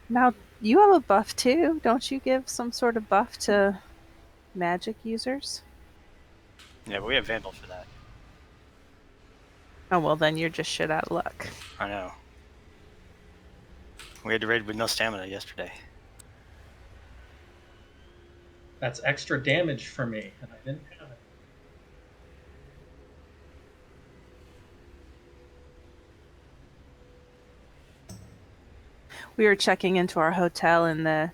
Now, you have a buff too. Don't you give some sort of buff to magic users? Yeah, but we have Vandal for that. Oh, well, then you're just shit out of luck. I know. We had to raid with no stamina yesterday. That's extra damage for me, and I didn't have it. We were checking into our hotel, and the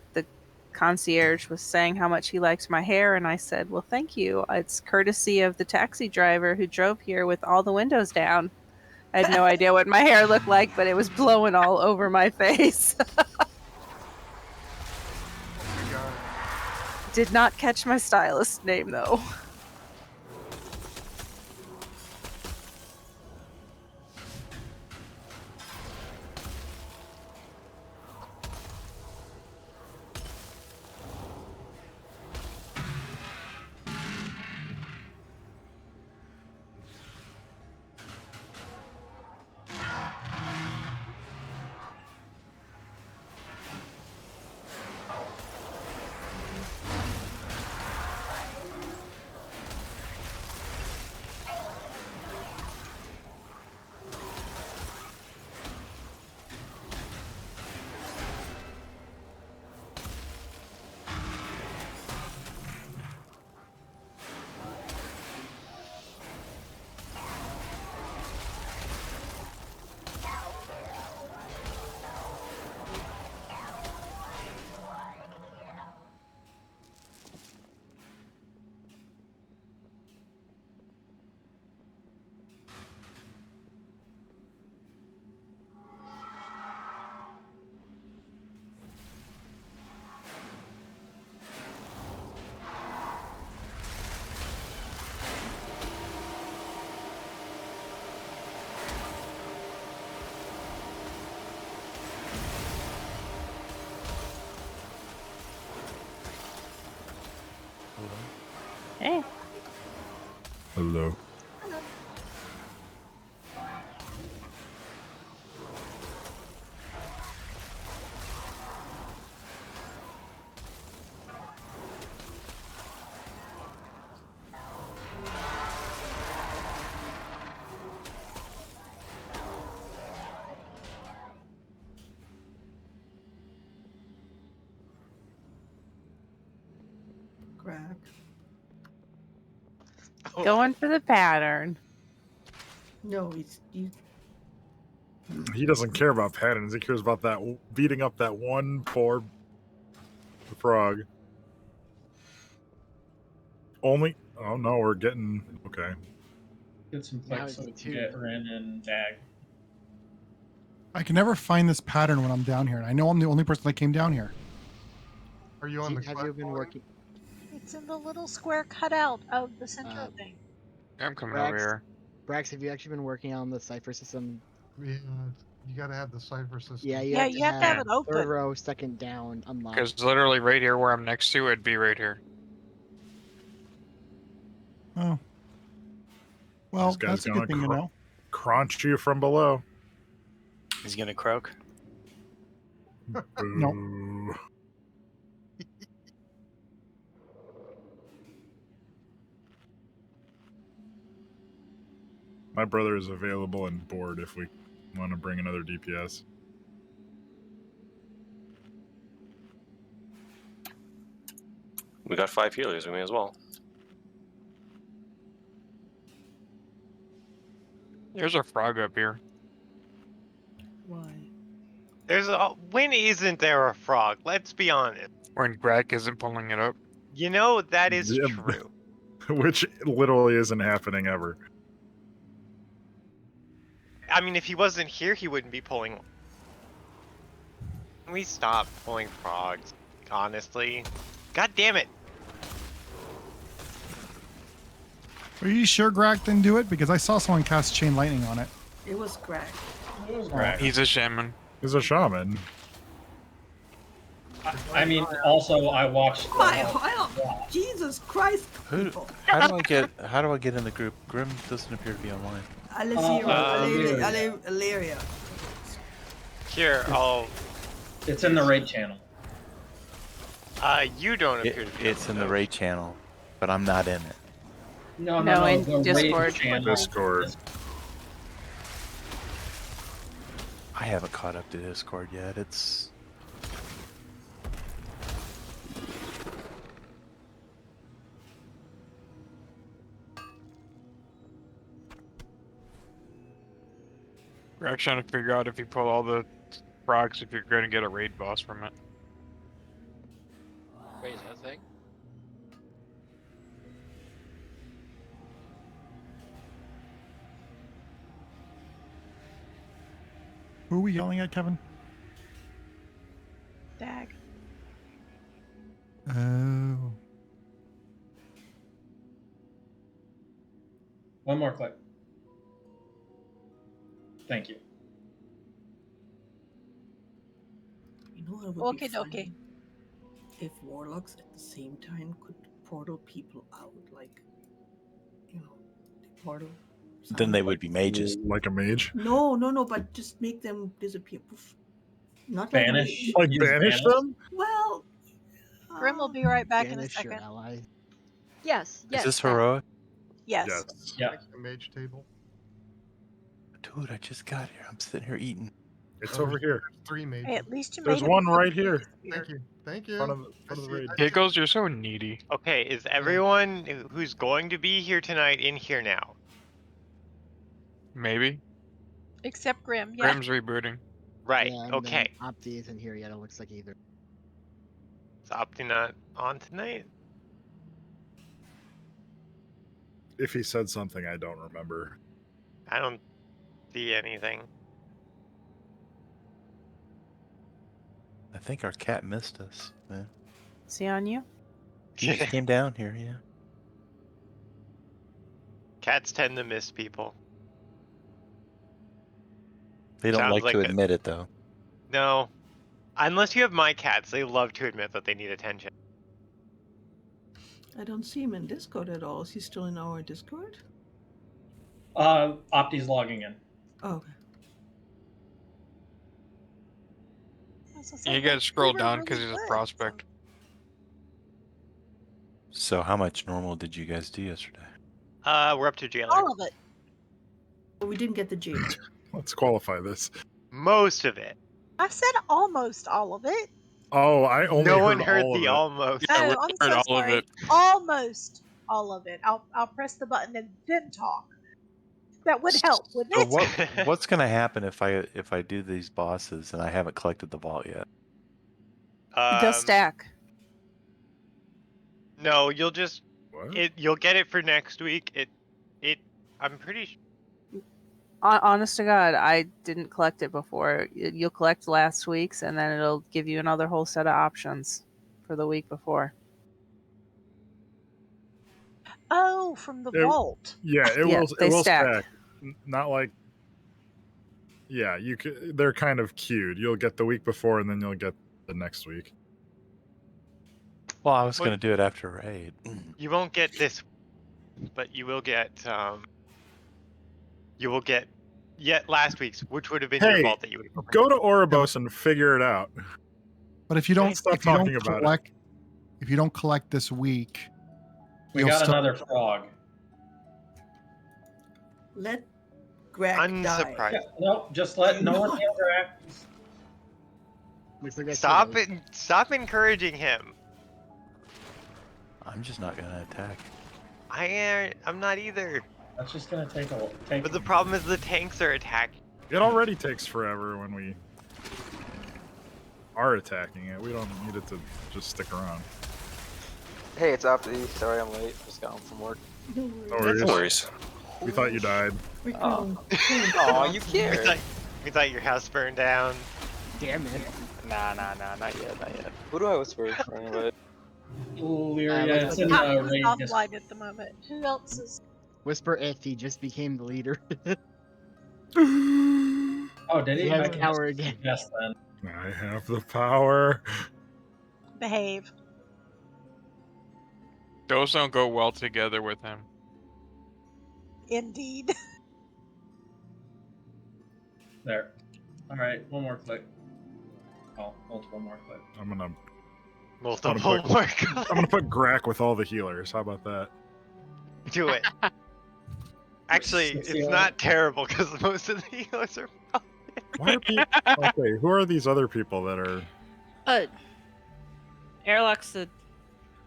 concierge was saying how much he likes my hair, and I said, well, thank you. It's courtesy of the taxi driver who drove here with all the windows down. I had no idea what my hair looked like, but it was blowing all over my face. Oh my god. Did not catch my stylist's name, though. Hey. Hello. Crack. Going for the pattern. No, he's He doesn't care about patterns. He cares about that beating up that one poor frog. Only. Oh no, we're getting okay. Get some Now clicks so it's we can two. get Ren and Dag. I can never find this pattern when I'm down here, and I know I'm the only person that came down here. Are you on the Have you been working? It's in the little square cutout of the center thing. I'm coming Brax, over here. Brax, have you actually been working on the cipher system? Yeah, you gotta have the cipher system. Yeah, you Yeah, have you have to have it open. third row, second down, unlocked. Because literally right here where I'm next to, it'd be right here. Oh. Well, This guy's that's a good thing to know. Crunch you from below. He's gonna croak. No. Boo. My brother is available and bored if we want to bring another DPS. We got 5 healers, we may as well. There's a frog up here. why? There's a when isn't there a frog? Let's be honest. When Greg isn't pulling it up. You know that is Yeah, true. Which literally isn't happening ever. I mean, if he wasn't here, he wouldn't be pulling. Can we stop pulling frogs? Honestly, god damn it! Are you sure Grak didn't do it? Because I saw someone cast Chain Lightning on it. It was crack. It was Greg. He's a shaman. He's a shaman. I mean, also I watched. Jesus Christ! Who? People. How do I get in the group? Grim doesn't appear to be online. Allyria. Here, It's in the raid channel. You don't appear to be. It's in the raid channel, but I'm not in it. No, No, in the Discord. raid channel. Discord. I haven't caught up to Discord yet. It's We're actually trying to figure out if you pull all the frogs, if you're going to get a raid boss from it. Wait, is that a thing? Who are we yelling at, Kevin? Dag. Oh. One more click. Thank you. You know what would be Okay, funny? dokie. If warlocks at the same time could portal people out, like, you know, the portal. then they would be mages. Like a mage. No, but just make them disappear. Poof. Not like Banish. Like Use banish banish. them? Well, Grim will be right back in a Banish your second. ally. Yes, Is this heroic? Yes. Yes. Yeah. Like a mage table. Dude, I just got here. I'm sitting here eating. It's over here. There's 3 mages. Hey, at least you There's made it one before the right here. disappeared. Thank you. Thank you. Front of the, I front of the see- raid. I see- Giggles, you're so needy. Okay, is everyone who's going to be here tonight in here now? Maybe. Except Grim, yeah. Grim's rebooting. Right. Yeah, and Okay. then Opti isn't here yet. It looks like either. Is Opti not on tonight? If he said something, I don't remember. I don't see anything. I think our cat missed us. Man. Is he on you? He just came down here, yeah. Cats tend to miss people. They don't Sounds like to like a- admit it though. No. Unless you have my cats, they love to admit that they need attention. I don't see him in Discord at all. Is he still in our Discord? Opti's logging in. Oh, okay. You gotta scroll down because he's a prospect. So how much normal did you guys do yesterday? We're up to jailer. All of it. But we didn't get the jailer. Let's qualify this. Most of it. I said almost all of it. Oh, I only No one heard heard all of the it. almost. Yeah, Oh, we I'm heard so all of sorry. it. Almost all of it. I'll press the button and then talk. That would help, wouldn't So it? what's gonna happen if I do these bosses and I haven't collected the vault yet? They'll stack. No, you'll just What? you'll get it for next week. I'm pretty sure. Honest to God, I didn't collect it before. You'll collect last week's, and then it'll give you another whole set of options for the week before. Oh, from the It- vault. Yeah, it Yeah, will. they It will stack. stack. Not like. Yeah, you could. They're kind of queued. You'll get the week before, and then you'll get the next week. Well, I was What- gonna do it after raid. You won't get this, but you will get yet last week's, which would have been your Hey, vault that you would have. Go to Ouroboros and figure it out. But if you don't, Stop if you don't talking about it. collect, if you don't collect this week, We you'll got still- another frog. Let Greg die. Unsurprised. Yeah, no, just let no one interact. Looks like I Stop killed. it! Stop encouraging him. I'm just not gonna attack. I'm not either. That's just gonna take a But the problem is the tanks are attacking. It already takes forever when we are attacking it. We don't need it to just stick around. Hey, it's Opti. Sorry I'm late. Just got home from work. No No worries. worries. No worries. We thought you died. We're Oh. going- Aw, you We care. thought your house burned down. Damn it. Nah, not yet, not yet. Who do I whisper for anybody? Lyria, it's in Not the who's raid. offline at the moment. Who else is? Whisper if he just became the leader. Oh, did he? He has I can power just again. Yes, then. I have the power. Behave. Those don't go well together with him. Indeed. There. All right, one more click. Oh, multiple more clip. I'm gonna Multiple put- more. I'm gonna put Grack with all the healers. How about that? Do it. Actually, it's not terrible because most of the healers are. Why are people? Okay, who are these other people that are? Airlock's a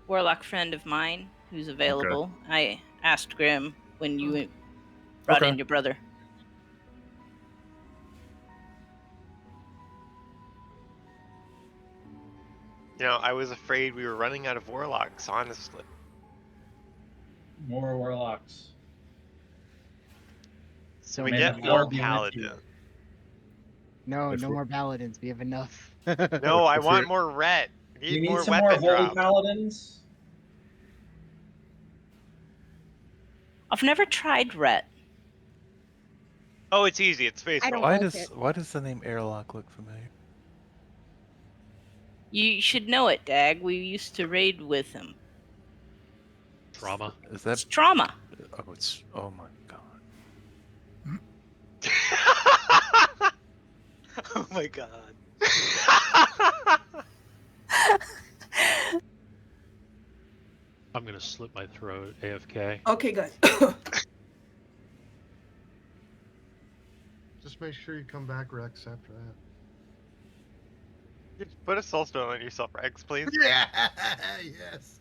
warlock friend of mine who's available. I asked Grim when you brought in your brother. You know, I was afraid we were running out of warlocks, honestly. More warlocks. So we May get the more foul be with you. paladins. No, If no we- more paladins. We have enough. No, I If we- want more ret. We You need need more some more weapon holy drop. paladins? I've never tried Ret. Oh, it's easy. It's face roll. Why does the name Airlock look familiar? You should know it, Dag. We used to raid with him. Trauma. Is that It's trauma. Oh, it's oh my god. Oh my god. I'm gonna slit my throat. AFK. Okay, guys. Just make sure you come back, Rex, after that. Just put a soulstone on yourself, Rex, please. Yeah, yes.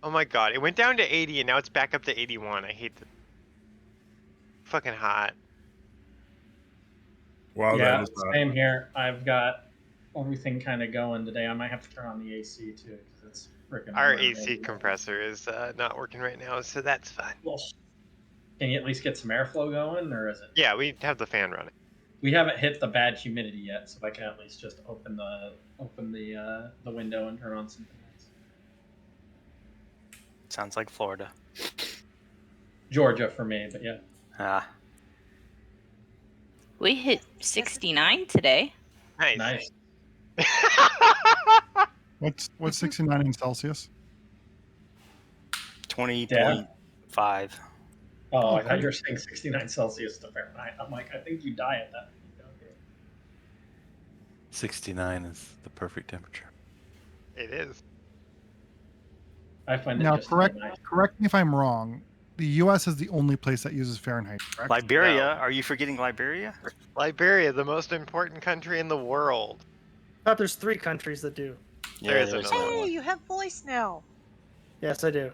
Oh my god, it went down to 80 and now it's back up to 81. I hate this. Fucking hot. Wow, Yeah, that is hot. same here. I've got everything kind of going today. I might have to turn on the AC too because it's freaking. Our horrible. AC compressor is not working right now, so that's fine. Well, can you at least get some airflow going, or is it? Yeah, we have the fan running. We haven't hit the bad humidity yet, so I can at least just open the window and turn on some fans. Sounds like Florida. Georgia for me, but yeah. Ah. We hit 69 today. Nice. What's 69 in Celsius? 20.5. Oh, I Okay. thought you were saying 69 Celsius to Fahrenheit. I'm like, I think you die at that. Okay. 69 is the perfect temperature. It is. I find Now, it just correct nice. me if I'm wrong. The U.S. is the only place that uses Fahrenheit. Correct? Liberia? Are you forgetting Liberia? Liberia, the most important country in the world. I thought there's 3 countries that do. There is there's another that Hey, one. you have voice now. Yes, I do.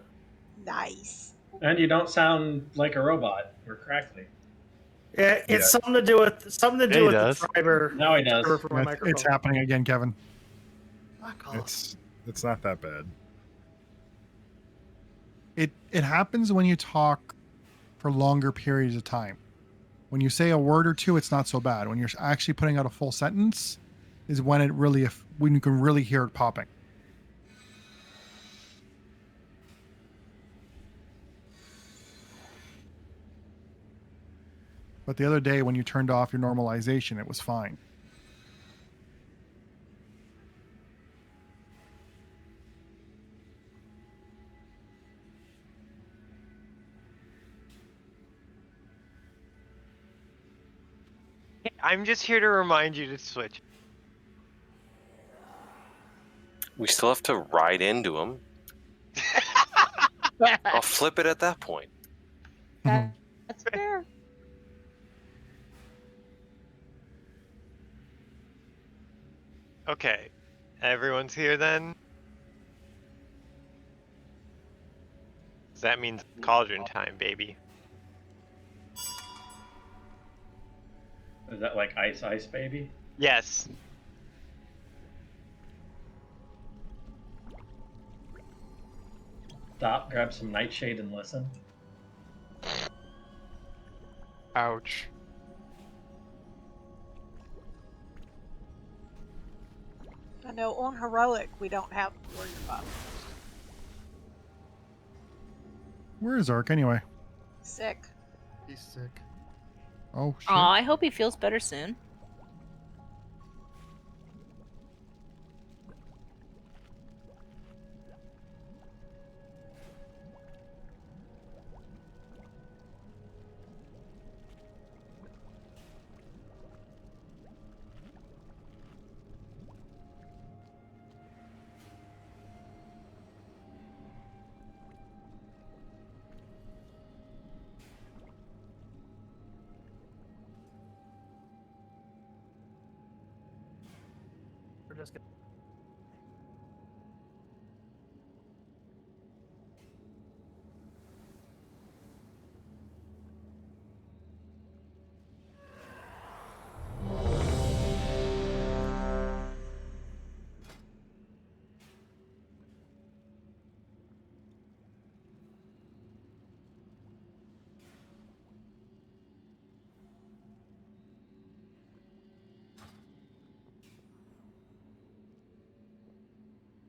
Nice. And you don't sound like a robot or crackly. Yeah, it's something to do with He does. the driver. Now he does. driver for my It's microphone. happening again, Kevin. Fuck off. It's not that bad. It happens when you talk for longer periods of time. When you say a word or two, it's not so bad. When you're actually putting out a full sentence, is when when you can really hear it popping. But the other day when you turned off your normalization, it was fine. I'm just here to remind you to switch. We still have to ride into him. I'll flip it at that point. That's fair. Okay, everyone's here then? That means cauldron time, baby. Is that like ice, baby? Yes. Stop, grab some nightshade, and listen. Ouch. I know on heroic we don't have to worry about Where is Ark anyway? sick. He's sick. Oh shit. Aw, I hope he feels better soon. just gonna...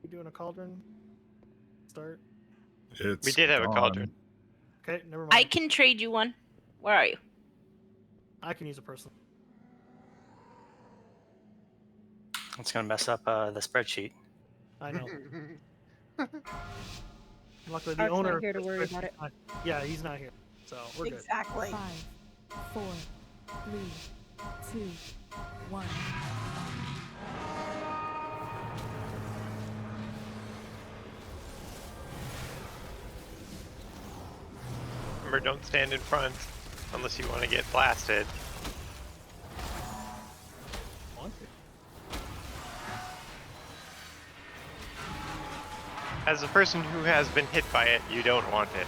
You doing a cauldron? Start. It's We did have a gone. cauldron. Okay, never mind. I can trade you one. Where are you? I can use a personal. It's gonna mess up the spreadsheet. I know. Luckily, the Art's not owner. here to of the worry spreadsheet's about it. Yeah, he's not here, so we're good. Exactly. 5, 4, 3, 2, 1. Remember, don't stand in front unless you want to get blasted. As a person who has been hit by it, you don't want it.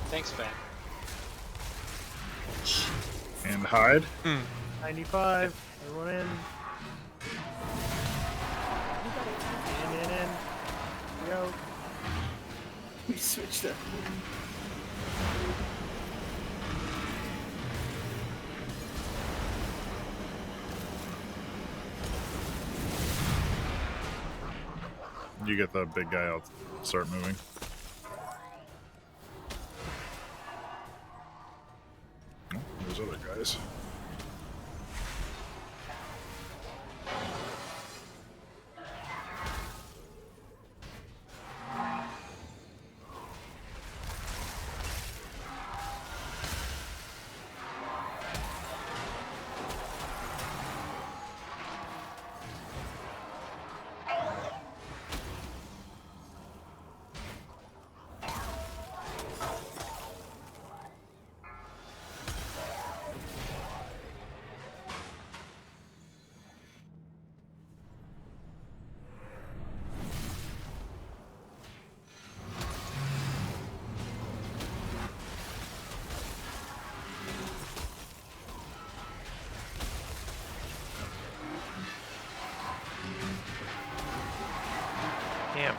Thanks, Ben. And hide. 95. Everyone in. In. Go. We switched up. You get the big guy, I'll start moving. Oh, there's other guys. Damn.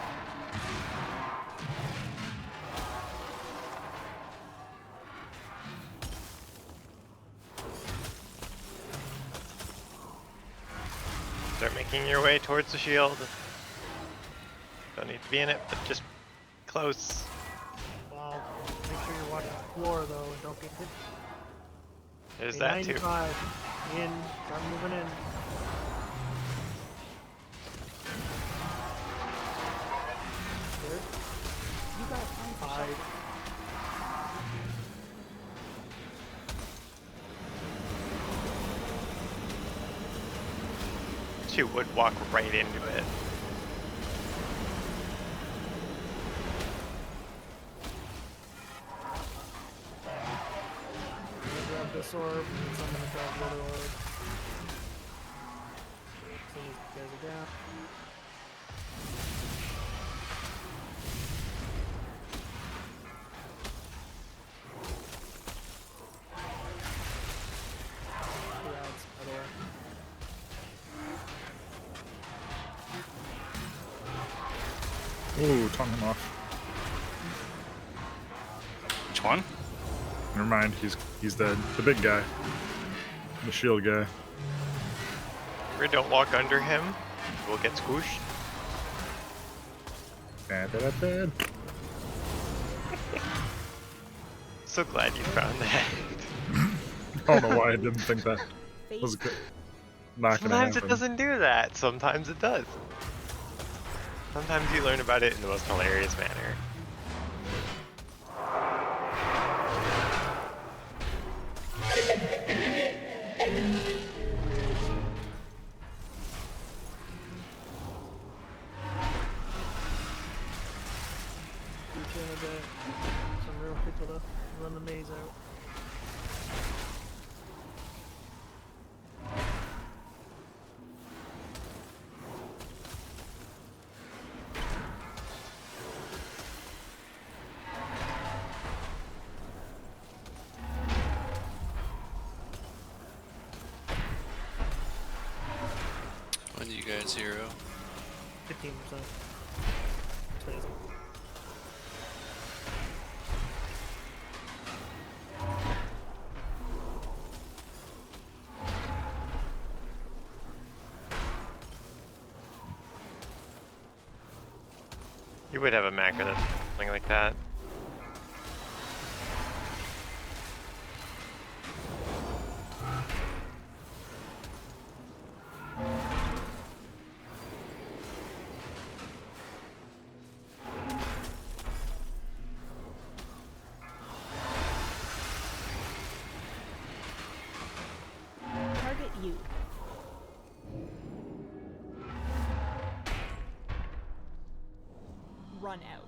Start making your way towards the shield. Don't need to be in it, but just close. Wow. Make sure you're watching the floor though, and don't get hit. There's Okay, that too. 95. In. Start moving in. Good. You got a plan for Hide. Two would walk right into it. Grab this orb, and I'm gonna grab the other orb. So these guys are down. Grads, by the way. Ooh, taunt him off. Which one? Never mind, he's dead. The big guy. The shield guy. Remember, don't walk under him. We'll get squished. Da-da-da-da. So glad you found that. I don't know why I didn't think that was good. Not gonna Sometimes happen. it doesn't do that. Sometimes it does. Sometimes you learn about it in the most hilarious manner. Feature in a bit. Some real people to run the maze out. When do you guys zero? 15%. You would have a macro that's something like that. Target you. Run out.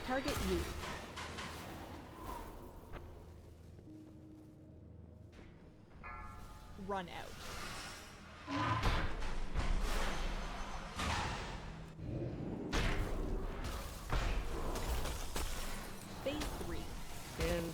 Target you. Run out. Phase 3. And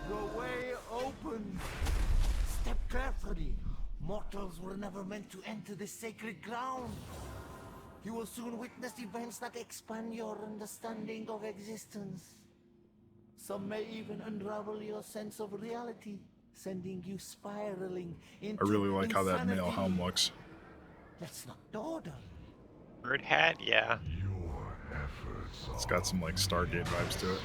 The way opens. Step carefully. Mortals were never meant to enter this sacred ground. You will soon witness events that expand your understanding of existence. Some may even unravel your sense of reality, sending you spiraling into I really like how that male insanity. helm looks. Let's not order. Bird hat, yeah. It's got some like Stargate vibes to it.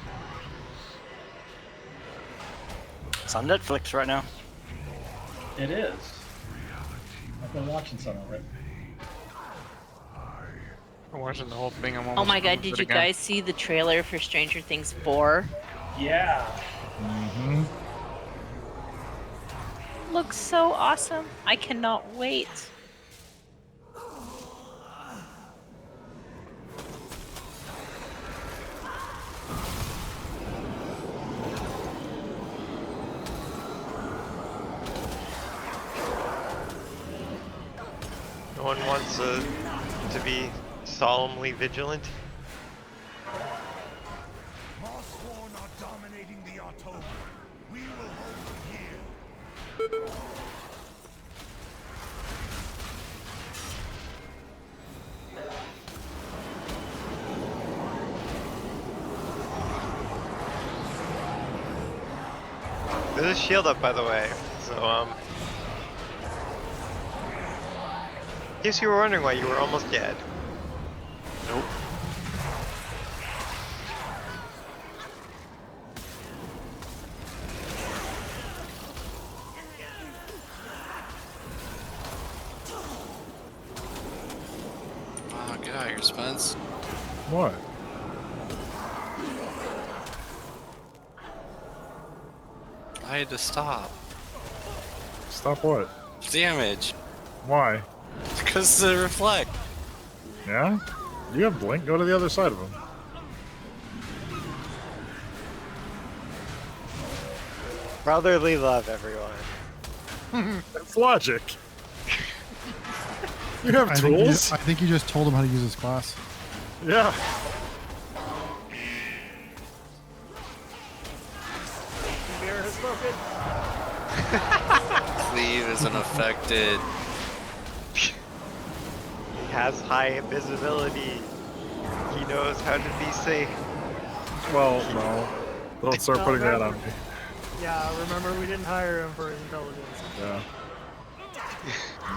It's on Netflix right now. It is. I've been watching some of it. I'm watching the whole thing. I'm Oh almost my done god, with did it you again. guys see the trailer for Stranger Things 4? Yeah. Mm-hmm. Looks so awesome. I cannot wait. No one wants to be solemnly vigilant. Mossworn are dominating the October. We will hold them here. There's a shield up, by the way. So, in case you were wondering why you were almost dead. Nope. Spence. What? I had to stop. Stop what? Damage. Why? Because the reflect. Yeah? You have blink. Go to the other side of him. Brotherly love, everyone. It's logic. You have I tools. think you just told him how to use his class. Yeah. Bear has spoken. Cleave isn't affected. He has high visibility. He knows how to be safe. Well, no. Don't start No, putting that remember- on me. Yeah, remember we didn't hire him for his intelligence. Yeah.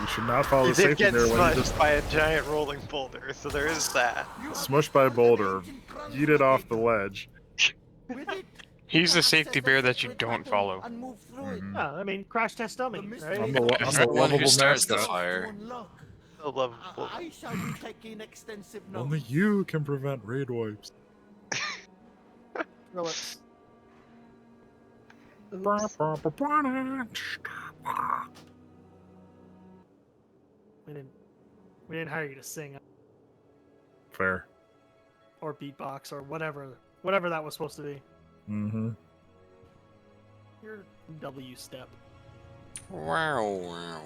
You should not follow He the did safety get there when you smushed just by a giant rolling boulder, so there is that. smushed by a boulder, yeeted off the ledge. He's the safety bear that you don't follow. Yeah, I mean, crash test dummy, right? I'm the He's the one who lovable starts the mascot. fire. So lovable. I shall be taking extensive notes. Only you can prevent raid wipes. Skrillex. We didn't hire you to sing Fair. or beatbox or whatever that was supposed to be. Mm-hmm. Your W step. Wow, wow.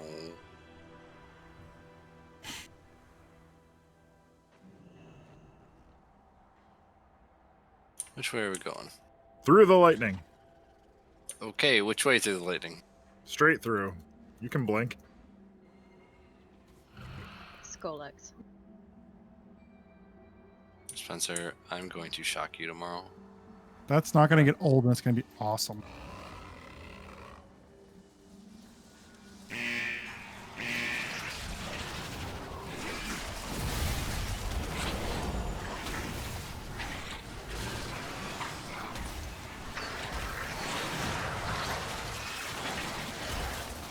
Which way are we going? Through the lightning. Okay, which way through the lightning? Straight through. You can blink. Skolex. Spencer, I'm going to shock you tomorrow. That's not going to get old, and it's going to be awesome.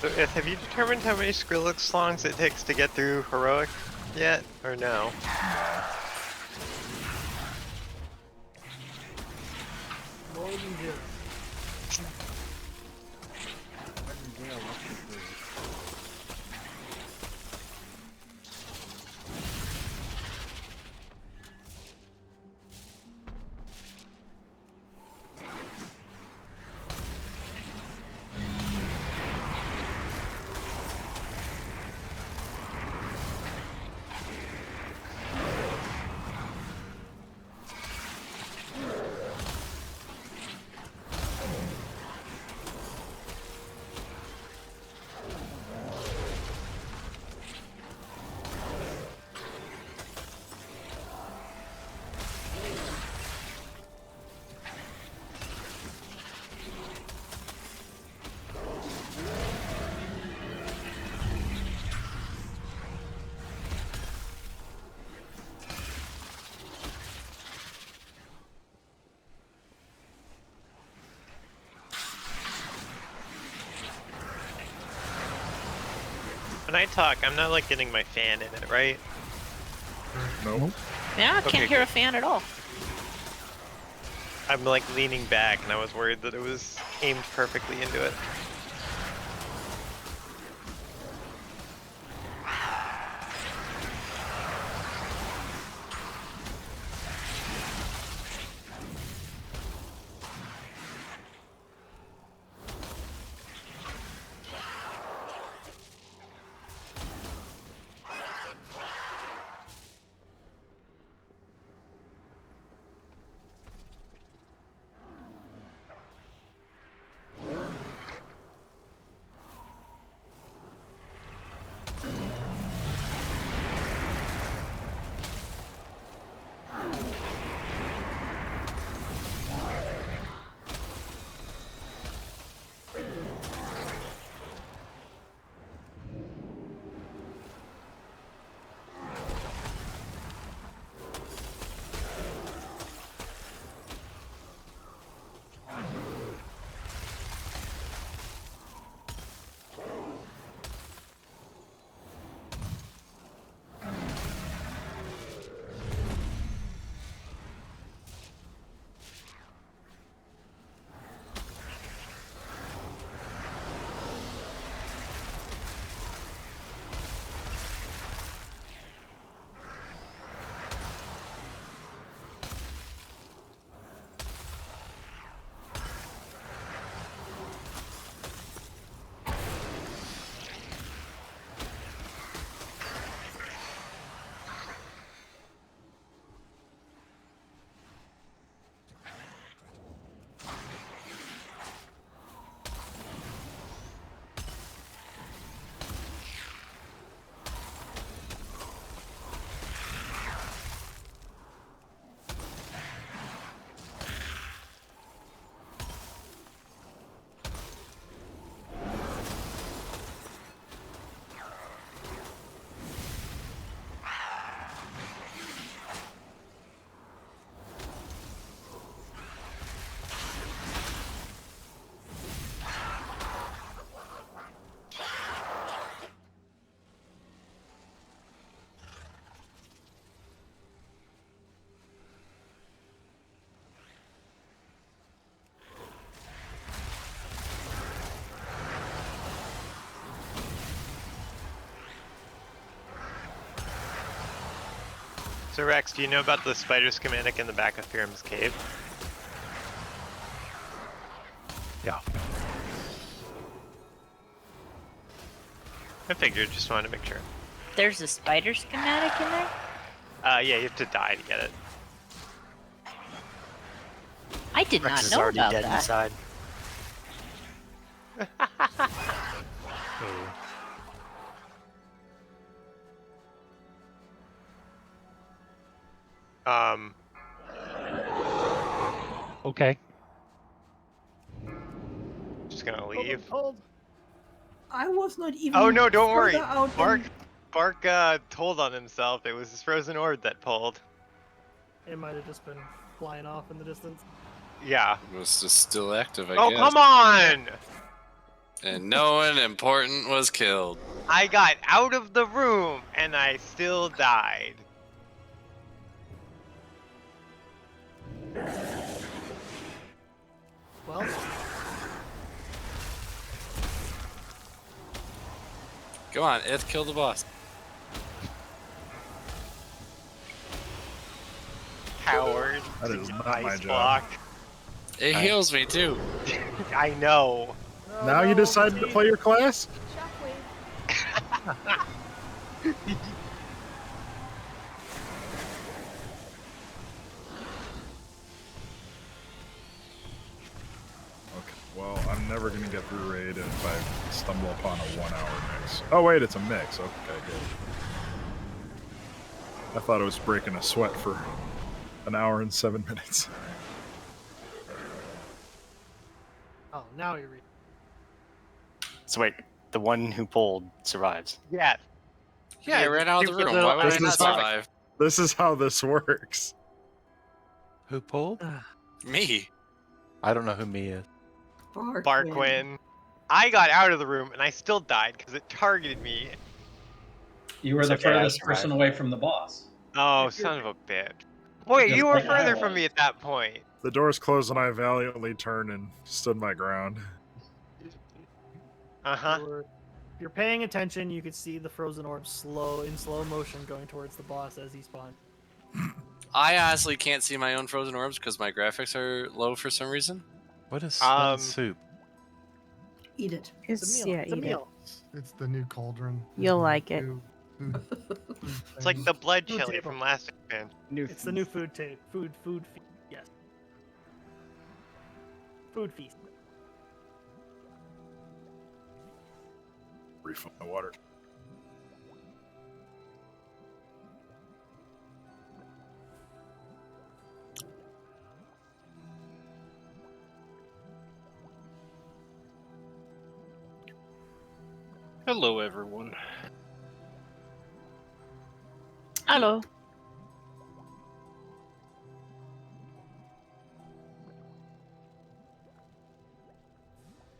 So, have you determined how many Skrillex songs it takes to get through Heroic yet, or no? More than zero. When I talk, I'm not like getting my fan in it, right? Nope. Yeah, I Okay, can't hear a fan at all. I'm like leaning back, and I was worried that it was aimed perfectly into it. So Rex, do you know about the spider schematic in the back of Theorem's cave? Yeah. I figured, just wanted to make sure. There's a spider schematic in there? Yeah, you have to die to get it. I did Rex not is know already about dead that. inside. Okay. Just gonna leave. Hold. I was not even. Oh no, don't worry. further out than- Bark told on himself. It was his frozen orb that pulled. It might have just been flying off in the distance. Yeah. It was just still active, I Oh, guess. come on! And no one important was killed. I got out of the room and I still died. Well, Go on, Ith, kill the boss. Coward. That is not Ice my job. block. It heals me too. I know. Now you decided to play your class? Okay, well, I'm never gonna get through raid if I stumble upon a 1 hour mix. Oh wait, it's a mix. Okay, good. I thought I was breaking a sweat for an hour and 7 minutes. oh, now you're reading. So wait, the one who pulled survives. Yeah. Yeah, I ran out of the stupid room. little Why would I This not is how- survive? This is how this works. Who pulled? Me. I don't know who me is. Barquin. I got out of the room and I still died because it targeted me. You were It's the okay, I furthest person survived. away from the boss. Oh, son of a bitch. Wait, Just you were like I further from was. me at that point. The doors closed and I valiantly turned and stood my ground. If you're paying attention, you could see the frozen orb in slow motion going towards the boss as he spawned. I honestly can't see my own frozen orbs because my graphics are low for some reason. What is soup? Eat it. It's, a meal. yeah, It's a eat it. meal. It's the new cauldron. You'll like it. It's like the blood Food chili table. from last expansion. It's the new food tape. Food feast. Yes. Food feast. Refill my water. Hello, everyone. Hello.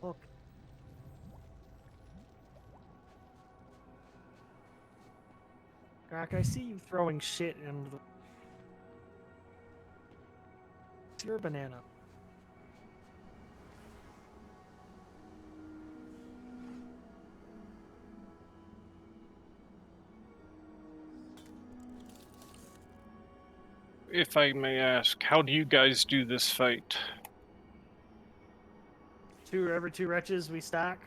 Look. Crack, I see you throwing shit into the. It's your banana. If I may ask, how do you guys do this fight? Every two wretches we stack.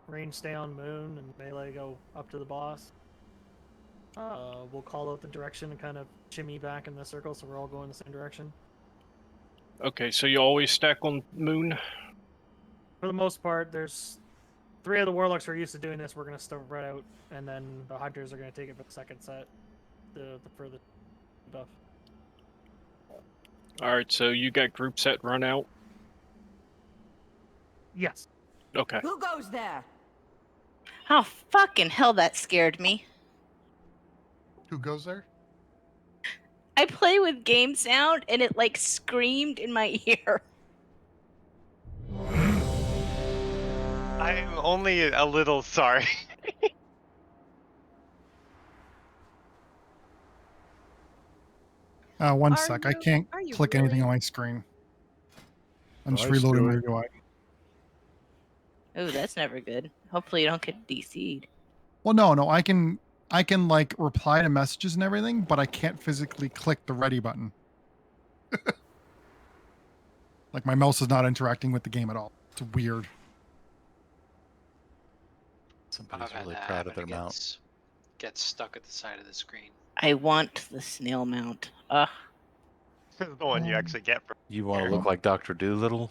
Range stay on moon and melee go up to the boss. We'll call out the direction and kind of shimmy back in the circle so we're all going the same direction. Okay, so you always stack on moon? For the most part, there's 3 of the warlocks who are used to doing this. We're going to spread out, and then the hunters are going to take it for the second set. For the buff. Alright, so you got group set run out? Yes. Okay. Who goes there? Oh, fucking hell, that scared me. Who goes there? I play with game sound and it like screamed in my ear. I'm only a little sorry. One sec. I can't click anything on my screen. I'm just reloading my UI. Oh, that's never good. Hopefully you don't get DC'd. Well, no. I can I can like reply to messages and everything, but I can't physically click the ready button. Like my mouse is not interacting with the game at all. It's weird. Somebody's I've had really that proud of happen. their It mount. gets stuck at the side of the screen. I want the snail mount. Ugh. The one you actually get from You want to here. look like Dr. Doolittle?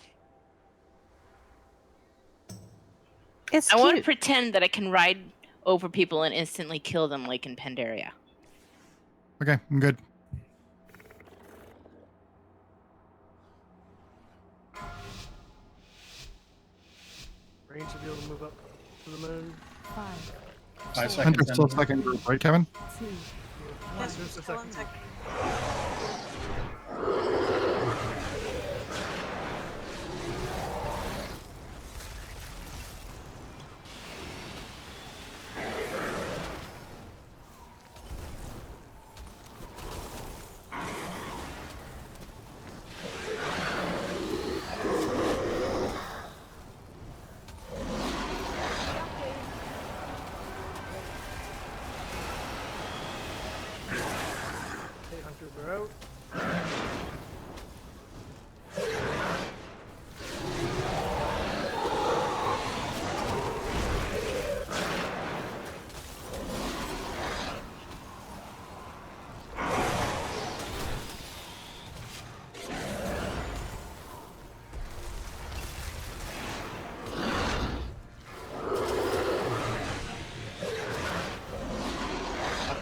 It's I want to cute. pretend that I can ride over people and instantly kill them like in Pandaria. Okay, I'm good. Range should be able to move up to the moon. 5, 5 seconds. Hunter's still in. second group, right, Kevin? 2, Yes, Just a still in second. second. Hey, Hunter, we're out.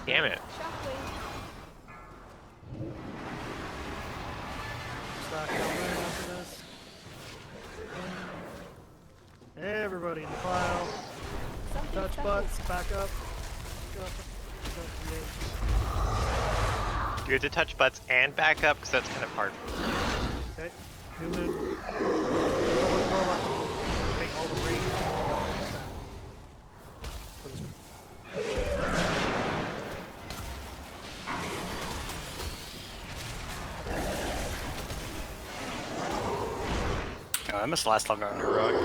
Damn it. Stock down there after this. Everybody in the pile. Touch butts, back up. Do you have to touch butts and back up? Because that's kind of hard. Okay. New moon. Take all the range. Oh, I must last longer on heroic.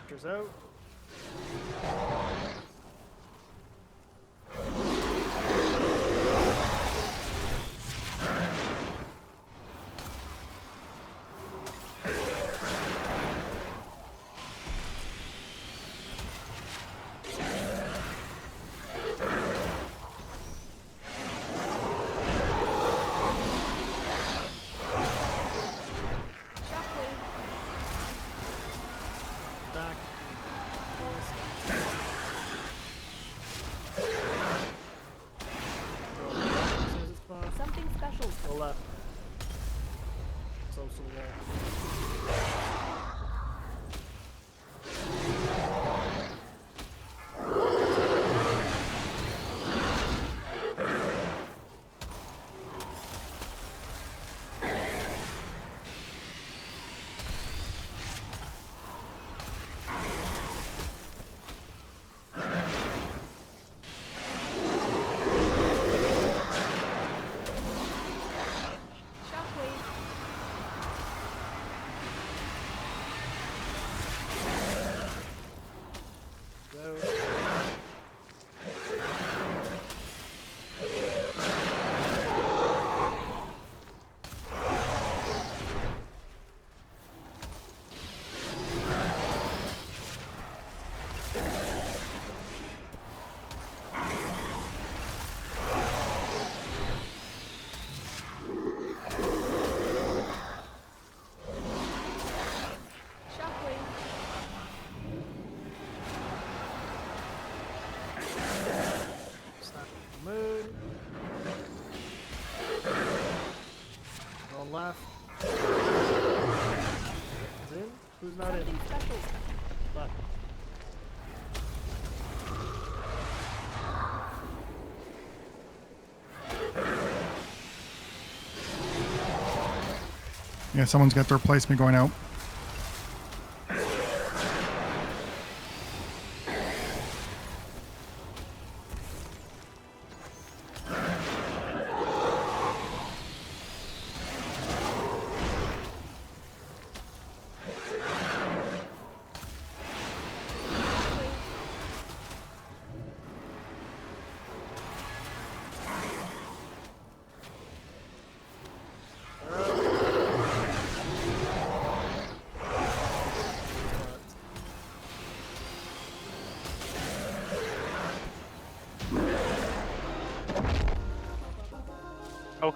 Chapters out. Back. something special. Go left. So wall. Moon. Going left. Who's in? Who's not in? Left. Yeah, someone's got their replacement going out.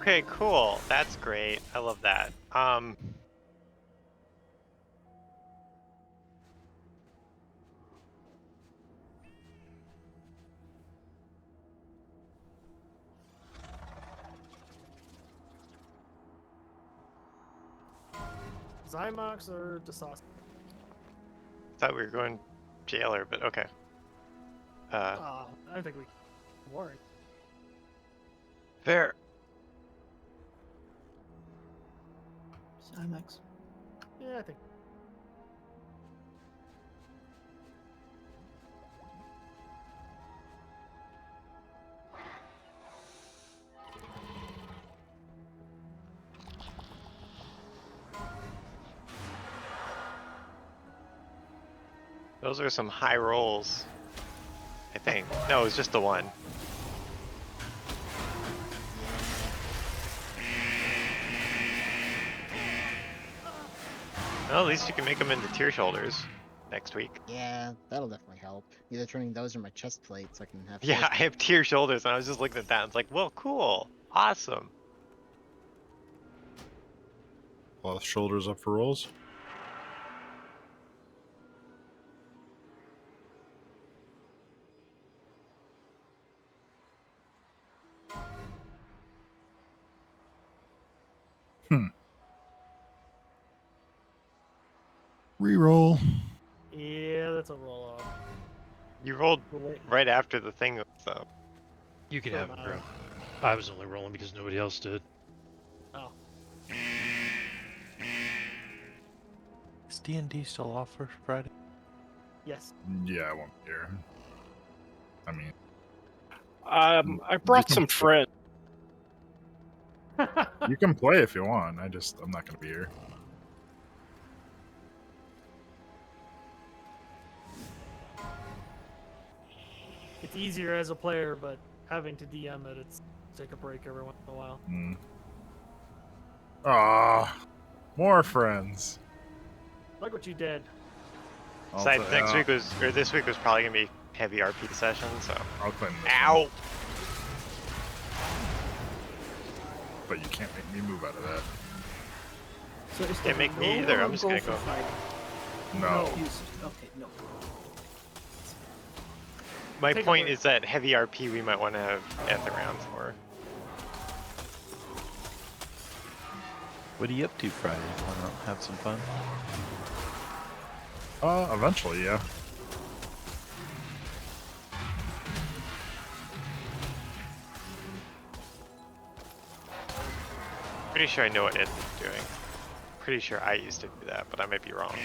Okay, cool. That's great. I love that. Zymox or DeSauce? Thought we were going jailer, but okay. I don't think we worry. Fair. Cymax. Yeah, I think. Those are some high rolls. I think. No, it was just the one. Well, at least you can make them into tier shoulders next week. Yeah, that'll definitely help. Either turning those or my chest plate so I can have. Yeah, I have tier shoulders, and I was just looking at that. And it's like, well, cool, awesome. A lot of shoulders up for rolls. Reroll. Yeah, that's a roll off. You rolled right after the thing was up. You can So have it, am bro. I was only rolling because nobody else did. Oh. Is D&D still off for Friday? Yes. Yeah, I won't be here. I mean, I brought some friends. you can play if you want. I'm not gonna be here. It's easier as a player, but having to DM it, it's take a break every once in a while. More friends. Like what you did. Besides, this week was probably gonna be heavy RP session, so. I'll claim this. Ow! But you can't make me move out of that. So is Can't make me either. I'm just gonna go. No. Okay, no. My Take a point break. is that heavy RP we might want to have at the round for. What are you up to Friday? Want to have some fun? Eventually, yeah. Pretty sure I know what Ed's doing. Pretty sure I used to do that, but I might be wrong.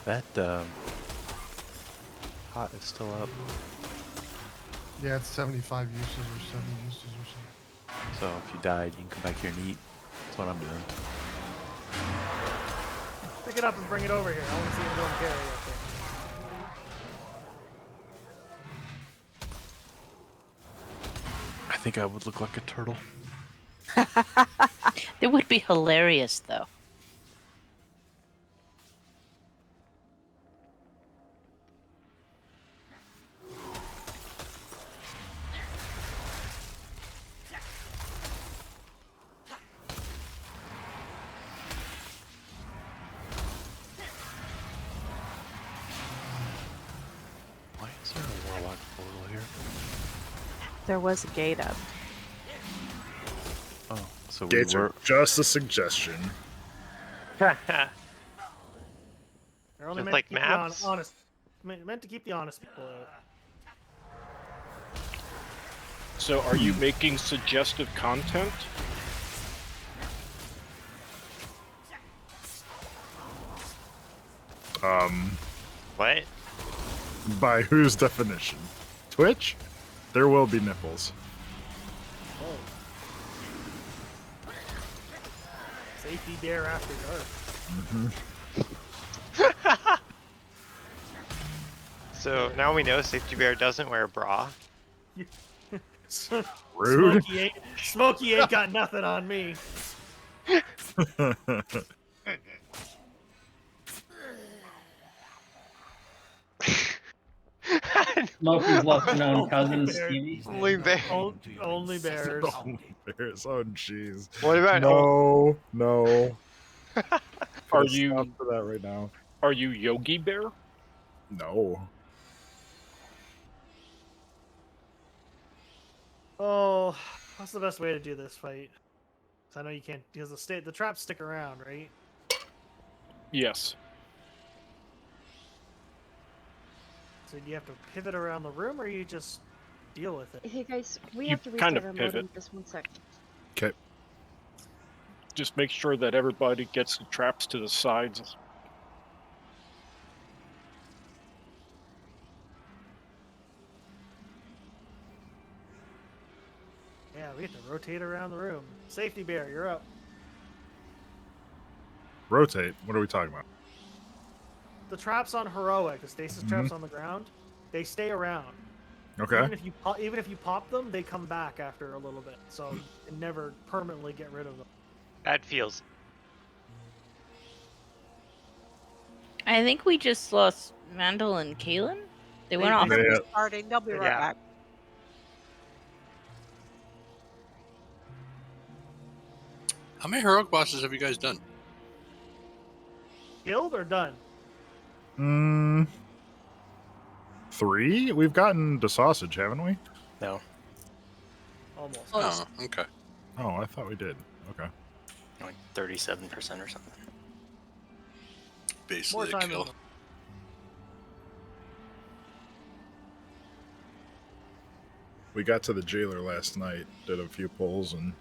That hot is still up. Yeah, it's 75 uses or 70 uses or something. So if you died, you can come back here and eat. That's what I'm doing. Pick it up and bring it over here. I want to see it don't carry up there. I think I would look like a turtle. It would be hilarious, though. Why is there a warlock portal here? There was a gate up. Oh, so we Gates were. are just a suggestion. They're only Just meant like to keep maps? the honest. Meant to keep the honest people out. So, are you making suggestive content? What? By whose definition? Twitch? There will be nipples. Safety bear after dark. So now we know Safety Bear doesn't wear a bra. Rude. Smokey ain't got nothing on me. Smokey's lesser known Only cousin, bears. Stevie. Only bear. Only bears. Only bears. Oh, jeez. What about No. Are Stop you for that right now? Are you Yogi Bear? No. Oh, what's the best way to do this fight? 'Cause I know you can't because the traps stick around, right? Yes. So do you have to pivot around the room, or you just deal with it? Hey guys, we You have to kind restart of our pivot. modem. Just 1 second. Okay. Just make sure that everybody gets the traps to the sides. Yeah, we have to rotate around the room. Safety bear, you're up. Rotate. What are we talking about? The traps on heroic, the stasis traps on the ground, they stay around. Okay. Even if you pop them, they come back after a little bit, so you can never permanently get rid of them. Bad feels. I think we just lost Mandel and Kalen. They went off. They're restarting. They'll be right back. How many heroic bosses have you guys done? Killed or done? 3? We've gotten the sausage, haven't we? No. Almost. Oh, okay. Oh, I thought we did. Okay. Like 37% or something. Basically More a time kill. than We got to the jailer last night, did a few pulls, and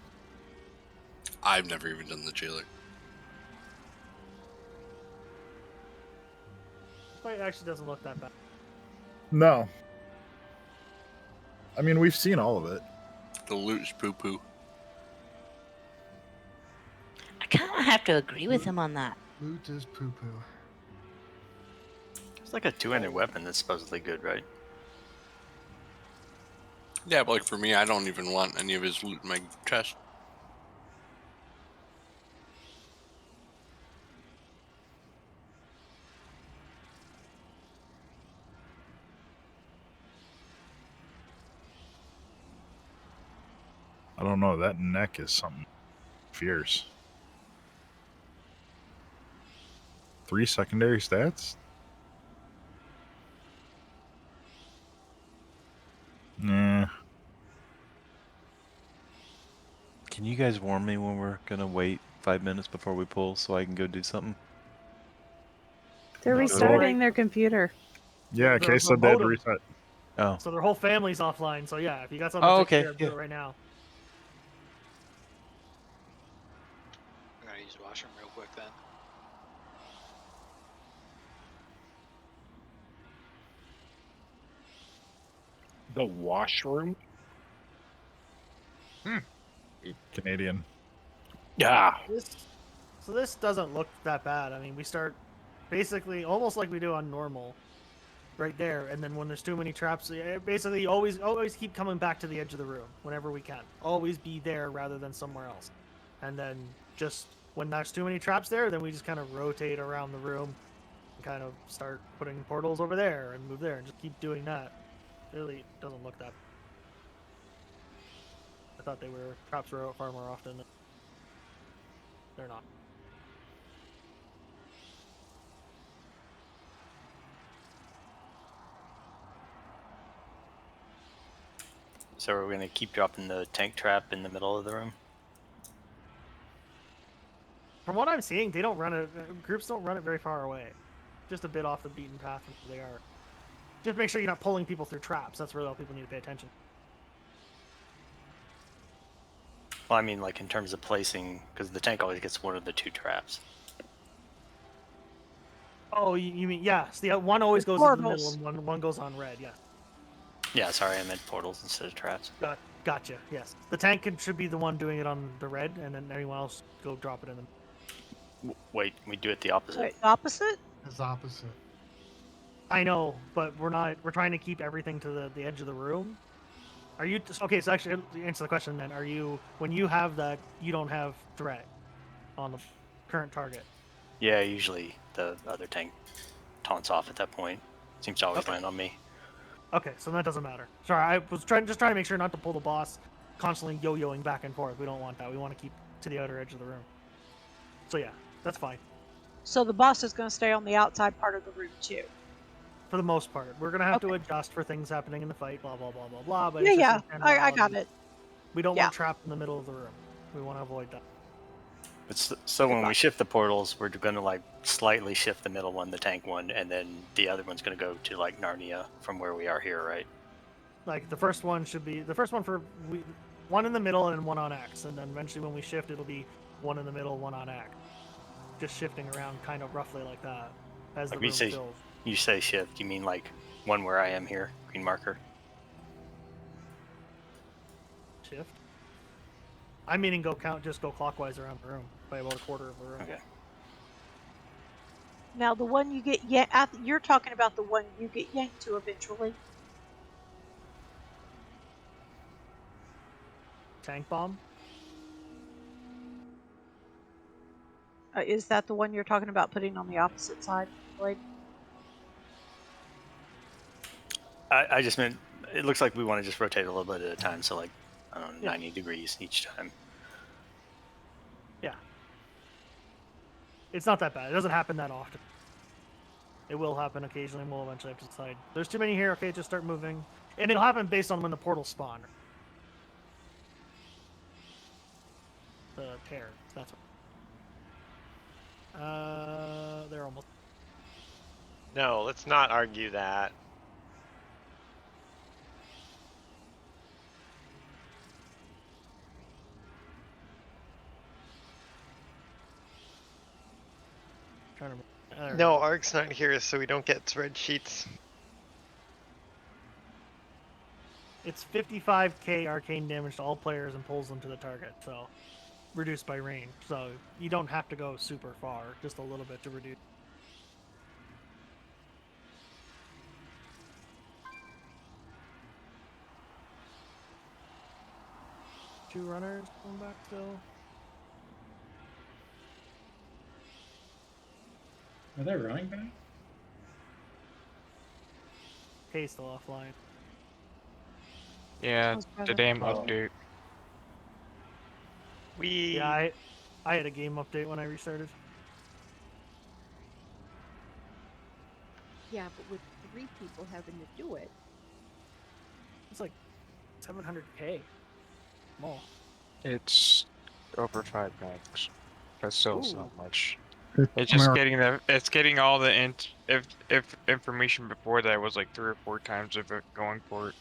I've never even done the jailer. Fight actually doesn't look that bad. no. I mean, we've seen all of it. The loot's poo-poo. I kind of have to agree with him on that. Loot is poo poo. It's like a two-handed weapon that's supposedly good, right? Yeah, but like for me, I don't even want any of his loot in my chest. I don't know. That neck is something fierce. 3 secondary stats? Nah. Can you guys warn me when we're gonna wait 5 minutes before we pull so I can go do something? They're restarting their computer. Yeah, The Kay said they had to modem. reset. Oh. So their whole family's offline. So yeah, if you got something Oh, to take okay, care of, do it right now. I'm gonna use the washroom real quick then. The washroom? Canadian. Yeah. So this doesn't look that bad. I mean, we start basically almost like we do on normal, right there. And then when there's too many traps, basically always keep coming back to the edge of the room whenever we can. Always be there rather than somewhere else. And then just when there's too many traps there, then we just kind of rotate around the room and kind of start putting portals over there and move there and just keep doing that. Really doesn't look that. I thought traps were out far more often. They're not. So are we going to keep dropping the tank trap in the middle of the room? From what I'm seeing, they don't run it. Groups don't run it very far away. Just a bit off the beaten path from where they are. Just make sure you're not pulling people through traps. That's where all people need to pay attention. Well, I mean, like in terms of placing, because the tank always gets one of the 2 traps. Oh, you mean yes? The one always goes in the middle, Portals. and one goes on red. Yes. Yeah, sorry, I meant portals instead of traps. Gotcha. Yes. The tank should be the one doing it on the red, and then everyone else go drop it in them. Wait, we do it the opposite. Wait, opposite? It's opposite. I know, but we're not. We're trying to keep everything to the edge of the room. Are you okay? So actually, to answer the question then, are you when you have that you don't have threat on the current target? Yeah, usually the other tank taunts off at that point. Seems to always land on me. Okay, so that doesn't matter. Sorry, I was trying to make sure not to pull the boss constantly yo-yoing back and forth. We don't want that. We want to keep to the outer edge of the room. So yeah, that's fine. So the boss is going to stay on the outside part of the room too. For the most part, we're gonna have to adjust for things happening in the fight. Blah blah blah blah blah. But Yeah, it's just yeah, in I got generality. it. We don't Yeah. want trapped in the middle of the room. We want to avoid that. But so when we shift the portals, we're going to like slightly shift the middle one, the tank one, and then the other one's going to go to like Narnia from where we are here, right? Like the first one should be the first one for one in the middle and one on X, and then eventually when we shift, it'll be one in the middle, one on X. Just shifting around kind of roughly like that as Like the room fills. you say shift, you mean like one where I am here, green marker? Shift. I'm meaning just go clockwise around the room by about a quarter of the room. Okay. Now the one you get you're talking about the one you get yanked to eventually. Tank bomb. Is that the one you're talking about putting on the opposite side, Blade? I just meant it looks like we want to just rotate a little bit at a time, so like I don't know, 90 degrees each time. Yeah. It's not that bad. It doesn't happen that often. It will happen occasionally, and we'll eventually have to decide. There's too many here. Okay, just start moving, and it'll happen based on when the portals spawn. The tear. That's what. They're almost. No, let's not argue that. Trying to. No, Ark's not here, so we don't get thread sheets. It's 55k arcane damage to all players and pulls them to the target, so reduced by range. So you don't have to go super far, just a little bit to reduce. Two runners going back still. Are they running back? K still offline. Yeah, the damn update. Yeah, I had a game update when I restarted. Yeah, but with 3 people having to do it. It's like 700k. More. It's over 5 bucks. That's still Ooh. not much. It's It's just America. it's getting all the if information before that was like 3 or 4 times of it going for it.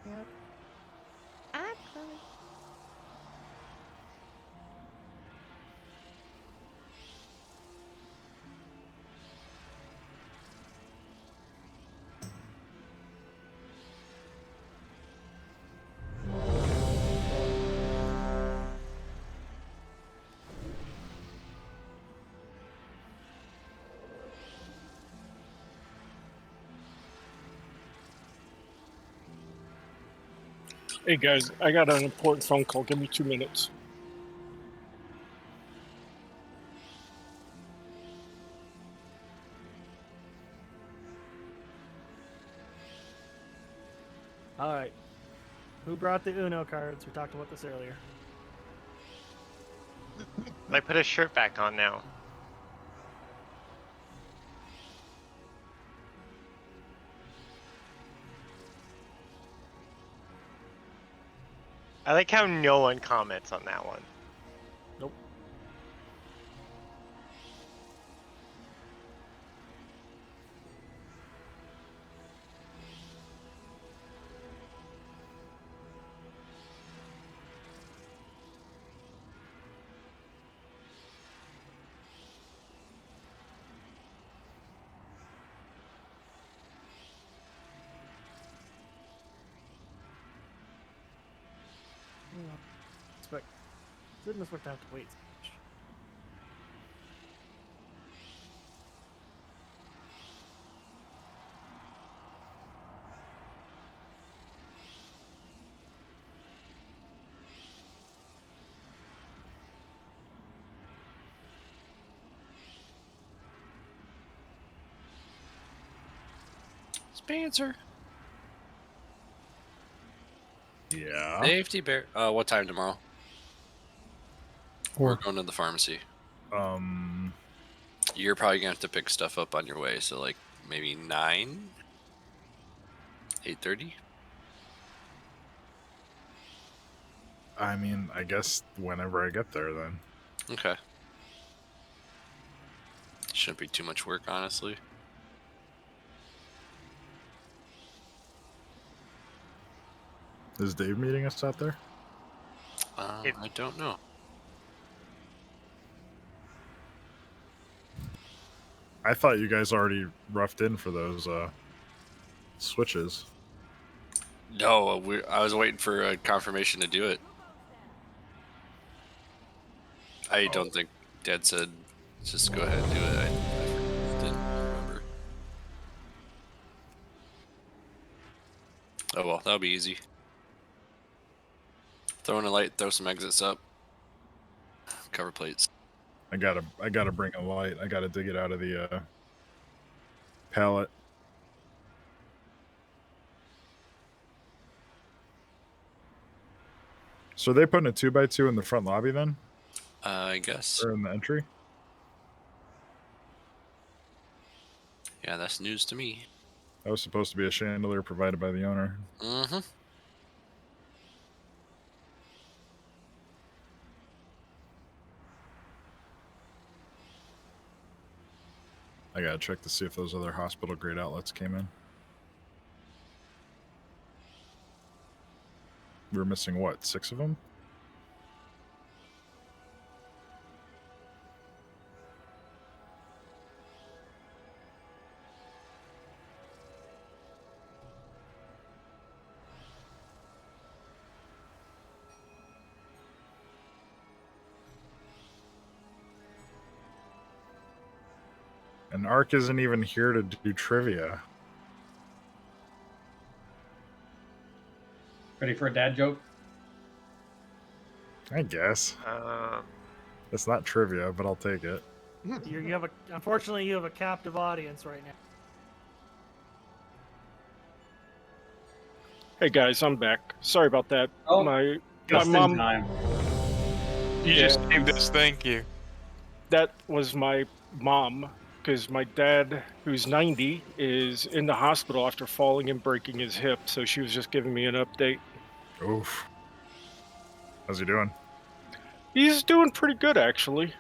Yep. I'm coming. Hey guys, I got an important phone call. Give me 2 minutes. Who brought the Uno cards? We talked about this earlier. I put his shirt back on now. I like how no one comments on that one. Nope. Expect didn't expect to have to wait. Spencer. Yeah. Safety bear. What time tomorrow? We're going to the pharmacy. You're probably gonna have to pick stuff up on your way, so like maybe 9, 8:30. I mean, I guess whenever I get there, then. Okay. Shouldn't be too much work, honestly. Is Dave meeting us out there? I don't know. I thought you guys already roughed in for those switches. No, I was waiting for a confirmation to do it. I don't think Dad said just go ahead and do it. I didn't remember. Oh well, that'll be easy. Throw in a light, throw some exits up. Cover plates. I gotta bring a light. I gotta dig it out of the pallet. So are they putting a 2x2 in the front lobby then? I guess. Or in the entry? Yeah, that's news to me. That was supposed to be a chandelier provided by the owner. Mm-hmm. I gotta check to see if those other hospital grade outlets came in. We were missing what, 6 of them? And Ark isn't even here to do trivia. Ready for a dad joke? I guess. It's not trivia, but I'll take it. You have unfortunately, you have a captive audience right now. Hey guys, I'm back. Sorry about that. Oh, my just in mom. time. You just saved us. Thank you. That was my mom, because my dad, who's 90, is in the hospital after falling and breaking his hip. So she was just giving me an update. Oof. How's he doing? He's doing pretty good, actually.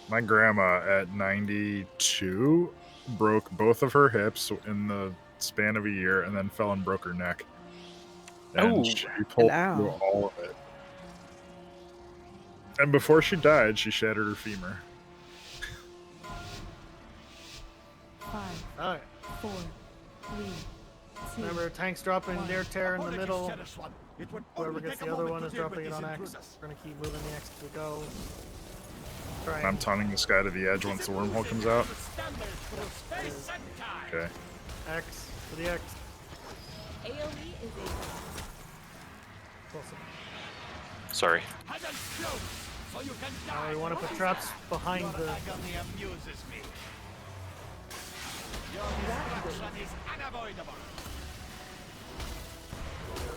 My grandma at 92 broke both of her hips in the span of a year and then fell and broke her neck. And Oh, she pulled ow. through all of it. And before she died, she shattered her femur. 5, Alright. 4, 3, 2. Remember, tanks dropping their tear in the middle. Whoever gets the other one is dropping it on X. We're gonna keep moving the X as we go. Try I'm taunting this guy to the edge once the wormhole comes out. Okay. X for the X. AoE is Sorry. Now we want to put traps behind the.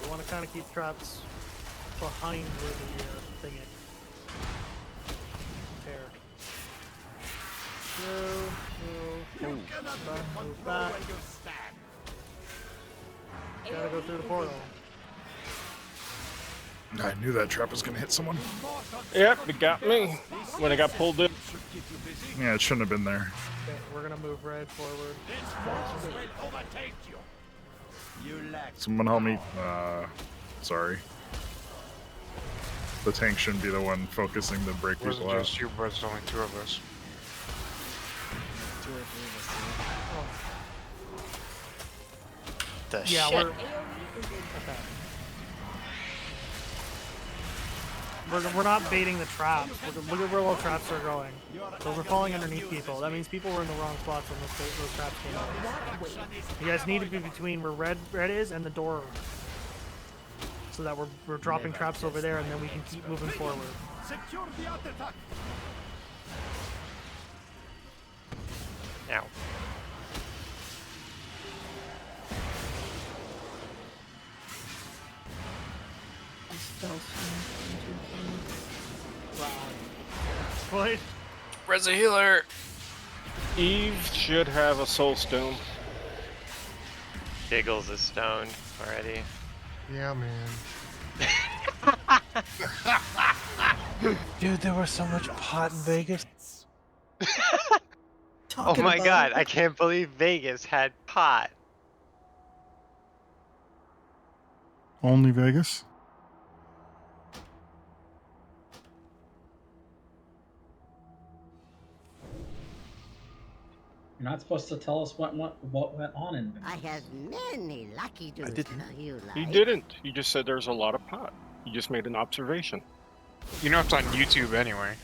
We want to kind of keep traps behind where the thing is. Tear. Move back. Gotta go through the portal. I knew that trap was gonna hit someone. Yep, it got me when I got pulled in. Yeah, it shouldn't have been there. Okay, we're gonna move red forward. Someone help me. Sorry. The tank shouldn't be the one focusing to break It wasn't people out. just you, but it's only 2 of us. 2 or 3 of us. The Yeah, shit. we're not baiting the traps. Look at where all traps are going. Those are falling underneath people. That means people were in the wrong spots when those traps came out. You guys need to be between where red is and the door, so that we're dropping traps over there, and then we can keep moving forward. Secure the attack. Ow. What? Where's a healer? Eve should have a soul stone. Giggles is stoned already. Yeah, man. Dude, there was so much pot in Vegas. Oh my god, I can't believe Vegas had pot. Only Vegas? You're not supposed to tell us what went on in Vegas. I have many lucky dudes. You like. He didn't. He just said there's a lot of pot. He just made an observation. You know it's on YouTube anyway.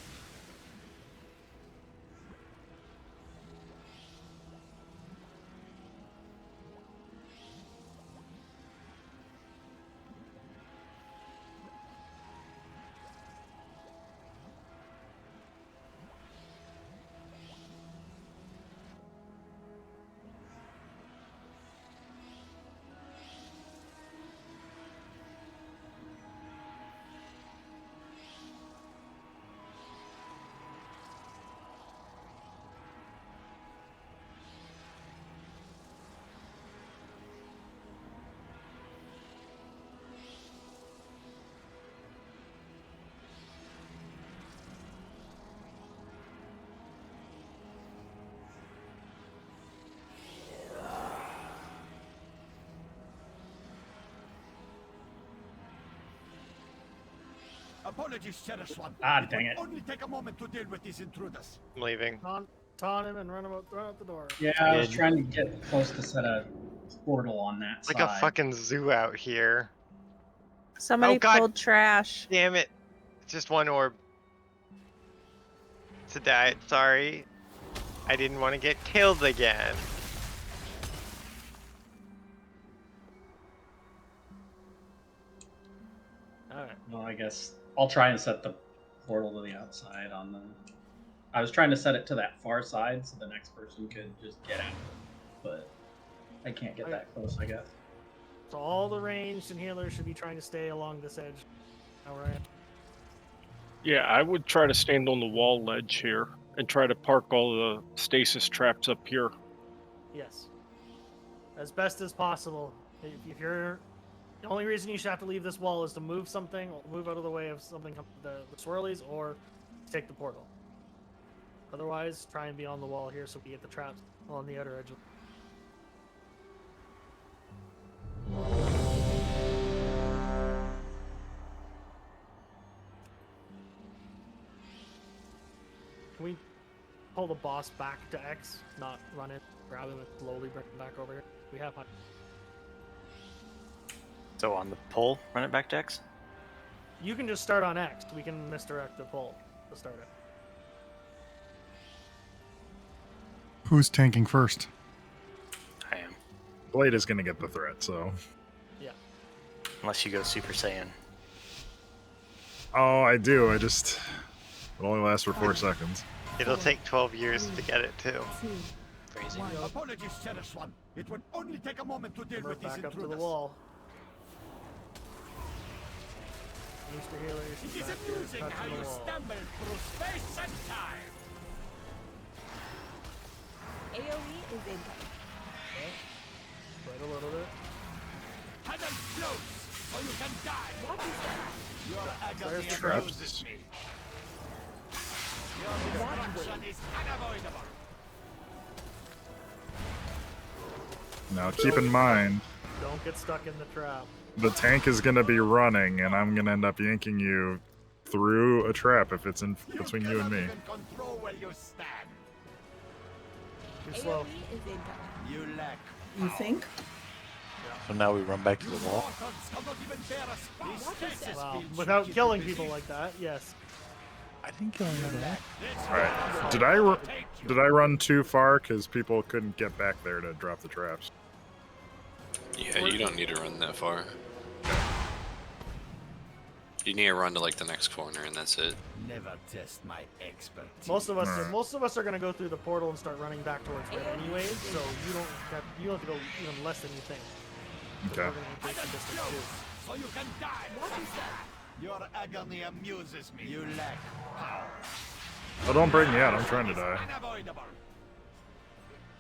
Apologies, Sheriff Swan. Ah, dang it. Only take a moment to deal with these intruders. I'm leaving. Taunt him and run out the door. Yeah, I was trying to get close to set a portal on that It's like side. a fucking zoo out here. Somebody Oh, God. pulled trash. Damn it. Just one orb. To die. Sorry. I didn't want to get killed again. Alright, well, I guess I'll try and set the portal to the outside on the... I was trying to set it to that far side so the next person could just get out. But I can't get that close, I guess. So all the ranged and healers should be trying to stay along this edge. Alright. Yeah, I would try to stand on the wall ledge here and try to park all the stasis traps up here. Yes. As best as possible. If you're... The only reason you should have to leave this wall is to move something, or move out of the way of something, the swirlies, or take the portal. Otherwise, try and be on the wall here so we get the traps on the other edge. Can we pull the boss back to X, not run it, grab him and slowly bring him back over here? We have... So on the pull, run it back to X? You can just start on X. We can misdirect the pull to start it. Who's tanking first? I am. Blade is gonna get the threat, so. Yeah. Unless you go Super Saiyan. Oh, I do. It only lasts for 4 seconds. It'll take 12 years to get it too. Crazy. Apologies, Sheriff Swan. It would only take a moment to deal with these Back up to the intruders. wall. Mr. Healer. She's It is back here amusing how touching the you wall. stumble through space and time. AoE is incoming. Spread a little bit. Huddle close, or you can die. What is that? Your There's agony the traps. amuses me. Your destruction is unavoidable. Now keep in mind, Don't get stuck in the trap. the tank is gonna be running, and I'm gonna end up yanking you through a trap if it's in between you and me. Even control where you stand. Too slow. AoE is incoming. You lack. You think? So now we run back to the wall. Mortals cannot even bear a spark. Stasis Wow. field should Without keep killing you people busy. like that, yes. I didn't kill anybody. All right. Did I run too far because people couldn't get back there to drop the traps? Yeah, you don't need to run that far. You need to run to like the next corner, and that's it. Never test my expertise. Most of us are gonna go through the portal and start running back towards red anyways, so you don't have to go even less than you think. Okay. We're gonna increase the distance too. So you can die. What is that? Your agony amuses me. You lack power. Oh, don't bring me out. I'm trying to die. Unavoidable.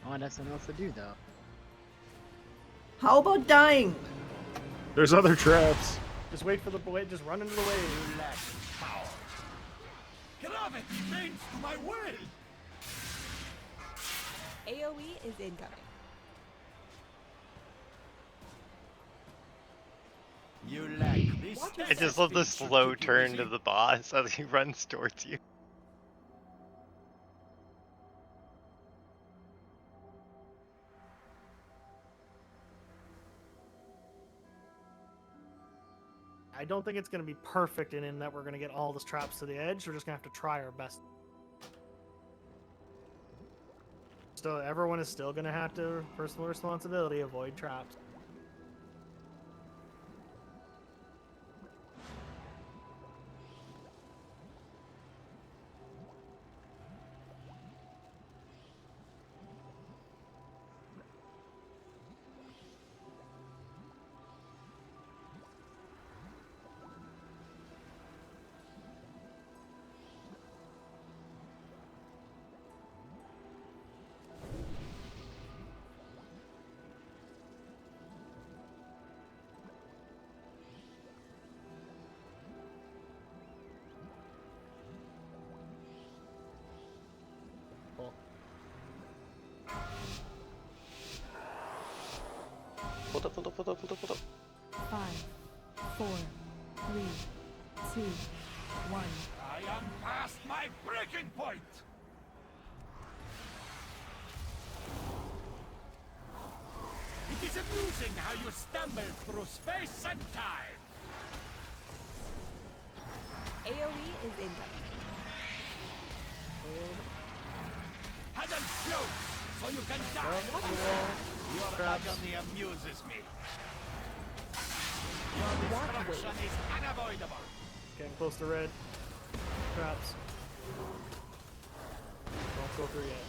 Oh, and that's something else to do though. How about dying? There's other traps. Just wait for the wave. Just run into the wave. You lack power. Gravity bends to my will. AoE is incoming. You lack this. I just love the slow turn to the boss as he runs towards you. I don't think it's gonna be perfect in that we're gonna get all the traps to the edge. We're just gonna have to try our best. Still, everyone is still gonna have to personal responsibility avoid traps. Hold up, hold up, hold up, hold up, hold up. 5, 4, 3, 2, 1. I am past my breaking point. It is amusing how you stumble through space and time. AoE is incoming. Huddle close, so you can die. Your agony amuses me. Your destruction is unavoidable. Getting close to red. Traps. Don't go through yet.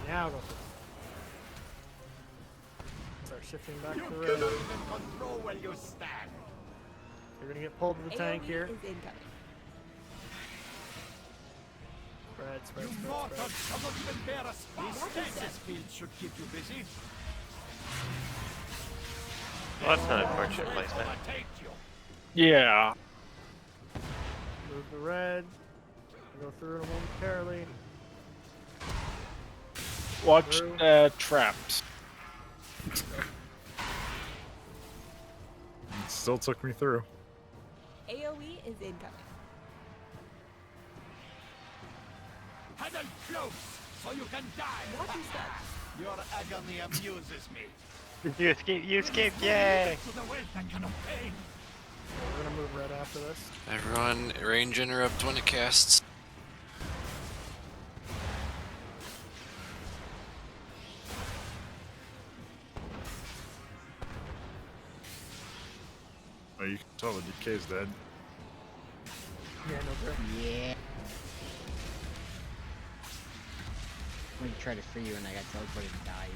Now go through. Start shifting back You to cannot red. even control where you stand. You're gonna get pulled to the tank AoE here. is incoming. Spread, spread, You spread, mortals spread. cannot even bear a spark. Stasis field should keep you busy. Well, that's not unfortunate Let's placement. overtake you. Yeah. Move the red. Go through it momentarily. Watch Through. traps. It still took me through. AoE is incoming. Huddle close, so you can die. What is that? Your agony amuses me. You escaped, yay! To the wealth that cannot pay. We're gonna move red after this. Everyone, range interrupt when it casts. Oh, you can tell the DK's dead. Yeah, no grip. Yeah. When you tried to free you and I got teleported and died.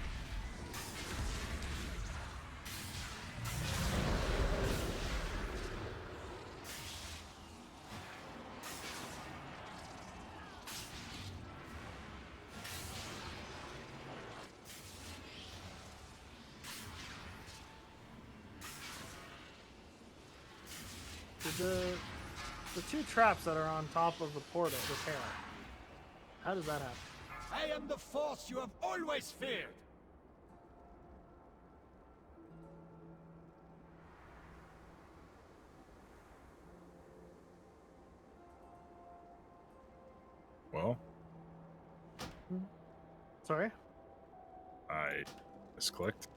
The two traps that are on top of the portal, the tear. How does that happen? I am the force you have always feared. Well, Sorry? I misclicked.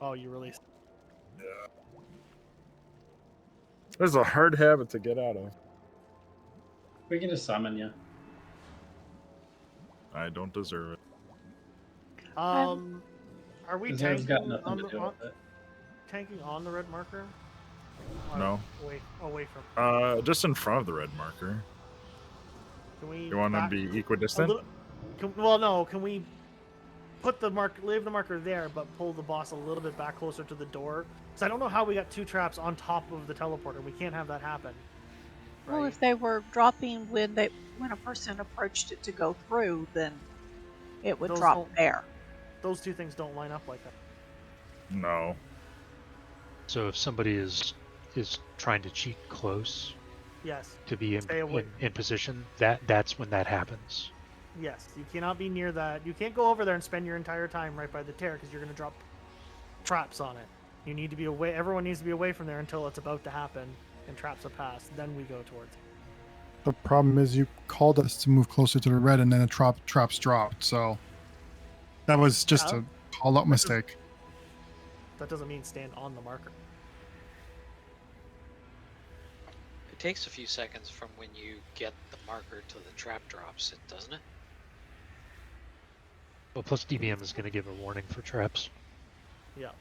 Oh, you released. Yeah. This is a hard habit to get out of. We can just summon you. I don't deserve it. Are we Deserve's tanking got nothing on to the do with it. tanking on the red marker? Or No. away from. Just in front of the red marker. Can we? You want to back be a equidistant? little? Well, no. Can we put the leave the marker there, but pull the boss a little bit back closer to the door? Because I don't know how we got two traps on top of the teleporter. We can't have that happen. Well, if they were dropping when a person approached it to go through, then it would drop there. Those two things don't line up like that. No. So if somebody is trying to cheat close, yes, to be in position, that's when that happens. Yes, you cannot be near that. You can't go over there and spend your entire time right by the tear because you're going to drop traps on it. You need to be away. Everyone needs to be away from there until it's about to happen and traps are passed. Then we go towards it. The problem is you called us to move closer to the red, and then the traps dropped. So that was just a call-out mistake. That doesn't mean stand on the marker. It takes a few seconds from when you get the marker to the trap drops it, doesn't it? Well, plus DBM is going to give a warning for traps. Yeah.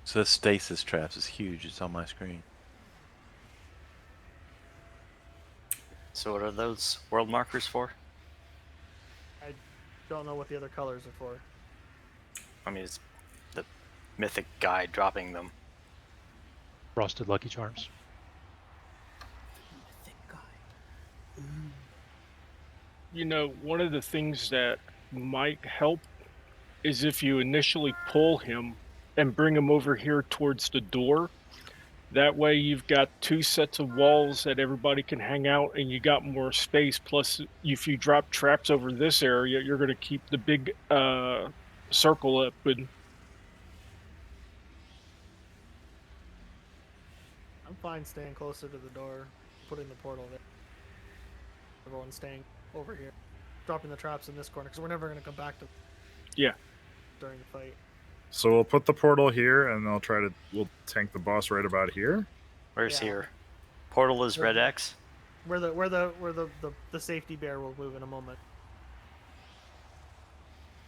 So the stasis traps is huge. It's on my screen. So what are those world markers for? I don't know what the other colors are for. I mean, it's the mythic guy dropping them. Frosted Lucky Charms. You know, one of the things that might help is if you initially pull him and bring him over here towards the door. That way you've got two sets of walls that everybody can hang out and you got more space. Plus, if you drop traps over this area, you're going to keep the big circle open. I'm fine staying closer to the door, putting the portal there. Everyone's staying over here, dropping the traps in this corner because we're never going to come back to. Yeah. During the fight. So we'll put the portal here, and we'll tank the boss right about here. Where's here? Portal is red X. Where the safety bear will move in a moment.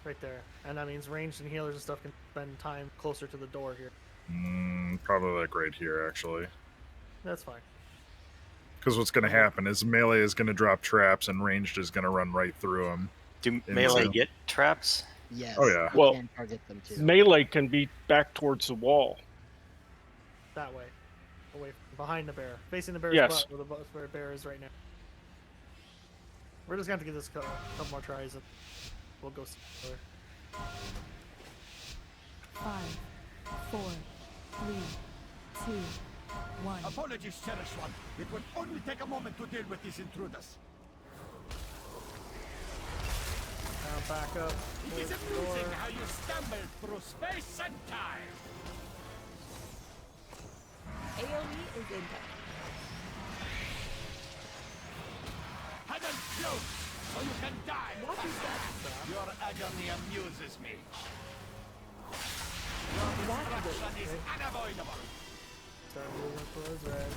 Right there, and that means ranged and healers and stuff can spend time closer to the door here. Probably like right here, actually. That's fine. Because what's going to happen is melee is going to drop traps, and ranged is going to run right through them. Do melee get traps? Yes. Oh yeah. Well, can target them too. melee can be back towards the wall. That way, away behind the bear, facing the bear's Yes. butt, where the bear is right now. We're just gonna have to give this a couple more tries, and we'll go see. 5, 4, 3, 2, 1. Apologies, cherished one. It will only take a moment to deal with these intruders. Back up. It is amusing how you stumble through space and time. AoE is incoming. Hidden float, so you can die. What is that? Your agony amuses me. Your destruction is unavoidable. Start moving towards red.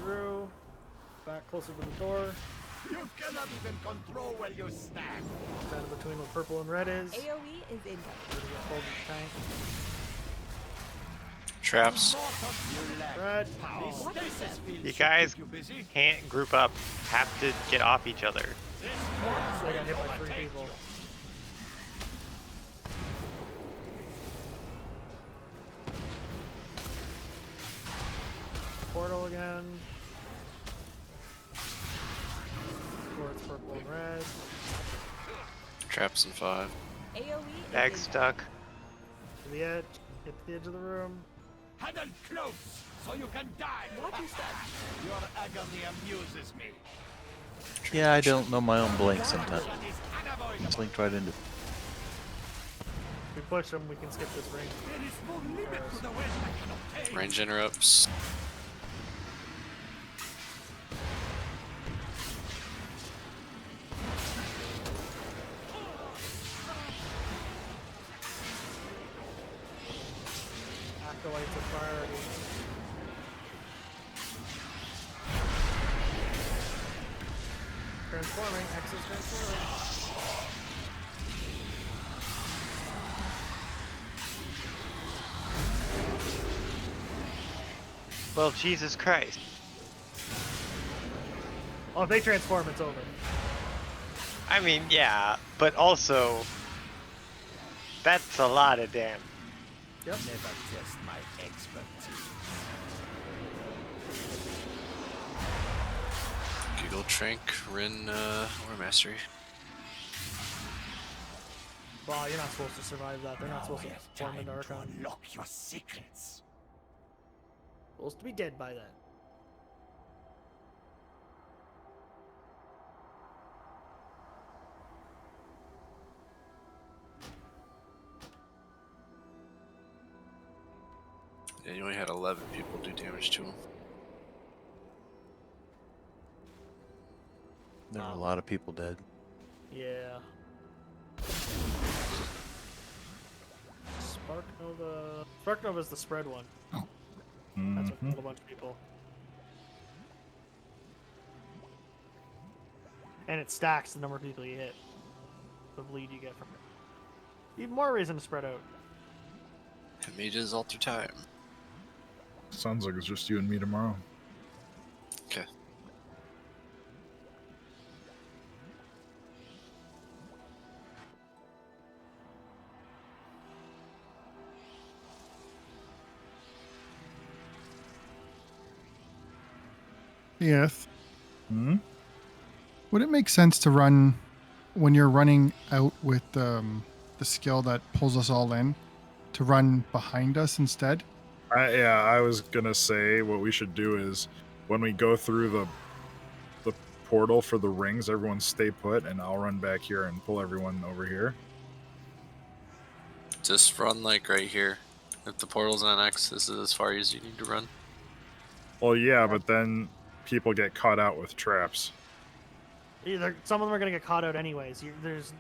Through. Back closer to the door. You cannot even control where you stand. Kind of between where purple and red is. AoE is incoming. Hold the tank. Traps. Red. You guys can't group up. Have to get off each other. I got hit by 3 people. Portal again. Towards purple and red. Traps in 5. AoE Bag is stuck. To the edge. Get to the edge of the room. Huddle close, so you can die. What is that? Your agony amuses me. Yeah, I don't know my own blink sometimes. Blinked right into. If we push them, we can skip this range. There is no limit to the wind I can obtain. Range interrupts. Acolytes are priority. Transforming. X is transforming. Well, Jesus Christ. Oh, if they transform, it's over. I mean, yeah, but also, that's a lot of damage. Yep. Never test my expertise. Giggle Trank, Rin, or Mastery. Well, you're not supposed to survive that. They're not supposed to form into Archon. Unlock your secrets. Supposed to be dead by then. Yeah, you only had 11 people do damage to him. There were a lot of people dead. Yeah. Spark Nova. Spark Nova is the spread one. That's what killed a bunch of people. And it stacks the number of people you hit. The bleed you get from it. Even more reason to spread out. Mages alter time. Sounds like it's just you and me tomorrow. Okay. Yes. Hmm? Would it make sense to run when you're running out with the skill that pulls us all in to run behind us instead? Yeah, I was gonna say what we should do is when we go through the portal for the rings, everyone stay put, and I'll run back here and pull everyone over here. Just run like right here. If the portal's on X, this is as far as you need to run. Well, yeah, but then people get caught out with traps. Either some of them are gonna get caught out anyways. There's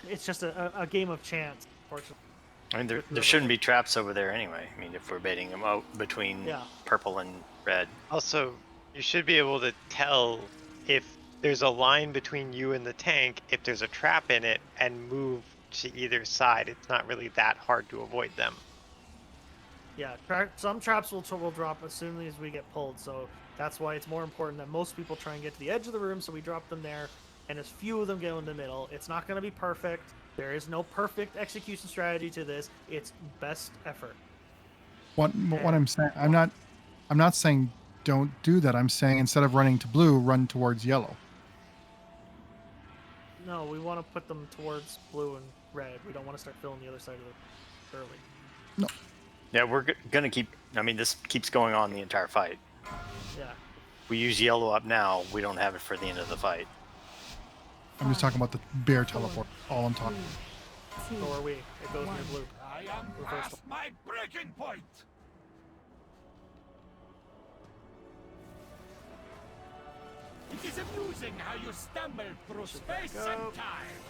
it's just a game of chance, unfortunately. I mean, there shouldn't be traps over there anyway. I mean, if we're baiting them out between purple and red. Also, you should be able to tell if there's a line between you and the tank, if there's a trap in it, and move to either side. It's not really that hard to avoid them. Yeah, some traps will drop as soon as we get pulled, so that's why it's more important that most people try and get to the edge of the room, so we drop them there, and as few of them go in the middle. It's not going to be perfect. There is no perfect execution strategy to this. It's best effort. What I'm saying, I'm not saying don't do that. I'm saying instead of running to blue, run towards yellow. No, we want to put them towards blue and red. We don't want to start filling the other side of the early. No. Yeah, we're gonna keep. I mean, this keeps going on the entire fight. Yeah. We use yellow up now. We don't have it for the end of the fight. I'm just talking about the bear teleport. All I'm talking. So are we. It goes near blue. I am past my breaking point. It is amusing how you stumble through space and time.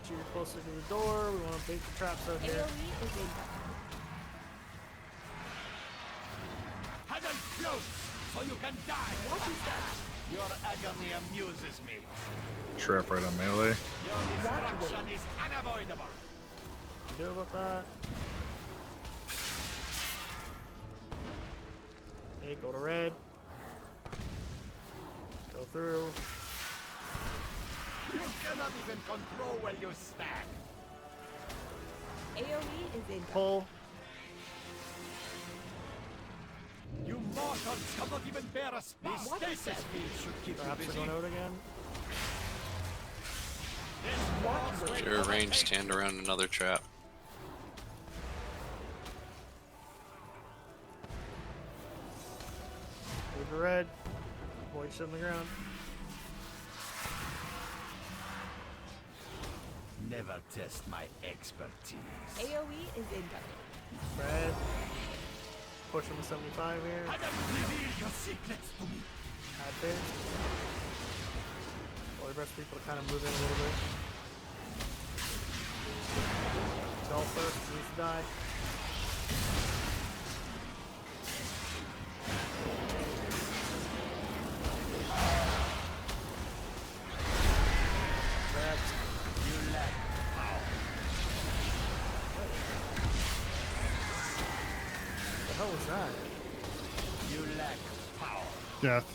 You're closer to the door. We want to bait the traps out here. Huddle close, so you can die. What is that? Your agony amuses me. Trap right on melee. Your destruction is unavoidable. Do about that. Okay, go to red. Go through. You cannot even control where you stand. AoE is in. Pull. You mortals cannot even bear a spark. Stasis field should keep Traps you are busy. going out again. This war will Sure, range stand around another trap. Move to red. Void shit on the ground. Never test my expertise. AoE is incoming. Red. Push on the 75 here. Reveal your secrets to me. Add there. Well, the rest of people to kind of move in a little bit. Skull first, needs to die. Red. You lack power. What the hell was that? You lack power. Death.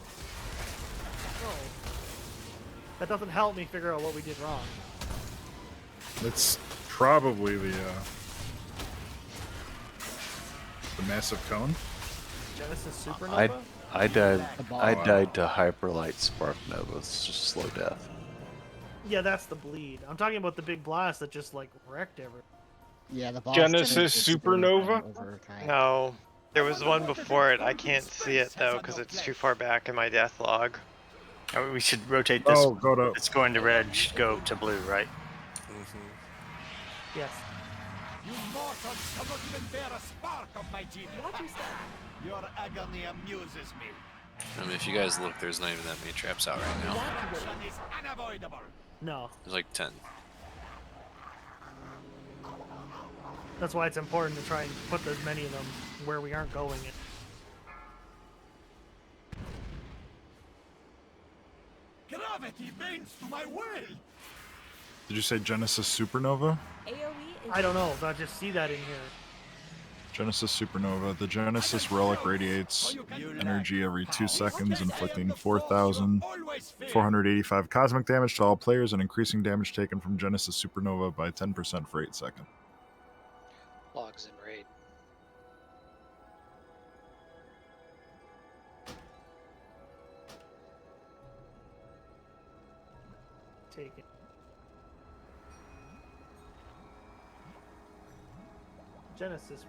Oh. That doesn't help me figure out what we did wrong. It's probably the massive cone. Genesis Supernova? I died to Hyperlight Spark Nova. It's just slow death. Yeah, that's the bleed. I'm talking about the big blast that just like wrecked everything. Yeah, the boss. Genesis Supernova? No, there was one before it. I can't see it though because it's too far back in my death log. We should rotate this. Oh, go to. It's going to red. Go to blue, right? Yes. You mortals cannot even bear a spark of my genius. Your agony amuses me. I mean, if you guys look, there's not even that many traps out right now. Action is unavoidable. No. There's like 10. That's why it's important to try and put as many of them where we aren't going. Gravity bends to my will. Did you say Genesis Supernova? AoE is I don't know, but I just see that in here. Genesis Supernova. The Genesis relic radiates energy every 2 seconds, inflicting 4,485 cosmic damage to all players and increasing damage taken from Genesis Supernova by 10% for 8 seconds. Logs in raid. Take it. Genesis.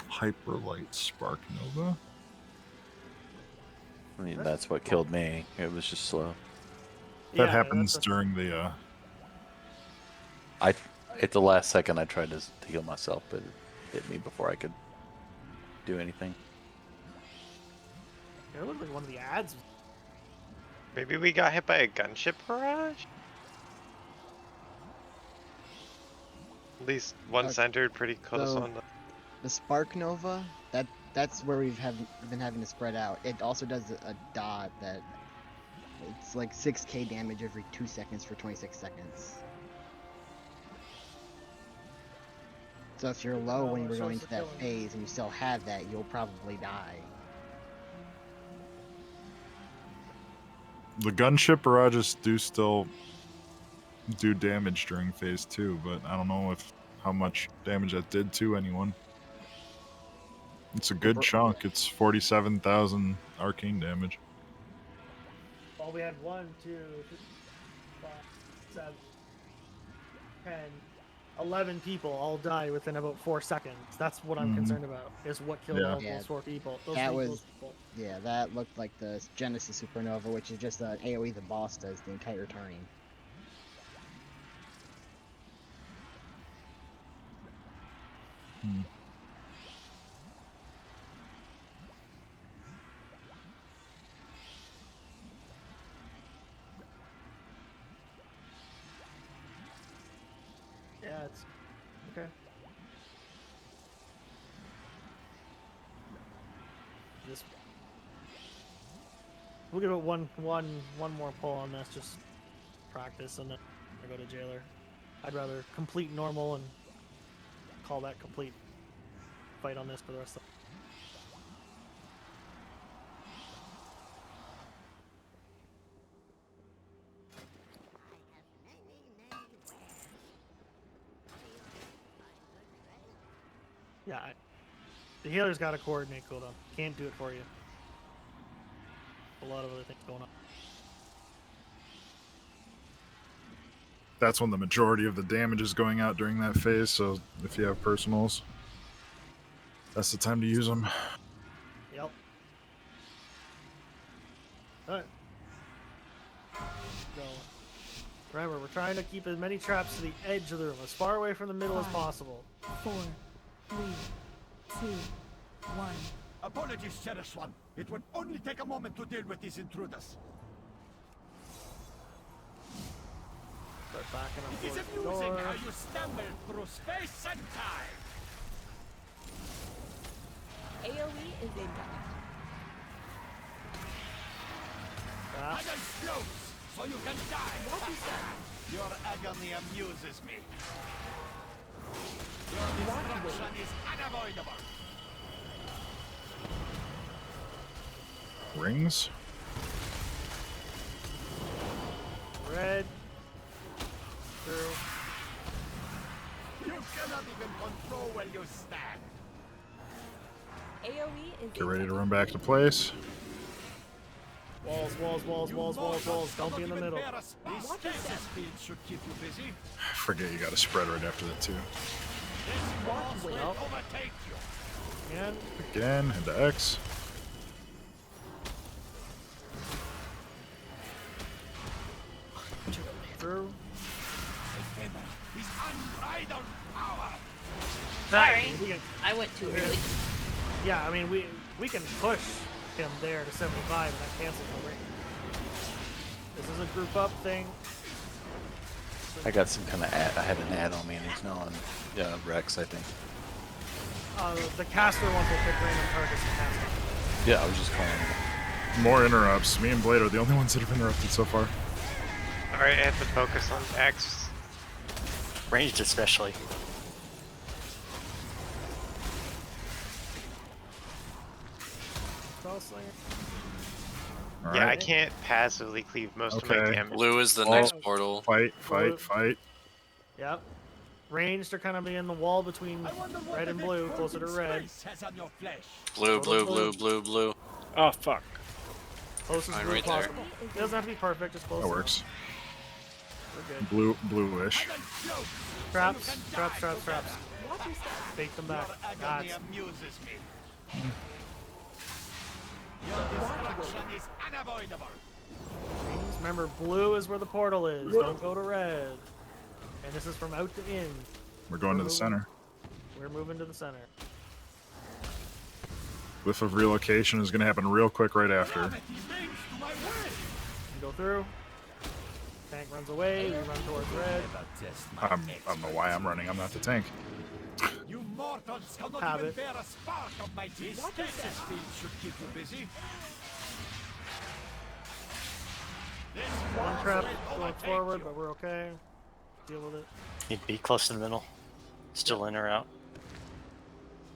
Hyperlight Spark Nova. I mean, that's what killed me. It was just slow. That happens during the. At the last second, I tried to heal myself, but it hit me before I could do anything. It looked like one of the ads. Maybe we got hit by a gunship barrage? At least one centered pretty close So, on the Spark Nova, that's where been having to spread out. It also does a dot that it's like 6k damage every 2 seconds for 26 seconds. So if you're low when you're going to that phase and you still have that, you'll probably die. The gunship barrages do still do damage during phase 2, but I don't know how much damage that did to anyone. It's a good chunk. It's 47,000 arcane damage. Well, we had 1, 2, 3, 5, 7, 10, 11 people all die within about 4 seconds. That's what I'm concerned about, is what killed all those 4 people. Those That those was, people. yeah, that looked like the Genesis Supernova, which is just an AoE the boss does the entire turn. Yeah, it's okay. This we'll give it one more pull on this, just practice, and then I go to jailer. I'd rather complete normal and call that complete fight on this for the rest of. Yeah, The healer's got a coordinate cooldown. Can't do it for you. A lot of other things going on. That's when the majority of the damage is going out during that phase, so if you have personals, that's the time to use them. Yep. Alright. Go. Remember, we're trying to keep as many traps to the edge of the room, as far away from the middle as possible. 4, 3, 2, 1. Apologies, Cherished One. It would only take a moment to deal with these intruders. Start backing up It is towards the amusing door. how you stumble through space and time. AoE is incoming. Ah. I explode, so you can die. What is that? Your agony amuses me. Your destruction is unavoidable. Rings? Red. Through. You cannot even control where you stand. AoE is Get ready to run back to place. Walls, walls, walls, walls, walls, walls. Don't be in the middle. These stasis fields should keep you busy. Forget you got to spread right after that too. This boss will overtake you. And Again, into X. through. His unbridled power. Sorry, We can, I went too early. yeah, I mean, we can push him there to 75 and that cancels the ring. This is a group up thing. I got some kind of ad. I had an ad on me, and he's now on Rex, I think. The caster ones will pick random targets to cast on. Yeah, I was just calling him. More interrupts. Me and Blade are the only ones that have interrupted so far. Alright, I have to focus on X. Ranged especially. All Yeah, I right. can't passively cleave most of my Okay. damage. Blue is the Oh. next portal. Fight, Blue. fight, fight. Yep. Ranged are kind of in the wall between red and blue, closer to red. Has on your flesh. Blue, blue, blue, blue, blue. Oh, fuck. Closest Fine, blue right there. possible. It doesn't have to be perfect, just close That enough. works. We're good. Bluish. Traps, traps, traps, traps. Watch your step. Bait them back. Your agony That's amuses me. Your destruction is unavoidable. things. Remember, blue is where the portal is. Don't go to red. And this is from out to in. We're going to the moving- center. We're moving to the center. Whiff of relocation is going to happen real quick right after. You go through. Tank runs away. We run towards red. I don't know why I'm running. I'm not the tank. You mortals cannot Have even it. bear a spark of my teeth. Stasis field should keep you busy. One trap going forward, but we're okay. Deal with it. He'd be close to the middle. Still in or out.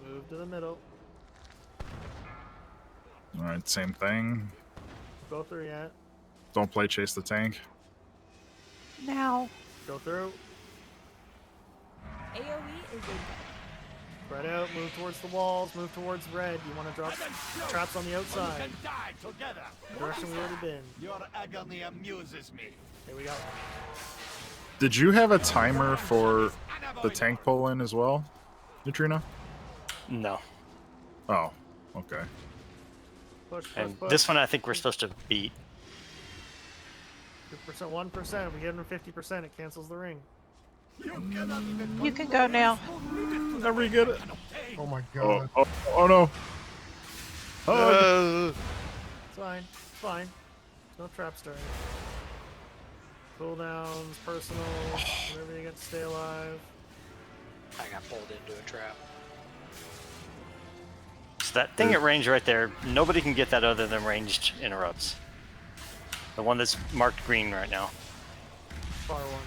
Move to the middle. All right, same thing. Go through yet. Don't play chase the tank. Now. Go through. AoE is incoming. Spread out. Move towards the walls. Move towards red. You want to drop traps on the You outside. can die together. Direction we already been. Your agony amuses me. Here we go. Did you have a timer for the tank pull in as well, Neutrino? No. Oh, okay. Push, push, And push. this one I think we're supposed to beat. 2%, 1%. If we get him 50%, it cancels the ring. You can go now. Never get it. Oh my Oh, god. oh no. It's fine. It's fine. No trap starting. Cooldowns, personal, whatever you get to stay alive. I got pulled into a trap. So that thing at range right there, nobody can get that other than ranged interrupts. The one that's marked green right now. Far one.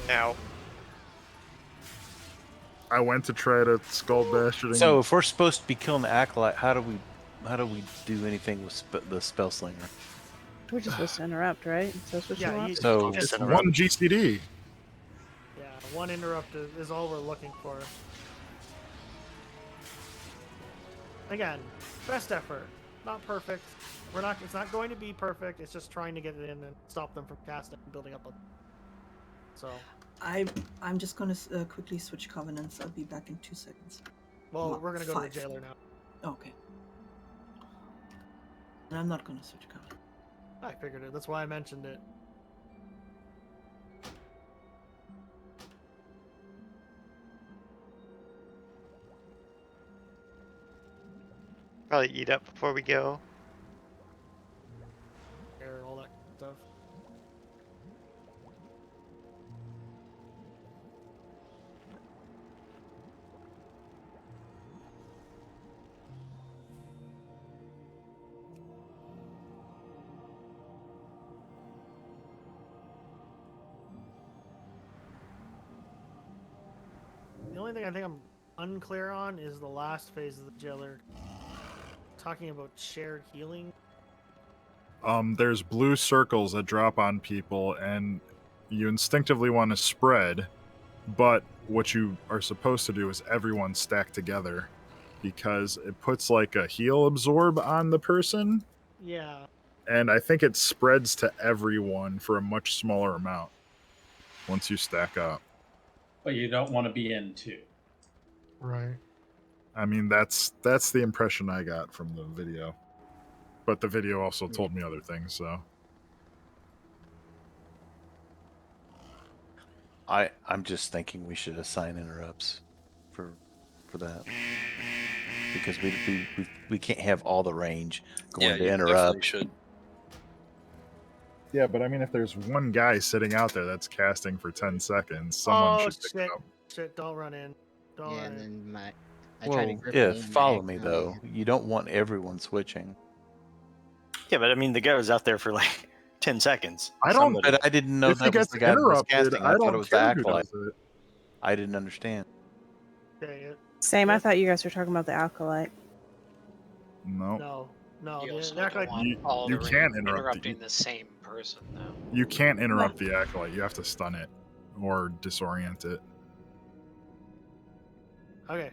Now, I went to try to skull bash it. So if we're supposed to be killing the acolyte, how do we do anything with the spell slinger? We're just supposed to interrupt, right? So that's what Yeah, you want? you- So It's one GCD. Yeah. 1 interrupt is all we're looking for. Again, best effort. Not perfect. It's not going to be perfect. It's just trying to get it in and stop them from casting and building up a. So. I'm just gonna quickly switch covenants. I'll be back in 2 seconds. Well, we're gonna go to the 5. jailer now. Okay. And I'm not gonna switch covenants. I figured it. That's why I mentioned it. Probably eat up before we go. Air, all that stuff. The only thing I think I'm unclear on is the last phase of the jailer. Talking about shared healing. There's blue circles that drop on people, and you instinctively want to spread, but what you are supposed to do is everyone stack together, because it puts like a heal absorb on the person, Yeah. and I think it spreads to everyone for a much smaller amount once you stack up. But you don't want to be in 2. Right. I mean, that's the impression I got from the video. But the video also told me other things, so. I'm just thinking we should assign interrupts for that. Because we can't have all the range going to you interrupt. definitely should. Yeah, but I mean, if there's one guy sitting out there that's casting for 10 seconds, someone should pick it up. Shit, don't run in. Don't Yeah, run and in. then I tried to Well, grip if aim and follow me accidentally though, hit. you don't want everyone switching. Yeah, but I mean, the guy was out there for like 10 seconds. I don't. Somebody- But I didn't know If he that was gets the guy that was interrupted, casting. I I thought don't it was the care who acolyte. does it. I didn't understand. Same. I thought you guys were talking about the acolyte. No. No, You the also don't acolyte. want all you the can't range interrupt interrupting the same person, though. You can't interrupt the acolyte. You have to stun it or disorient it. Okay.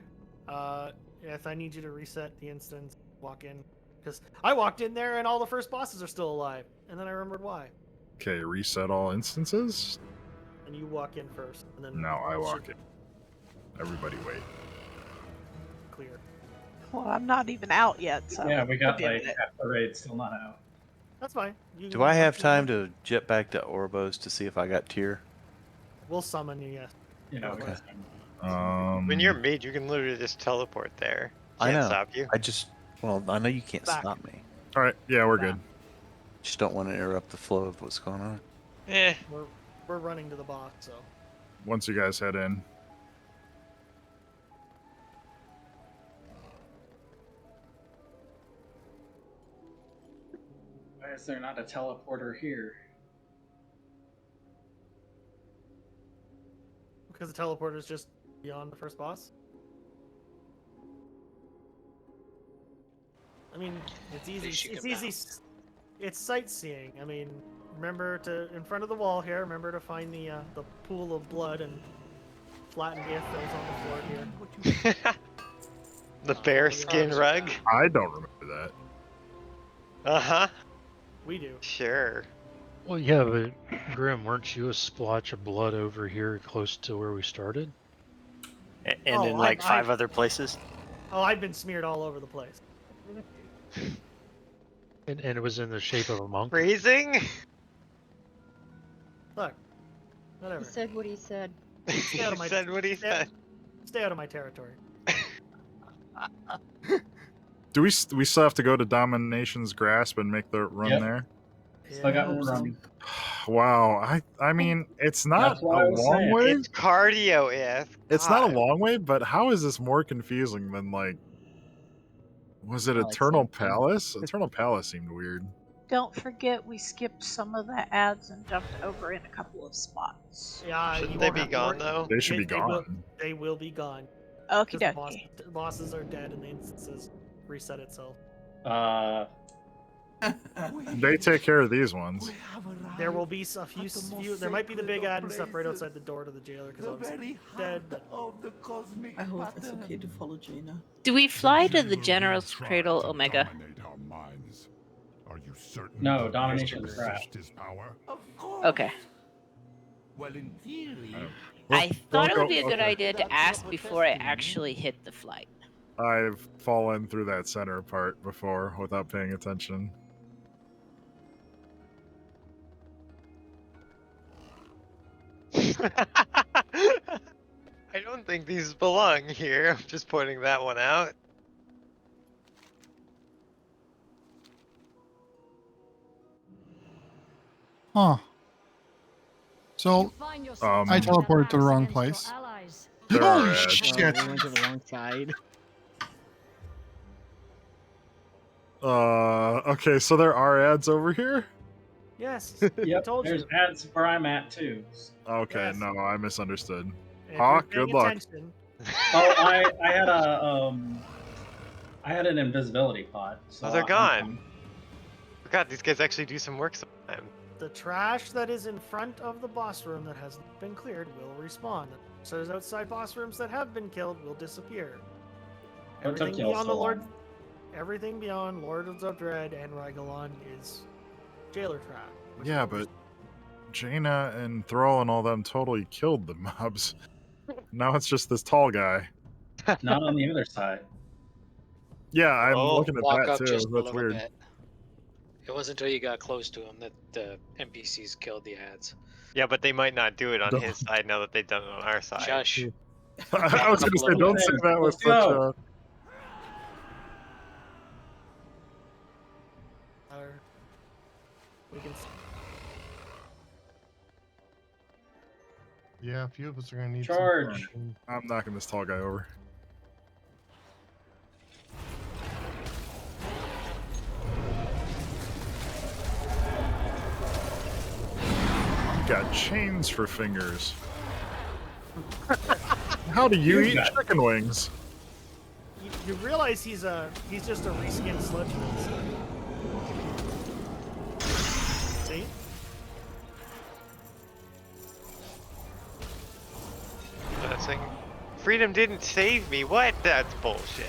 Yes, I need you to reset the instance. Walk in. Because I walked in there and all the first bosses are still alive. And then I remembered why. Okay, reset all instances. And you walk in first. And then No, I it walk should in. Everybody wait. clear. Well, I'm not even out yet, so. Yeah, we got give me a like minute. half the raid still not out. That's fine. Do I have time to jet back to Orbos to see if I got tier? We'll summon you, yes. Yeah, Okay. When you're mid, you can literally just teleport there. I Can't know. stop you. I know you can't Back. stop me. All right, yeah, we're good. Just don't want to interrupt the flow of what's going on. Eh. We're running to the boss, so. Once you guys head in. Why is there not a teleporter here? Because the teleporter is just beyond the first boss. I mean, it's easy. least you It's can easy. It's sightseeing. I mean, remember to in front of the wall here. Remember to find the pool of blood and flatten the if those on the floor here. The bear skin rug? I don't remember that. Uh-huh. We do. Sure. Well, yeah, but Grim, weren't you a splotch of blood over here close to where we started? And Oh, in like 5 other places? Oh, I've been smeared all over the place. And it was in the shape of a monk? Freezing? Look, whatever. He said what he said. Stay out of my, said what he said. Stay out of my territory. Do we still have to go to Domination's Grasp and make the run Yep. there? Still got more running. Wow, I mean, it's not That's a what I was long saying. way. It's cardio if. It's not a long way, but how is this more confusing than like? Was it Oh, it's Eternal like- Palace? Eternal Palace seemed weird. Don't forget we skipped some of the ads and jumped over in a couple of spots. Yeah, Shouldn't you they won't be have gone, more- though? They should be They will, gone. they will be gone. Okie 'Cause dokie. the bosses are dead and the instances reset itself. They take care of these ones. There will be a few. There might be the big ad and stuff right outside the door to the jailer because obviously dead. But I hope it's okay to follow Jaina. Do we fly to the General's Cradle, Omega? Are you certain? No, that domination Vader trap. resist his power? Okay. Well, in theory. I thought it would be a good okay. idea to ask before I actually hit the flight. I've fallen through that center part before without paying attention. I don't think these belong here. I'm just pointing that one out. Huh. So I teleported to the wrong place. There are Holy ads. shit! We went to the wrong side. Okay, so there are ads over here? yes, Yep, I told there's you. ads where I'm at too. Okay, Yes. no, I misunderstood. If Hawk, you're good paying luck. attention- Oh, I had an invisibility pod. So Oh, they're I'm gone. God, these guys actually do some work sometimes. The trash that is in front of the boss room that has been cleared will respawn. So those outside boss rooms that have been killed will disappear. What took Everything y'all beyond so the Lord, long? everything beyond Lords of Dread and Rygalon is jailer trap. Yeah, but Jaina and Thrall and all them totally killed the mobs. Now it's just this tall guy. Not on the other side. Yeah, I'm Oh, looking at walk that up too. just a That's little weird. bit. It wasn't until you got close to him that the NPCs killed the ads. Yeah, but they might not do it on his side now that they've done it on our side. Shush. I was going to say, don't say that with Let's such go. a... We can. Yeah, a few of us are gonna need Charge. some. I'm knocking this tall guy over. You got chains for fingers. How do you eat chicken wings? You realize he's just a reskinned Sludgeman. See? That's saying, freedom didn't save me. What? That's bullshit.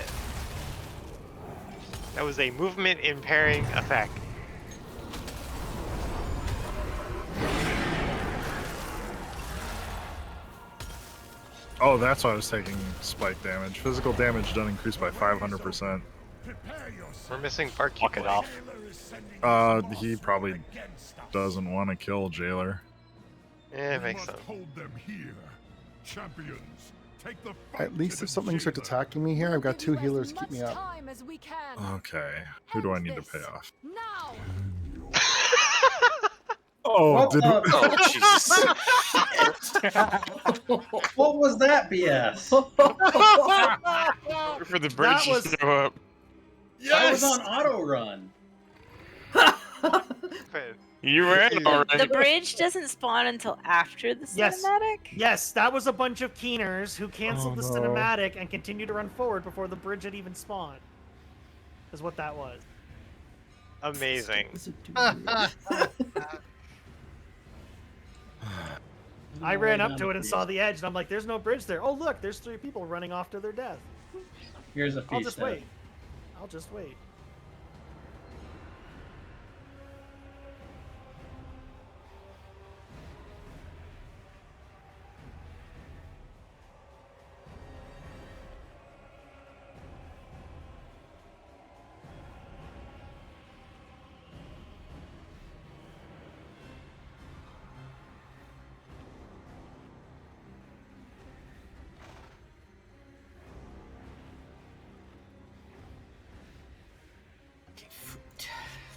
That was a movement impairing effect. Oh, that's why I was taking spike damage. Physical damage done increased by 500%. We're missing Barkeep. Walk it off. He probably doesn't want to kill Jailer. Yeah, it makes sense. Hold them here. Champions, take the At least if something starts attacking me here, I've got 2 healers to keep me up. Okay, who do I need to pay off? Now. Oh, What did the- Oh, What was that BS? For the That bridge was- to show up. I was on auto run. You ran already. The bridge doesn't spawn until after the Yes. cinematic? Yes, that was a bunch of keeners who canceled Oh, the no. cinematic and continued to run forward before the bridge had even spawned. Is what that was. Amazing. I ran up to it and saw the edge, and I'm like, "There's no bridge there." Oh, look, there's 3 people running off to their death. Here's a I'll feast. just wait. I'll just wait.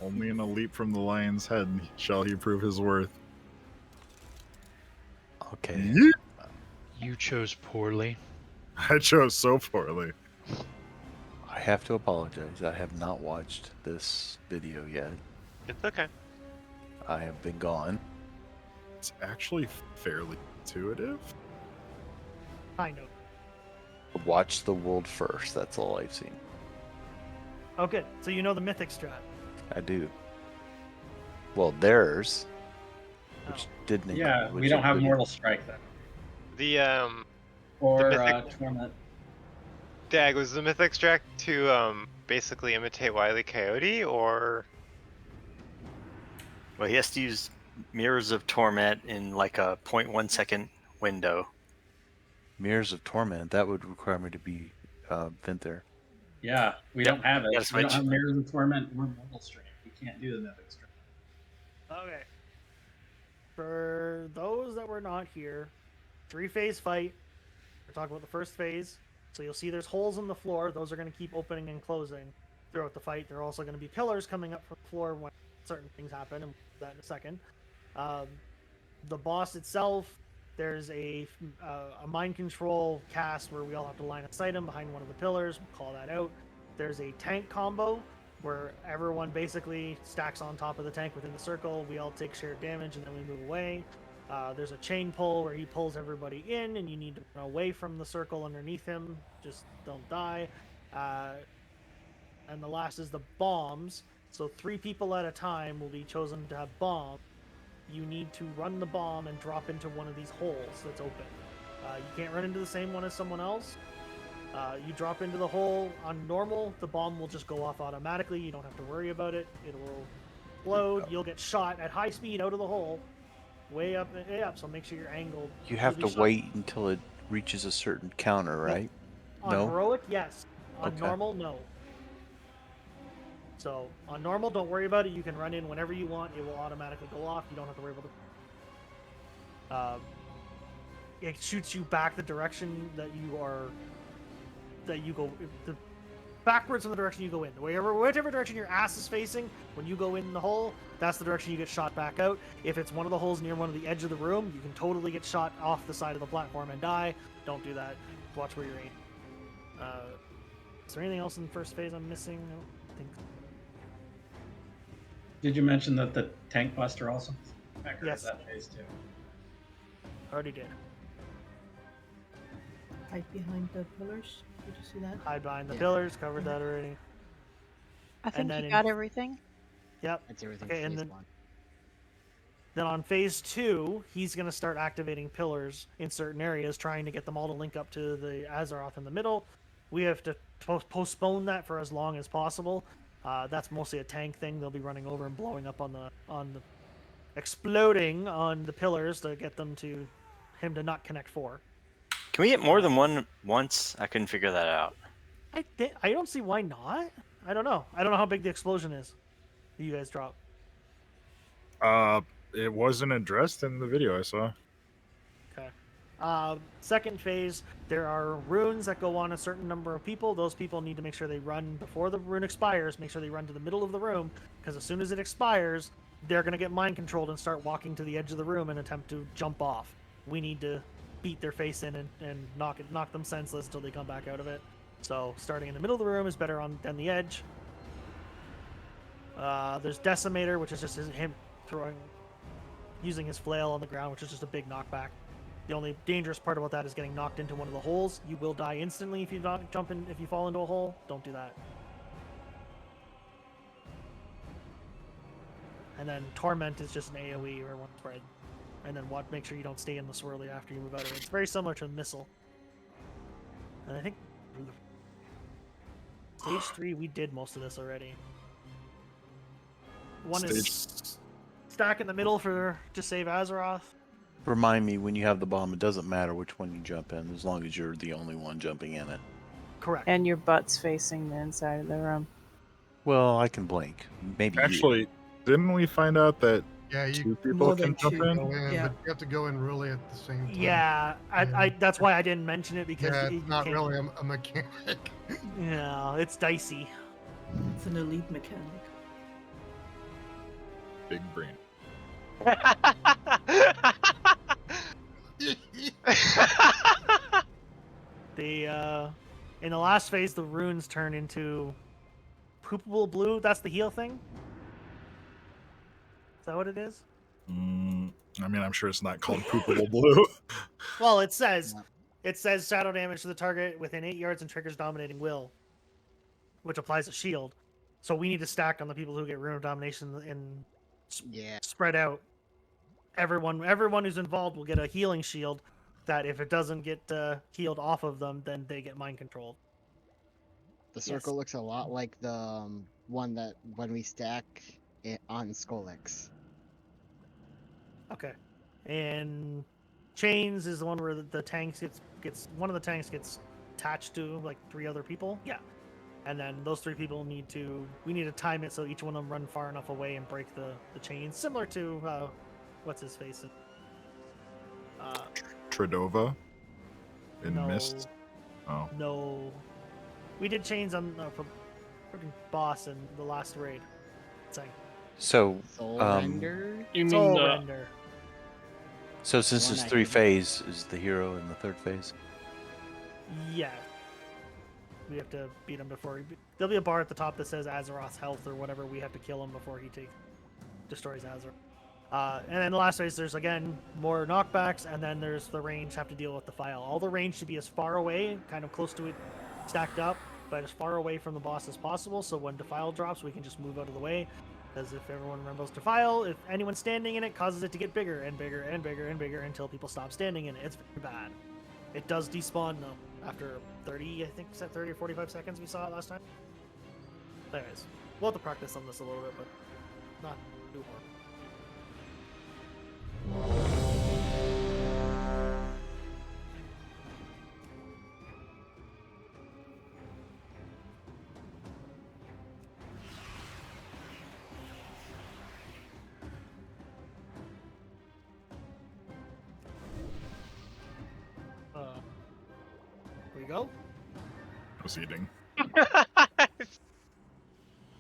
Only in a leap from the lion's head shall he prove his worth. Okay. You chose poorly. I chose so poorly. I have to apologize. I have not watched this video yet. It's okay. I have been gone. It's actually fairly intuitive. Kind of. Watch the world first. That's all I've seen. Oh, good. So you know the mythic strat. I do. Well, theirs, Oh. which didn't. Yeah, Which we don't have included- Mortal Strike then. The Or mythic Torment. Dag, was the mythic extract to basically imitate Wile E. Coyote, or Well, he has to use Mirrors of Torment in like a 0.1 second window. Mirrors of Torment. That would require me to be Vinther. Yeah, we Yep, don't have gotta it. We don't switch. have Mirrors of Torment or Mortal Strike. We can't do the Mythic Strike. Okay. For those that were not here, 3-phase fight. We're talking about the first phase. So you'll see there's holes in the floor. Those are going to keep opening and closing throughout the fight. There are also going to be pillars coming up from the floor when certain things happen, and we'll do that in a second. The boss itself, there's a mind control cast where we all have to line a sight him behind one of the pillars. We'll call that out. There's a tank combo where everyone basically stacks on top of the tank within the circle. We all take shared damage and then we move away. There's a chain pull where he pulls everybody in and you need to run away from the circle underneath him. Just don't die. And the last is the bombs. So 3 people at a time will be chosen to have bombs. You need to run the bomb and drop into one of these holes that's open. You can't run into the same one as someone else. You drop into the hole. On normal, the bomb will just go off automatically. You don't have to worry about it. It will explode. You'll get shot at high speed out of the hole. Way up, so make sure you're angled. You have You'll to be shot. wait until it reaches a certain counter, right? On No. heroic, yes. On Okay. normal, no. So on normal, don't worry about it. You can run in whenever you want. It will automatically go off. You don't have to worry about it. It shoots you back the direction that you go backwards from the direction you go in. Whichever direction your ass is facing, when you go in the hole, that's the direction you get shot back out. If it's one of the holes near one of the edge of the room, you can totally get shot off the side of the platform and die. Don't do that. Watch where you're aiming. Is there anything else in the first phase I'm missing? No, I think. Did you mention that the Tank Buster also? Yes. Is that phase 2? Already did. Hide behind the pillars. Did you see that? Hide behind the pillars. Covered that already. I think then you in- got everything. Yep. That's everything. Okay, for and phase then 1. Then on phase 2, he's going to start activating pillars in certain areas, trying to get them all to link up to the Azeroth in the middle. We have to postpone that for as long as possible. That's mostly a tank thing. They'll be running over and blowing up on the exploding on the pillars to get him to not connect 4. Can we get more than one once? I couldn't figure that out. I don't see why not. I don't know. I don't know how big the explosion is that you guys drop. It wasn't addressed in the video I saw. Okay. Second phase, there are runes that go on a certain number of people. Those people need to make sure they run before the rune expires. Make sure they run to the middle of the room, because as soon as it expires, they're going to get mind controlled and start walking to the edge of the room and attempt to jump off. We need to beat their face in and knock them senseless until they come back out of it. So starting in the middle of the room is better than the edge. There's Decimator, which is just him using his flail on the ground, which is just a big knockback. The only dangerous part about that is getting knocked into one of the holes. You will die instantly if you if you fall into a hole. Don't do that. And then Torment is just an AoE or one spread. And then make sure you don't stay in the swirly after you move out of it. It's very similar to a missile. And I think stage 3 we did most of this already. One is stack in the middle to save Azeroth. Remind me, when you have the bomb, it doesn't matter which one you jump in, as long as you're the only one jumping in it. Correct. And your butt's facing the inside of the room. Well, I can blink. Maybe Actually, didn't we find out that Yeah, 2 people more can than jump 2. in? go in, Yeah. but you have to go in really at the same time. Yeah, I that's why I didn't mention it, because Yeah, you it's not can't- really a mechanic. Yeah, it's dicey. It's an elite mechanic. Big brain. In the last phase, the runes turn into poopable blue. That's the heal thing. Is that what it is? I mean, I'm sure it's not called poopable blue. Well, it says shadow damage to the target within 8 yards and triggers dominating will, which applies a shield. So we need to stack on the people who get rune of domination spread out. Everyone who's involved will get a healing shield. That if it doesn't get healed off of them, then they get mind controlled. The circle looks a lot like the one that when we stack it on Skolix. Okay. And chains is the one where the tanks gets one of the tanks gets attached to like 3 other people. Yeah. And then those 3 people we need to time it so each one of them run far enough away and break the chains, similar to what's his face. Tredova? In No. Mist? Oh. No. We did chains on for freaking boss in the last raid. Thing. So, Soul Render? You mean Soul the Render. so since it's 3 phase, is the hero in the 3rd phase? Yeah. We have to beat him before there'll be a bar at the top that says Azeroth's health or whatever. We have to kill him before he destroys Azeroth. And then the last phase, there's again more knockbacks, and then there's the range have to deal with Defile. All the range should be as far away, kind of close to it, stacked up, but as far away from the boss as possible. So when Defile drops, we can just move out of the way. Because if everyone remembers Defile, if anyone's standing in it, causes it to get bigger and bigger and bigger and bigger until people stop standing in it. It's very bad. It does despawn though after 30, I think, 30 or 45 seconds. We saw it last time. Anyways, we'll have to practice on this a little bit, but not too hard. Here we go. I was eating.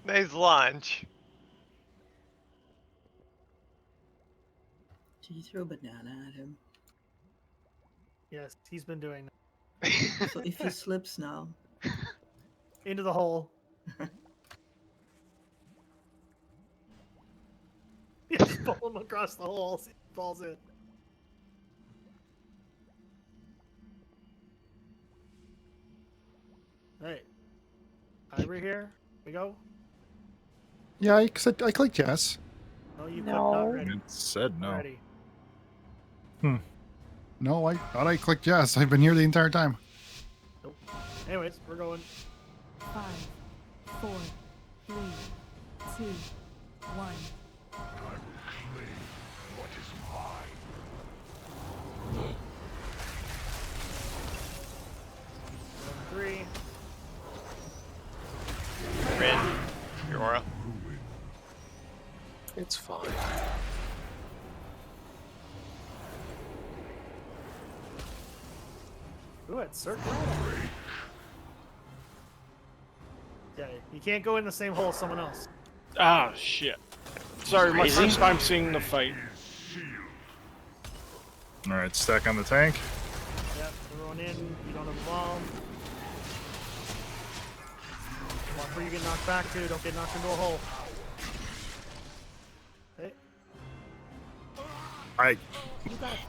Nice launch. Did you throw a banana at him? Yes, he's been doing that. So if he slips now. Into the hole. You just pull him across the hole, so he falls in. Alright. Over here. We go. Yeah, I clicked yes. No, you clicked not ready. It said no. Ready. No, I thought I clicked yes. I've been here the entire time. Nope. Anyways, we're going. 5, 4, 3, 2, 1. What is mine? 3. Rin, your aura. It's fine. Ooh, it's circle. Yeah, you can't go in the same hole as someone else. Ah, shit. Sorry, my Crazy. first time seeing the fight. Alright, stack on the tank. Yep, everyone in. You don't have a bomb. Watch where you get knocked back to. Don't get knocked into a hole. Hey.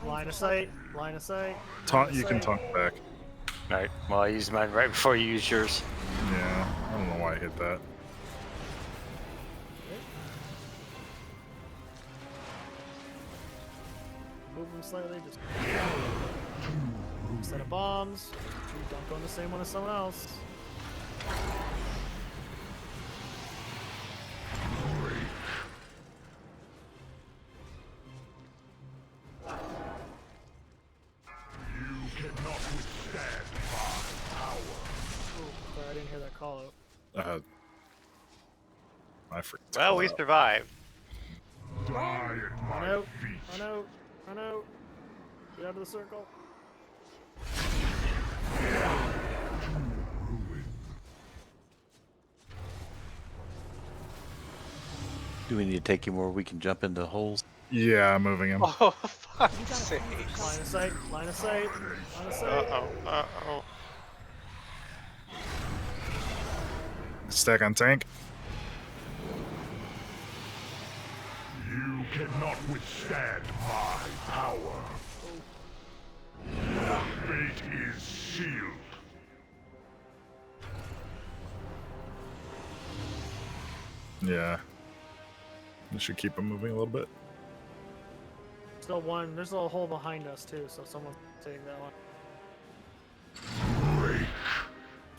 Line of sight. Line of sight. Taunt. You can taunt back. Alright, well, I used mine right before you used yours. Yeah, I don't know why I hit that. Move them slightly. Just set of bombs. Don't go in the same one as someone else. Sorry, I didn't hear that call out. I freaked Well, we survived. Die at Run my out. feet. Run out. Run out. Get out of the circle. Do we need to take him where we can jump into holes? Yeah, I'm moving him. Oh, fuck's sake. Line of sight. Line of sight. Line of sight. Uh-oh. Uh-oh. Stack on tank. You cannot withstand my power. Your fate is sealed. Yeah. You should keep him moving a little bit. Still one. There's a hole behind us too, so someone's taking that one.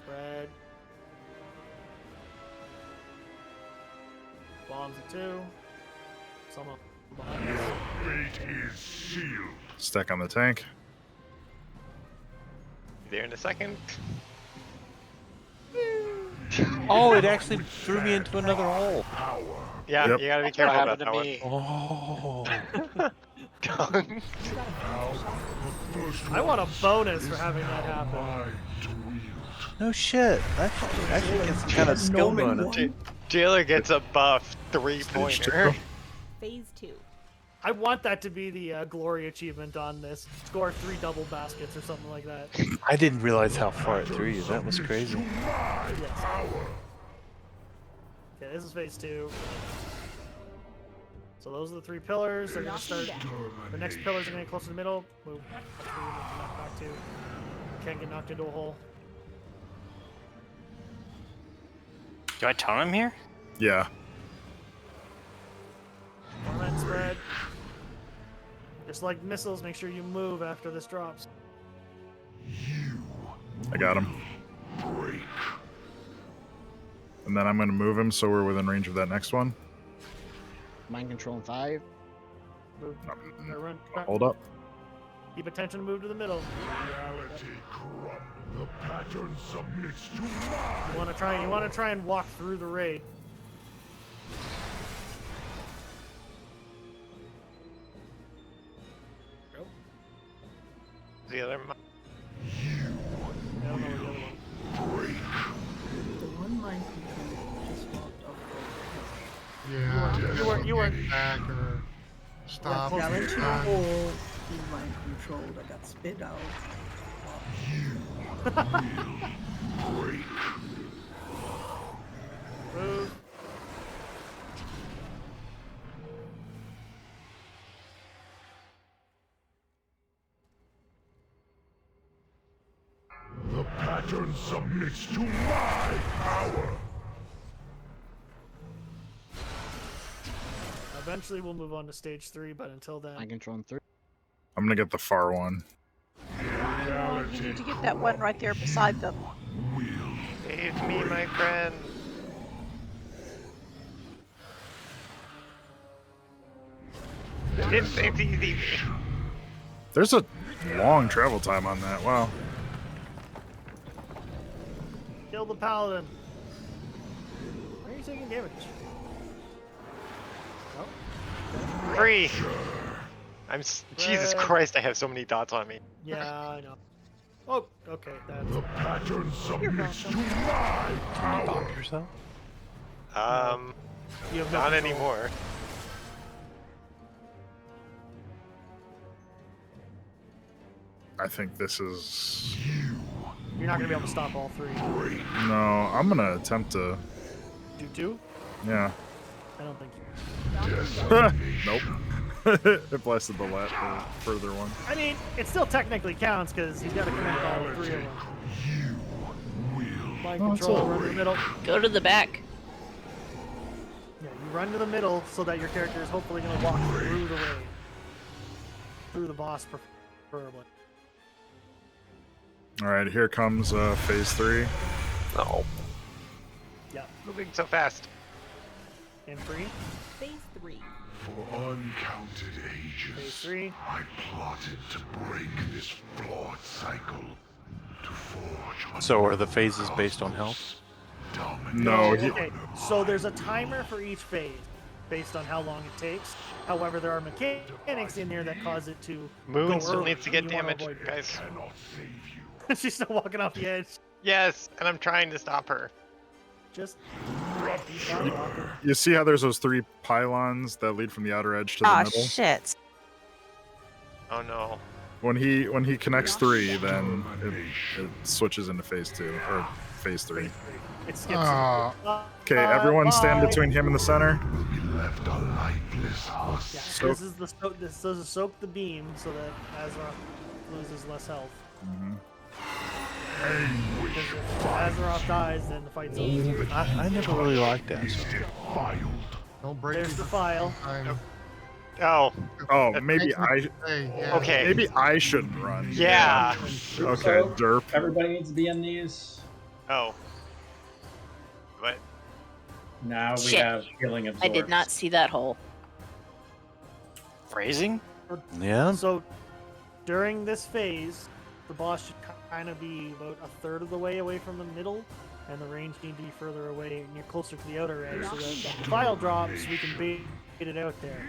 Spread. Bombs at 2. Someone behind us. Fate is sealed. Stack on the tank. There in a second. Oh, it actually threw me into another hole. Yeah, Yep. you gotta be That's what careful happened about to that me. one. I want a bonus for having that happen. No shit. That actually gets some kind of skill bonus. Jailer gets a buff 3-pointer. Phase 2. I want that to be the glory achievement on this. Score 3 double baskets or something like that. I didn't realize how far it threw you. That was crazy. Yes. Okay, this is phase 2. So those are the 3 pillars. They're gonna start. The next pillars are gonna get close to the middle. Move. Knock back 2. Can't get knocked into a hole. Do I taunt him here? Yeah. Torment spread. Just like missiles, make sure you move after this drops. I got him. And then I'm going to move him so we're within range of that next one. Mind control in 5. Move. Run. Hold up. Keep attention. Move to the middle. The pattern submits to You want to try and walk through the raid. Go. The other. I don't know where the other one. The one mind control just walked off. Yeah. You weren't. Back or stop. Fell into a done. hole. He mind controlled. I got spit out. Move. The pattern submits to my power. Eventually, we'll move on to stage 3, but until then. Mind control in 3. I'm going to get the far one. You need to get that one right there beside them. Save me, my friend. It's easy. There's a long travel time on that. Wow. Kill the paladin. Why are you taking damage? Oh. Free. Jesus Christ! I have so many dots on me. Yeah, I know. Oh, okay. That's. The pattern submits to my Can you power. bump yourself? You have no Not control. anymore. I think this is... You're not gonna be able to stop all 3. No, I'm going to attempt to... Do 2? Yeah. I don't think you. Nope. It blasted the further one. I mean, it still technically counts because he's got to connect all 3 of them. Mind control, run to the middle. Go to the back. Yeah, you run to the middle so that your character is hopefully going to walk through the raid. Through the boss, preferably. Alright, here comes phase 3. No. Yeah. Moving so fast. And 3. Phase 3. For uncounted Phase ages, 3. I plotted to break this flawed cycle, to forge a So are the phases based on health? No, Okay, so there's a timer for each phase based on how long it takes. However, there are mechanics in there that cause it to Moon go still early, needs to and get you wanna damaged, avoid it. guys. She's still walking off the edge. Yes, and I'm trying to stop her. Just keep on walking. You see how there's those 3 pylons that lead from the outer edge to the Ah, middle? shit. Oh no. When he connects 3, then it switches into phase 2 or phase 3. It skips. Okay, everyone stand between him and the center. left a lifeless husk. Yeah, this is the this does soak the beam so that Azeroth loses less health. Because if Azeroth dies, then the fight's over. I never really liked that. So. Defiled. Don't break There's these the at file. same time. Oh. Oh, maybe Okay. Maybe I shouldn't run. Yeah. Okay, So, derp. everybody needs to be in these. Oh. What? Now we Shit. have healing I absorbs. did not see that hole. Phrasing? Yeah. So during this phase, the boss should kind of be about a third of the way away from the middle, and the range need to be further away and you're closer to the outer edge so that if the file drops, we can bait it out there.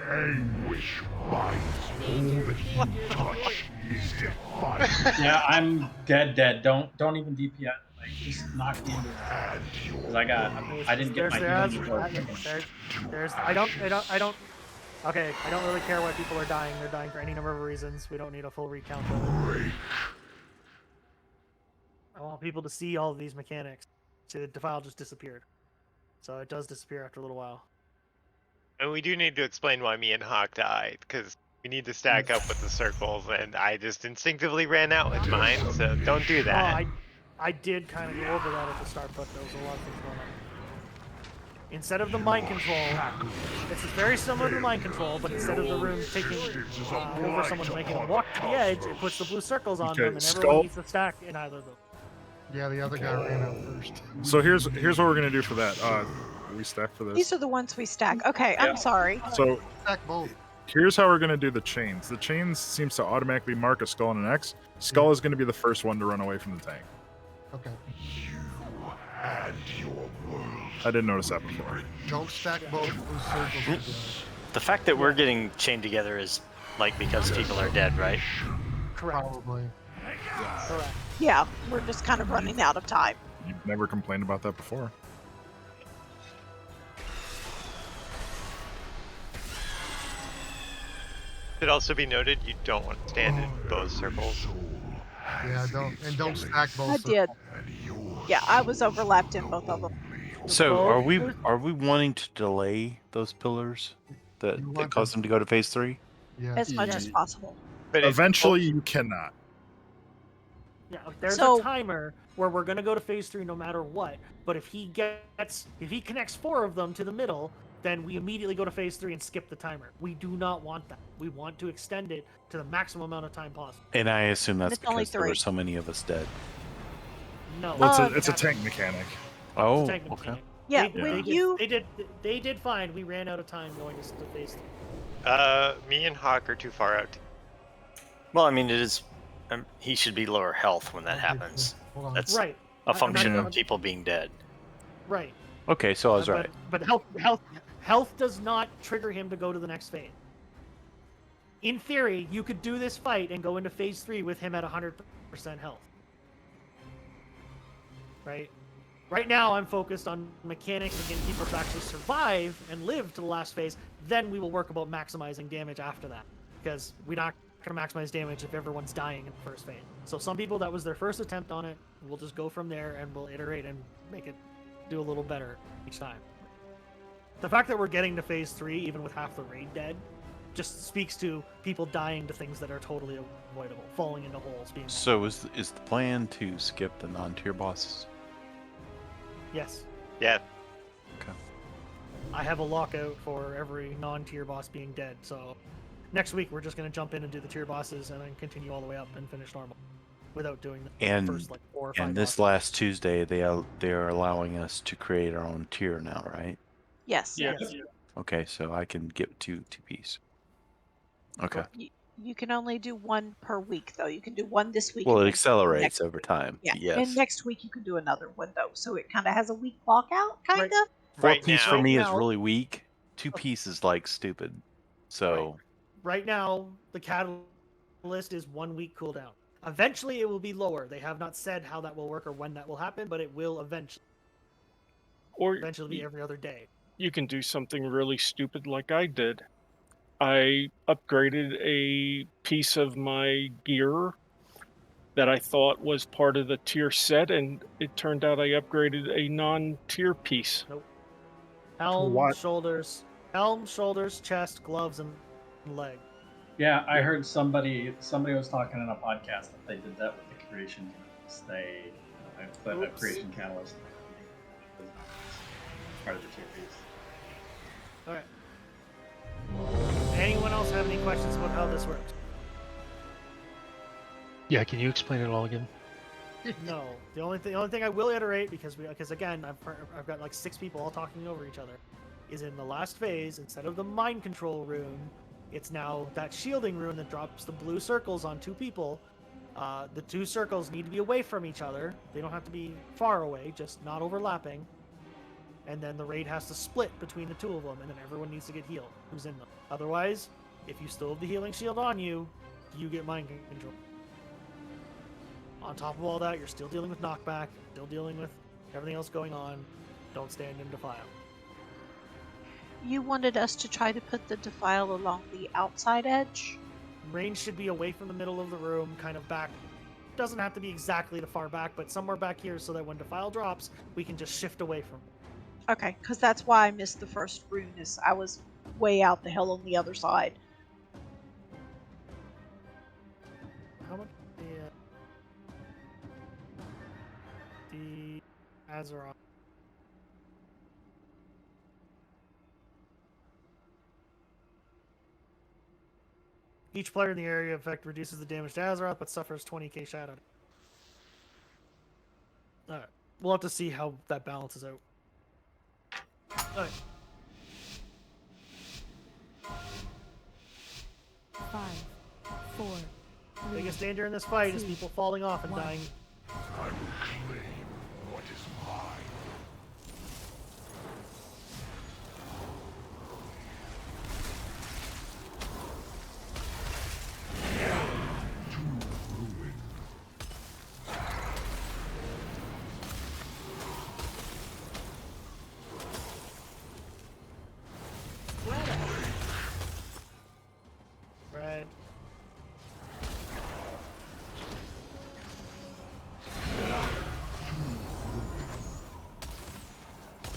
Anguish binds all that you touch is defiant. Yeah, I'm dead. Don't even DP it. Like, just knock me into it. Because I didn't get my healing absorb quick enough. I don't. Okay, I don't really care why people are dying. They're dying for any number of reasons. We don't need a full recount of it. I want people to see all of these mechanics. See, the defile just disappeared. So it does disappear after a little while. And we do need to explain why me and Hawk died, because we need to stack up with the circles, and I just instinctively ran out with mine, so don't do that. I did kind of go over that at the start, but there was a lot of things going on. Instead of the mind control, this is very similar to mind control, but instead of the room taking over someone making them walk to the edge, it puts the blue circles on them, and everyone needs to stack in either of them. Yeah, the other guy ran out first. So here's what we're gonna do for that. We stack for this. These are the ones we stack. Okay, I'm sorry. So stack both. Here's how we're gonna do the chains. The chains seems to automatically mark a skull and an X. Skull is gonna be the first one to run away from the tank. Okay. And your world. I didn't notice that before. Don't stack both blue circles together. The fact that we're getting chained together is like because people are dead, right? Correct. Probably. Correct. Yeah, we're just kind of running out of time. You've never complained about that before. Should also be noted, you don't want to stand in both circles. Yeah, don't stack both. I did. Yeah, I was overlapped in both of them. So are we wanting to delay those pillars that cause them to go to phase 3? As much as possible. But eventually you cannot. Yeah, there's So- a timer where we're gonna go to phase 3 no matter what. But if he connects 4 of them to the middle, then we immediately go to phase 3 and skip the timer. We do not want that. We want to extend it to the maximum amount of time possible. And I assume that's it's only because there were 3. so many of us dead. No, Well, it's a tank mechanic. Oh, tank okay. mechanic. Yeah, they did fine. We ran out of time going to phase 3. Me and Hawk are too far out. Well, I mean, it is. He should be lower health when that happens. That's Right. a function of people being dead. Right. Okay, so I was right. But health does not trigger him to go to the next phase. In theory, you could do this fight and go into phase 3 with him at 100% health. Right? Right now, I'm focused on mechanics and getting people to actually survive and live to the last phase. Then we will work about maximizing damage after that. Because we're not going to maximize damage if everyone's dying in the first phase. So some people, that was their first attempt on it. We'll just go from there and we'll iterate and make it do a little better each time. The fact that we're getting to phase 3, even with half the raid dead, just speaks to people dying to things that are totally avoidable, falling into holes, being... So is the plan to skip the non-tier bosses? Yes. Yeah. Okay. I have a lockout for every non-tier boss being dead, so next week we're just going to jump in and do the tier bosses and then continue all the way up and finish normal without doing the first like 4 or 5 And this bosses. last Tuesday, they are allowing us to create our own tier now, right? Yes. Yes. Okay, so I can get two piece. Okay. You can only do 1 per week, though. You can do 1 this week. Well, and it then accelerates next over week. time. Yeah. Yes. And next week you can do another one, though. So it kind of has a week clock out, kind of. 4 Right piece now- for me Right is now- really weak. 2 piece is like stupid. So Right now, the catalyst is 1 week cooldown. Eventually, it will be lower. They have not said how that will work or when that will happen, but it will eventually be every other day. You can do something really stupid like I did. I upgraded a piece of my gear that I thought was part of the tier set, and it turned out I upgraded a non-tier piece. Nope. Helm, What? shoulders, chest, gloves, and leg. Yeah, I heard somebody was talking in a podcast that they did that with the creation catalyst. They put a Oops. creation catalyst. Part of the tier piece. Alright. Anyone else have any questions about how this works? Yeah, can you explain it all again? No. The only thing I will iterate, because again I've got like 6 people all talking over each other, is in the last phase, instead of the mind control rune, it's now that shielding rune that drops the blue circles on 2 people. The 2 circles need to be away from each other. They don't have to be far away, just not overlapping. And then the raid has to split between the 2 of them, and then everyone needs to get healed who's in them. Otherwise, if you still have the healing shield on you, you get mind control. On top of all that, you're still dealing with knockback, still dealing with everything else going on. Don't stand in Defile. You wanted us to try to put the Defile along the outside edge? Range should be away from the middle of the room, kind of back. Doesn't have to be exactly the far back, but somewhere back here so that when Defile drops, we can just shift away from it. Okay, because that's why I missed the first rune, is I was way out the hell on the other side. How much the Azeroth? Each player in the area effect reduces the damage to Azeroth, but suffers 20k shadow. Alright. We'll have to see how that balances out. Alright. 5, 4, 3, Biggest danger in this fight is 2, people falling off and 1. dying. I will claim what is mine. Right.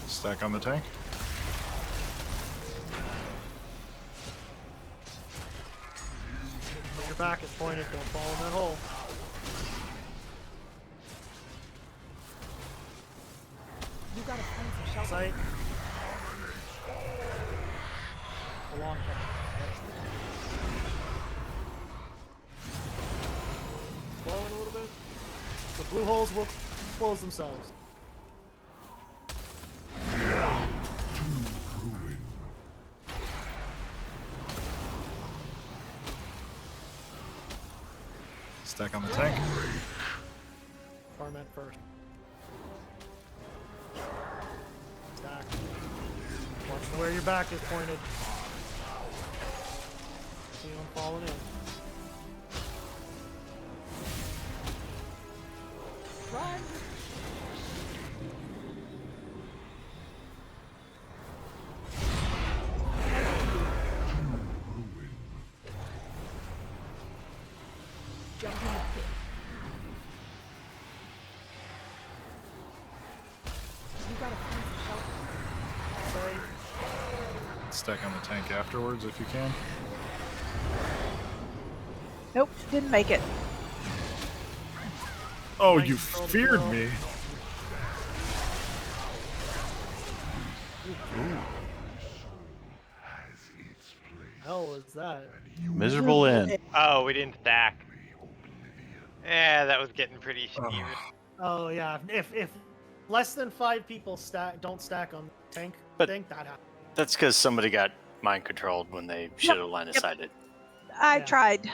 Stack on the tank. When your back is pointed, don't fall in that hole. You got a plan for shelter. Sight. A long time. Blowing a little bit. The blue holes will close themselves. Stack on the tank. Torment first. Stack. Watch where your back is pointed. See them falling in. Run! Jump in the pit. You got a plan for shelter. Sorry. Stack on the tank afterwards if you can. Nope, didn't make it. Oh, you feared me. Hell was that? Miserable end. Oh, we didn't stack. Yeah, that was getting pretty even. Oh yeah, if less than 5 people don't stack on the tank But- thing, that happens. That's because somebody got mind controlled when they should have line of sighted. I tried.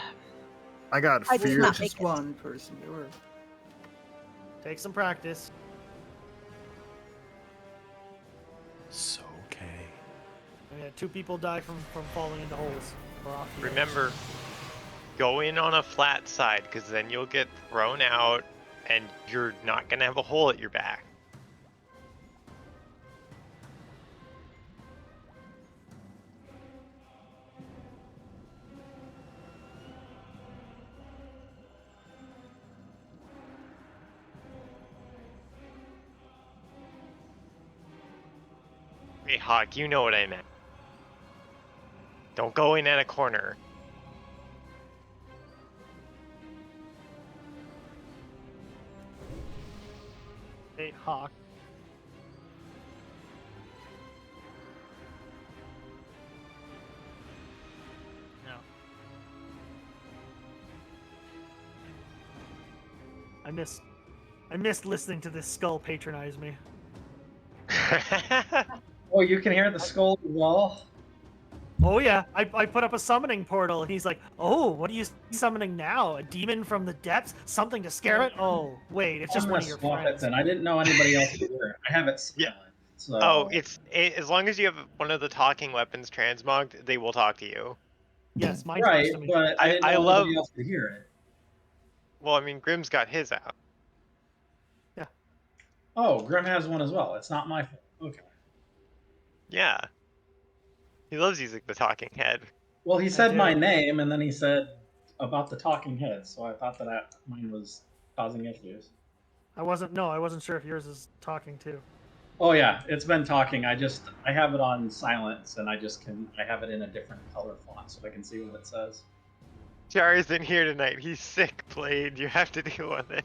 I got I did feared. not Just make it. one person. You were. Take some practice. So okay. We had 2 people die from falling into holes. Or off the edge. Remember, go in on a flat side, because then you'll get thrown out and you're not going to have a hole at your back. Hey, Hawk, you know what I meant. Don't go in at a corner. Hey, Hawk. I missed listening to this skull patronize me. Oh, you can hear the skull as well? Oh yeah, I put up a summoning portal, and he's like, "Oh, what are you summoning now? A demon from the depths? Something to scare it? Oh, wait, it's just I'm one gonna of your swap friends." it then. I didn't know anybody else could hear it. I have it silent. So. Oh, as long as you have one of the talking weapons transmogged, they will talk to you. Yes, mine Right, talks to me. but I didn't know love. anybody else could hear it. Well, I mean, Grimm's got his out. Yeah. Oh, Grim has one as well. It's not my fault. Okay. Yeah. He loves using the talking head. Well, he said do. my name, and then he said about the talking head, so I thought that mine was causing issues. I wasn't sure if yours is talking too. Oh yeah, it's been talking. I have it on silence, and I have it in a different color font so I can see what it says. Char isn't here tonight. He's sick, Blade. You have to deal with it.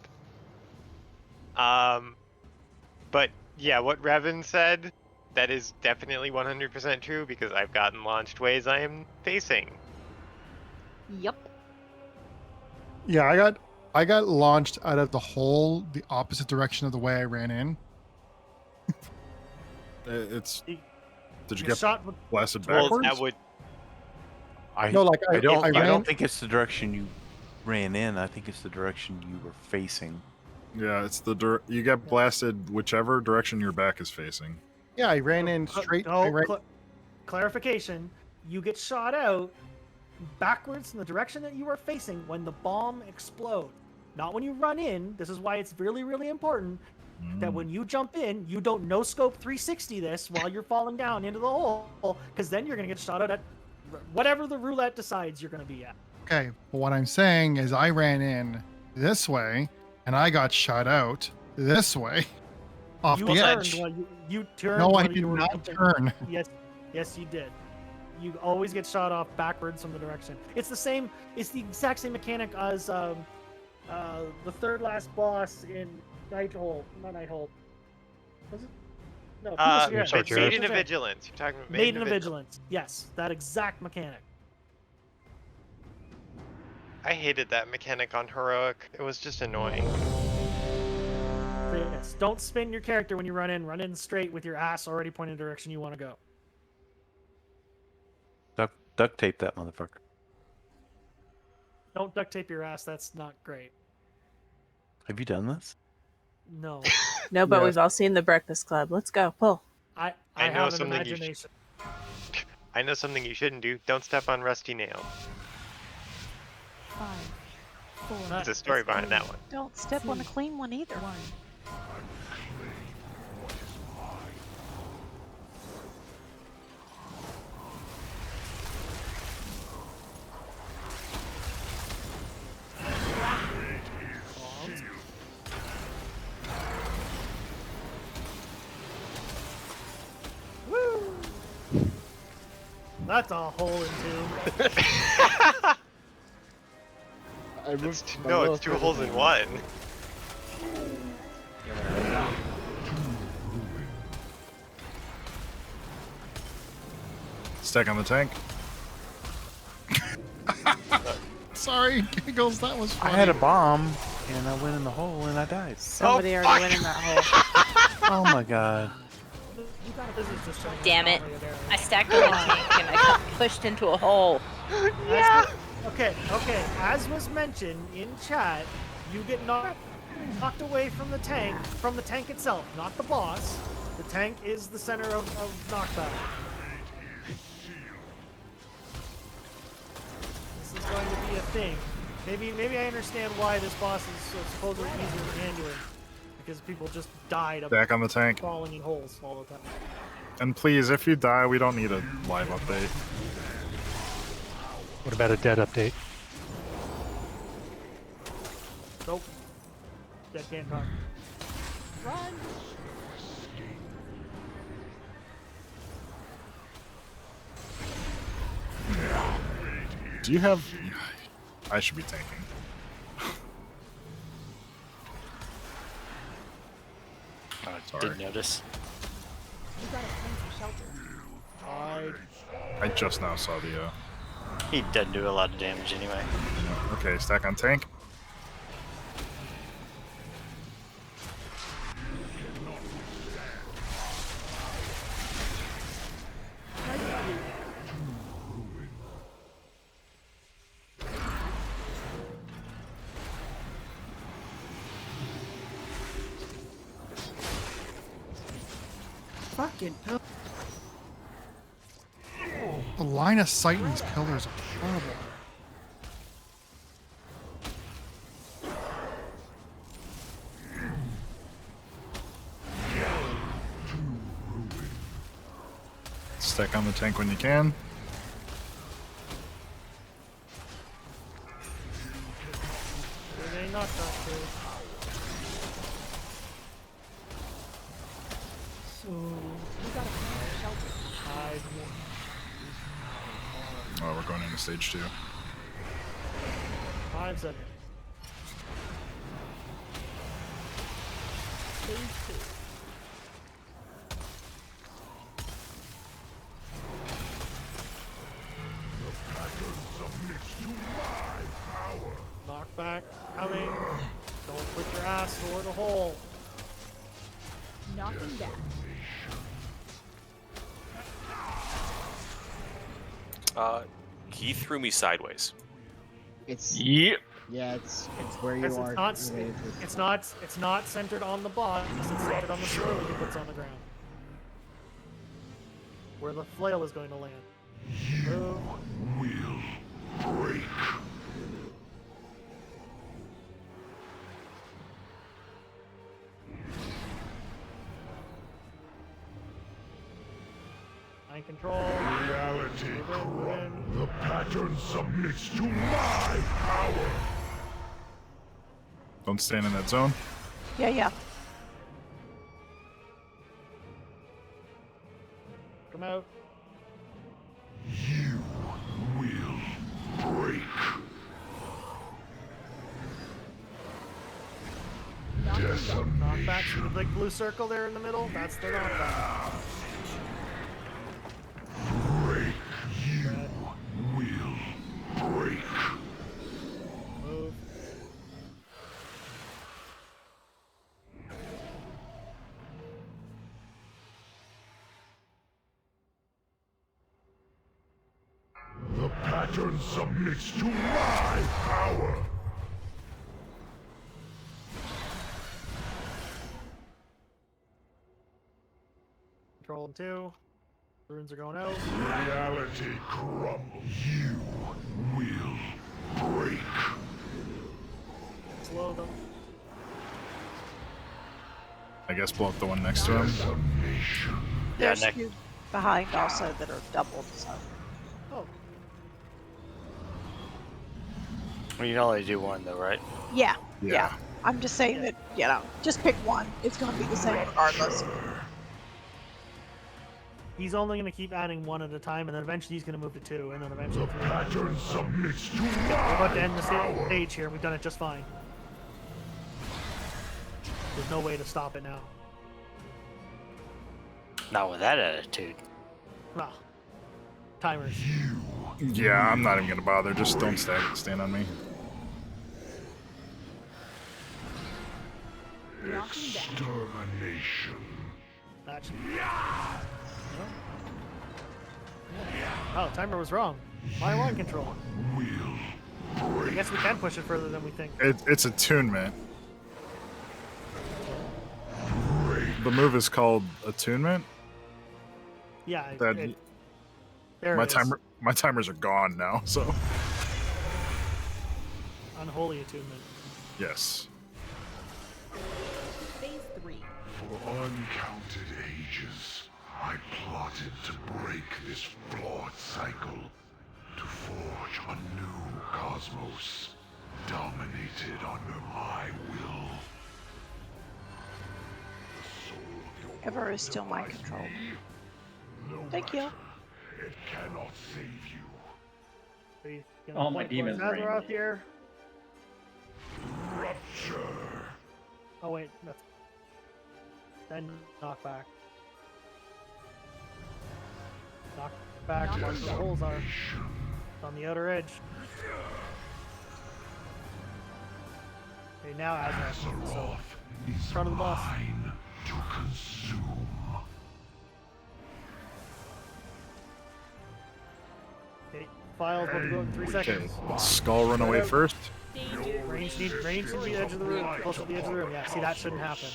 But yeah, what Revan said, that is definitely 100% true because I've gotten launched ways I am facing. Yep. Yeah, I got launched out of the hole the opposite direction of the way I ran in. Did you You get shot with- blasted Well, backwards? that would. No, like I don't I ran. think it's the direction you ran in. I think it's the direction you were facing. Yeah, it's you get blasted whichever direction your back is facing. Yeah, I ran in straight. I ran, Clarification: you get shot out backwards in the direction that you are facing when the bomb explodes, not when you run in. This is why it's really, really important that when you jump in, you don't no scope 360 this while you're falling down into the hole, because then you're gonna get shot out at whatever the roulette decides you're gonna be at. okay, but what I'm saying is I ran in this way, and I got shot out this way, off You the turned edge. while you turned. No, I while did you were not jumping. turn. Yes, you did. You always get shot off backwards from the direction. It's the same. It's the exact same mechanic as the third last boss in Nighthold. Not Nighthold. Was it? No. Maiden of Vigilance. You're talking about Maiden of Vigilance. Yes, that exact mechanic. I hated that mechanic on Heroic. It was just annoying. Yes. Don't spin your character when you run in. Run in straight with your ass already pointing the direction you want to go. Duct tape that motherfucker. Don't duct tape your ass. That's not great. Have you done this? No. No, but we've all seen The Breakfast Club. Let's go. Pull. I know have an something imagination. I know something you shouldn't do. Don't step on rusty nails. 5, 4. There's a story behind that one. Don't step on a clean one either. 1. Woo! That's a hole in two. No, it's two holes in one. Stack on the tank. Sorry, Giggles, that was funny. I had a bomb, and I went in the hole, and I died. Somebody already went in that hole. Oh my god. Damn it. I stacked on the tank and I got pushed into a hole. Yeah. Okay. As was mentioned in chat, you get knocked away from the tank itself, not the boss. The tank is the center of knockback. This is going to be a thing. Maybe I understand why this boss is supposedly easier to handle, because people just died of Back on the tank. falling in holes all the time. And please, if you die, we don't need a live update. What about a dead update? Nope. Dead can't talk. Run! Do you have... I should be tanking. I didn't notice. You gotta plan for shelter. I just now saw the... He doesn't do a lot of damage anyway. Okay, stack on tank. Fucking hell. The line of sight in these pillars are horrible. Stack on the tank when you can. They knocked off too. So we gotta find shelter. Oh, we're going into stage 2. 5 seconds. Phase 2. Knockback coming. Don't put your ass toward the hole. Knocking back. He threw me sideways. It's Yep. Yeah, it's where you Because are. related to- it's not centered on the boss. It's centered on the sword he puts on the ground. Where the flail is going to land. Move. Break. Mind control. Reality Move in. The pattern submits to my power. Don't stand in that zone. Yeah, yeah. Come out. You will break. Knockback. See the big blue circle there in the middle? That's the knockback. Break. You will break. Move. The pattern submits to my power. Control 2. Runes are going out. Reality crumbles. You will break. Slow them. I guess blow up the one next to him. There's two behind also that are doubled. So. Oh. Well, you can only do one though, right? Yeah, Yeah. yeah. I'm just saying that, you know, just pick one. It's going to be the same regardless. He's only going to keep adding one at a time, and then eventually he's going to move to 2, and then eventually 3. Pattern submits to We're about to end the stage here. We've done it just fine. There's no way to stop it now. Not with that attitude. Well, timers. Yeah, I'm not even gonna bother. Just don't stand on me. Extermination. That should... Oh, timer was wrong. My line control. I guess we can push it further than we think. It's attunement. The move is called attunement. Yeah, That there my it is. my timers are gone now. So Unholy attunement. yes. Phase 3. For uncounted ages, I plotted to break this flawed cycle, to forge a new cosmos, dominated under my will. Ever is still mind control. Thank you. It cannot save you. Oh, my demon's brain. Azeroth here. Rupture. Oh wait, that's... Then knockback. Knockback. Where the holes are. It's on the outer edge. Okay, now Azeroth. So, in front of the boss. Mine to consume. Okay, files about to go in 3 Okay. seconds. Skull run away first. Range needs to be the edge of the room. Close to the edge of the room. Yeah, see, that shouldn't happen.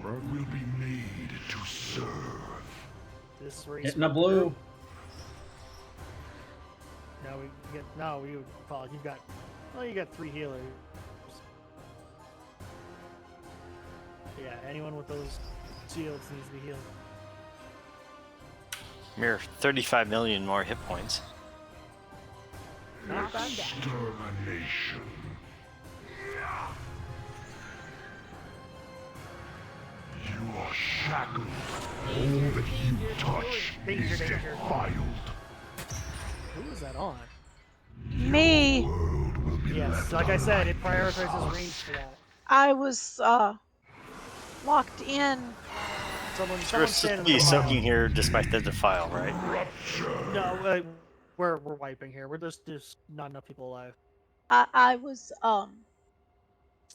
bro. will be made to serve. This is where you Hitting a split the blue. group. Now we get. No, you Paul. You've got. Well, you got 3 healers. Yeah, anyone with those shields needs to be healed. Mere 35 million more hit points. Not bad. Extermination. You are shackled. All that you touch is defiled. Who is that on? Me. Yes, like I said, it prioritizes range for that. I was locked in. Someone We're standing be in the soaking pile. here despite the defile, right? No, we're wiping here. We're just not enough people alive. I was Stand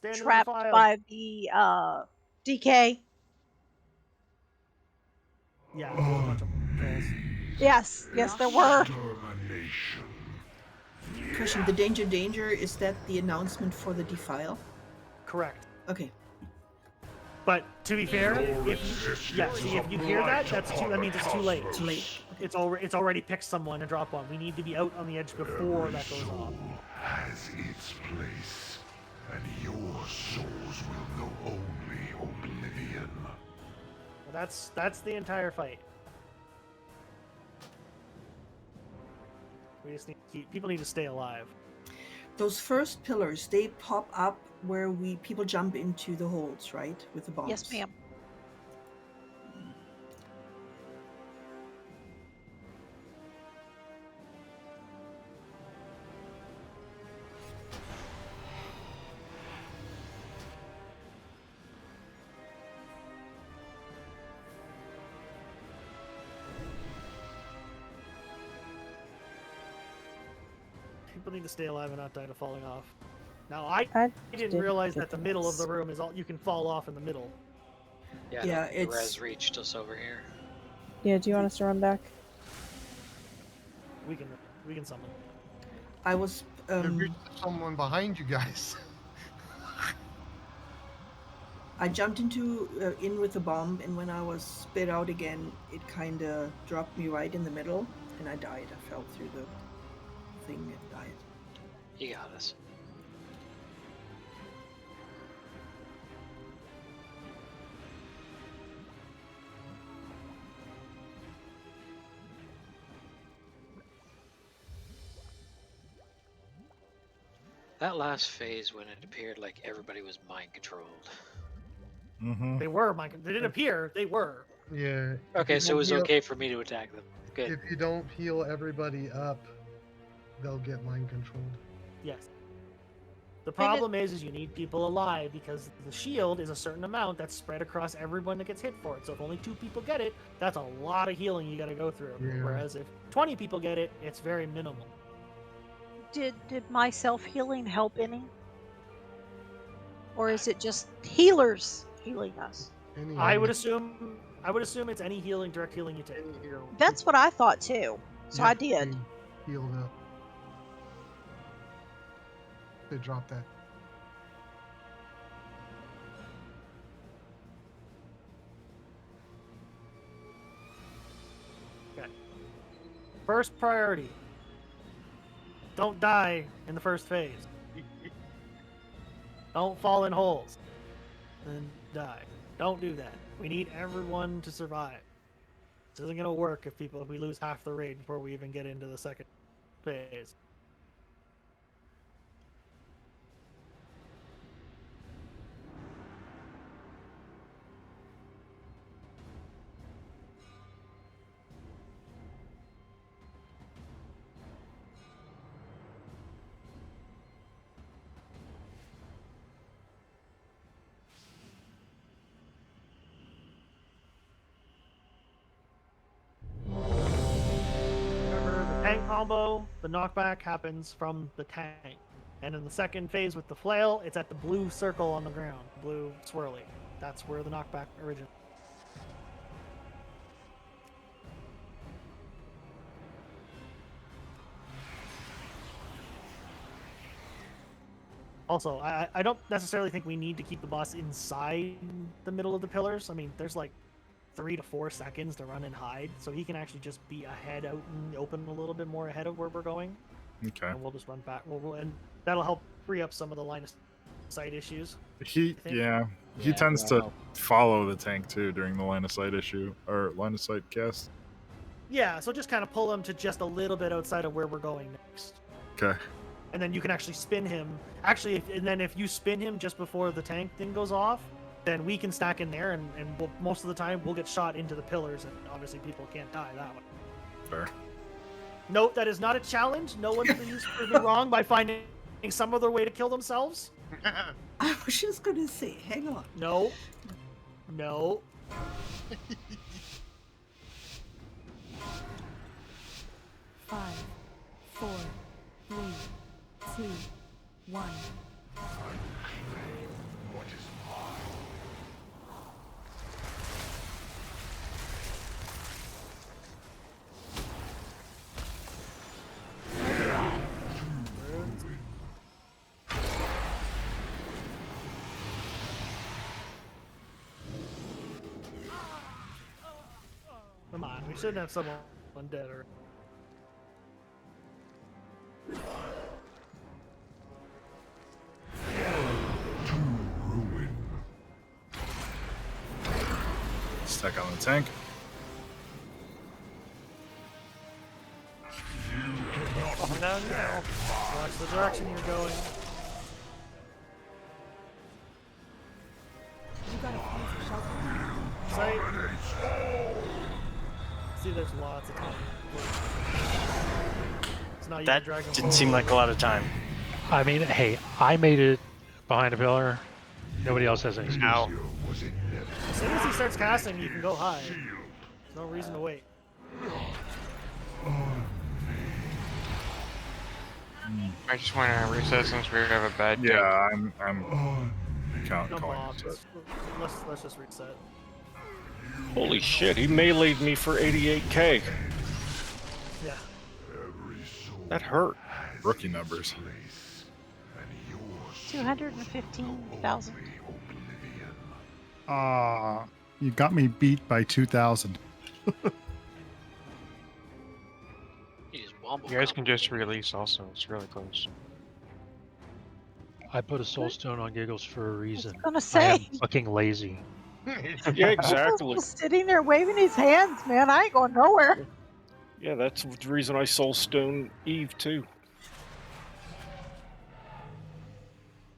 in the trapped file. by the DK. Yeah, there was a bunch of trolls. Yes, there were. Extermination. Question: the danger is that the announcement for the defile? Correct. Okay. But to be fair, if you hear that, that means it's too late. Too late. It's already picked someone to drop on. We need to be out on the edge before that goes off. Has its place, and your souls will know only oblivion. Well, that's the entire fight. We just people need to stay alive. Those first pillars, they pop up where people jump into the holes, right? With the bombs. Yes, ma'am. People need to stay alive and not die to falling off. Now I didn't didn't realize get that the middle of the this. room is all you can fall off in the middle. Yeah, the it's- res reached us over here. Yeah, do you want us to run back? We can summon. I was There's someone behind you guys. I jumped in with the bomb, and when I was spit out again, it kind of dropped me right in the middle, and I died. I fell through the thing and died. He got us. That last phase when it appeared like everybody was mind controlled. Mm-hmm. They were they didn't appear. They were. Yeah. Okay, so it was okay for me to attack them. Good. If you don't heal everybody up, they'll get mind controlled. Yes. The problem is you need people alive because the shield is a certain amount that's spread across everyone that gets hit for it. So if only 2 people get it, that's a lot of healing you got to go through. Yeah. Whereas if 20 people get it, it's very minimal. Did my self healing help any? Or is it just healers healing us? I would assume it's any direct healing you take. That's what I thought too. So I did. Healed up. They dropped that. Okay. First priority. Don't die in the first phase. Don't fall in holes and die. Don't do that. We need everyone to survive. This isn't gonna work if we lose half the raid before we even get into the second phase. Remember, the tank combo, the knockback happens from the tank. And in the second phase with the flail, it's at the blue circle on the ground, blue swirly. That's where the knockback originates. Also, I don't necessarily think we need to keep the boss inside the middle of the pillars. I mean, there's like 3 to 4 seconds to run and hide, so he can actually just be ahead out in the open a little bit more ahead of where we're going. Okay. And we'll just run back. And that'll help free up some of the line of sight issues. He tends to follow the tank too during the line of sight issue or line of sight cast. Yeah, so just kind of pull him to just a little bit outside of where we're going next. Okay. And then you can actually spin him. Actually, and then if you spin him just before the tank thing goes off, then we can stack in there, and most of the time we'll get shot into the pillars, and obviously people can't die that way. Fair. Note, that is not a challenge. No one please prove me wrong by finding some other way to kill themselves. I was just gonna say, hang on. No. No. 5, 4, 3, 2, 1. What is mine? Come on, we shouldn't have someone dead or. Stack on the tank. Oh, no. Watch the direction you're going. You gotta find some shelter. Sight. See, there's lots of time. It's not That dragon didn't seem like a lot of time. I mean, hey, I made it behind a pillar. Nobody else has any excuse. Ow. As soon as he starts casting, you can go high. There's no reason to wait. I just want to reset since we have a bad Yeah, tank. I'm No calling bombs. it. Let's just reset. Holy shit, he meleeed me for 88k. Yeah. That hurt. Rookie numbers. 215,000. You got me beat by 2,000. You guys can just release also. It's really close. I put a soul stone on Giggles for a reason. gonna I say. am fucking lazy. Yeah, exactly. Just sitting there waving his hands, man. I ain't going nowhere. Yeah, that's the reason I soulstone Eve too.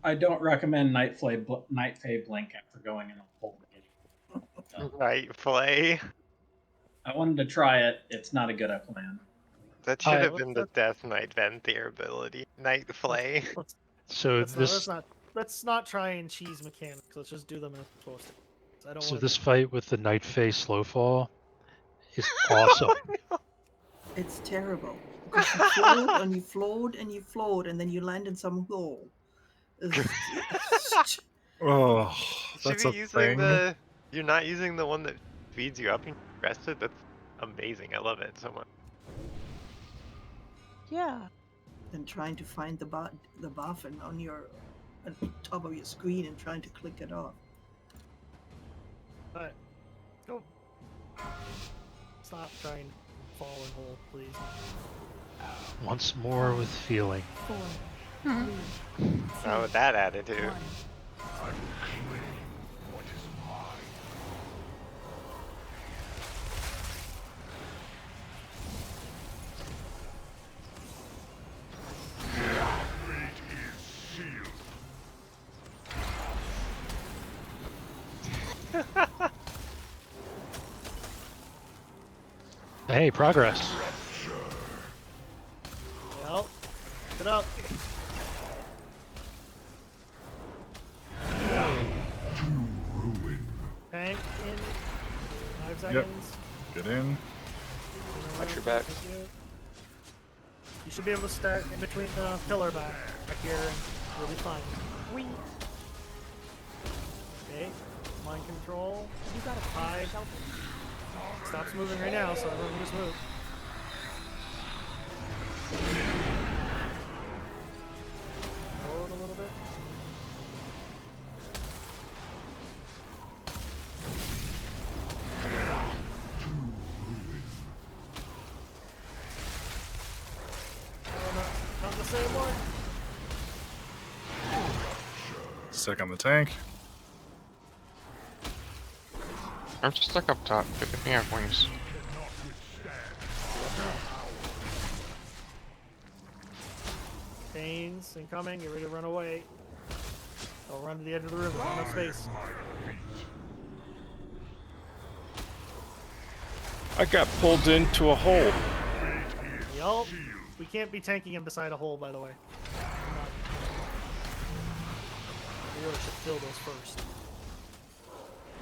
I don't recommend Night Fae Blink after going in a full game. Night Flay. I wanted to try it. It's not a good plan. That should have been the Death Knight Venthyr ability. Night Flay. So Let's not try and cheese mechanics. Let's just do them in close. I don't So want this fight with the Night Fae Slowfall is awesome. It's terrible. Because you float and you float and you float and then you land in some hole. Oh, Should that's be a using thing. You're not using the one that feeds you up and rest it? That's amazing. I love it so much. Yeah. And trying to find the buff and on top of your screen and trying to click it off. Alright. Go. Stop trying to fall in hole, please. Once more with feeling. 4, 3, Not with that attitude. Hey, progress. Well, get up. Tank in 5 seconds. Get in. Watch your back. You should be able to start in between the pillar back here and you'll be fine. Wee. Okay, mind control. You gotta find shelter. Stops moving right now, so everyone just move. Forward a little bit. Stick on the tank. I'm stuck up top. Good thing I have wings. Chains incoming. Get ready to run away. I'll run to the edge of the room. There's not enough space. I got pulled into a hole. Yup. We can't be tanking him beside a hole, by the way. We really should fill those first.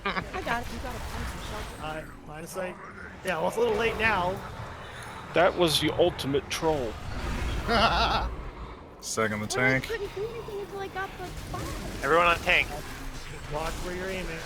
I got it. You gotta find some shelter. Alright, line of sight. Yeah, well, it's a little late now. That was the ultimate troll. Stick on the Well, I tank. couldn't do anything until I got the spot. Everyone on tank. Watch where you're aiming.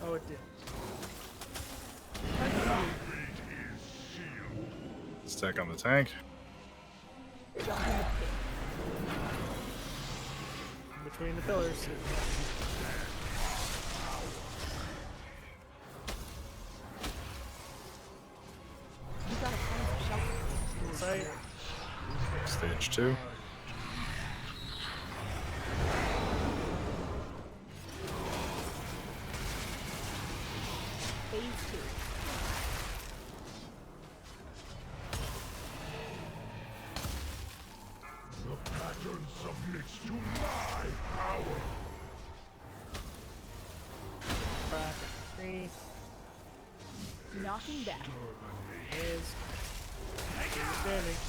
Oh, it did. Stick on the tank. Between the pillars. You gotta find some shelter. Sight. Stage 2. Phase 2. The pattern submits to my power. Back. 3. Knocking back. Is. Standing.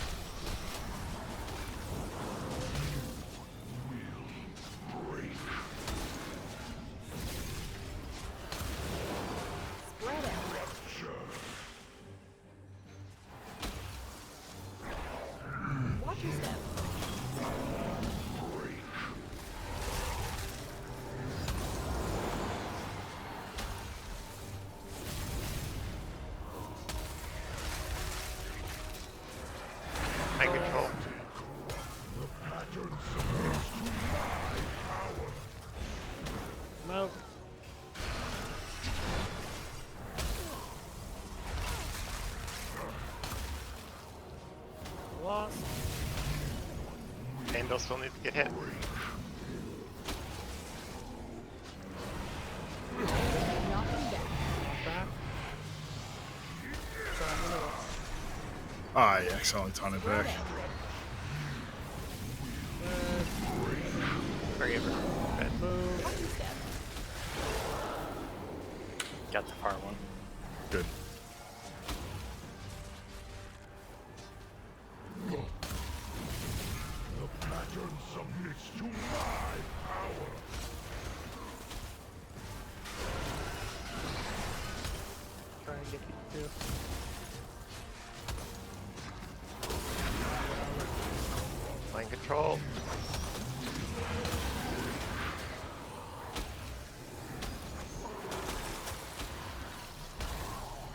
Spread out. Watch your step. Mind control. The pattern submits to my power. Come out. Lost. Anvil still needs to get hit. Knocking back. Back. Try in the middle. Ah, I accidentally taunted back. Forgive her. Good. Move. Watch your step. Got the far one. Good. The pattern submits to my power. Try and get you too. Mind control.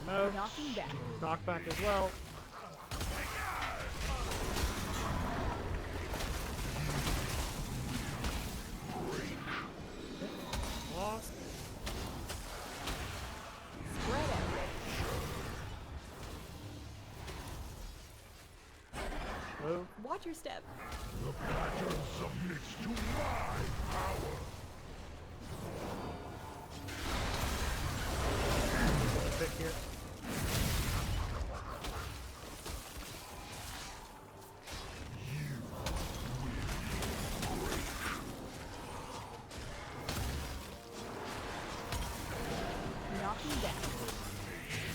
Come out. Knocking back. Knock back as well. Lost. Spread out. Move. Watch your step. The pattern submits to my power. Pick here. Knocking back.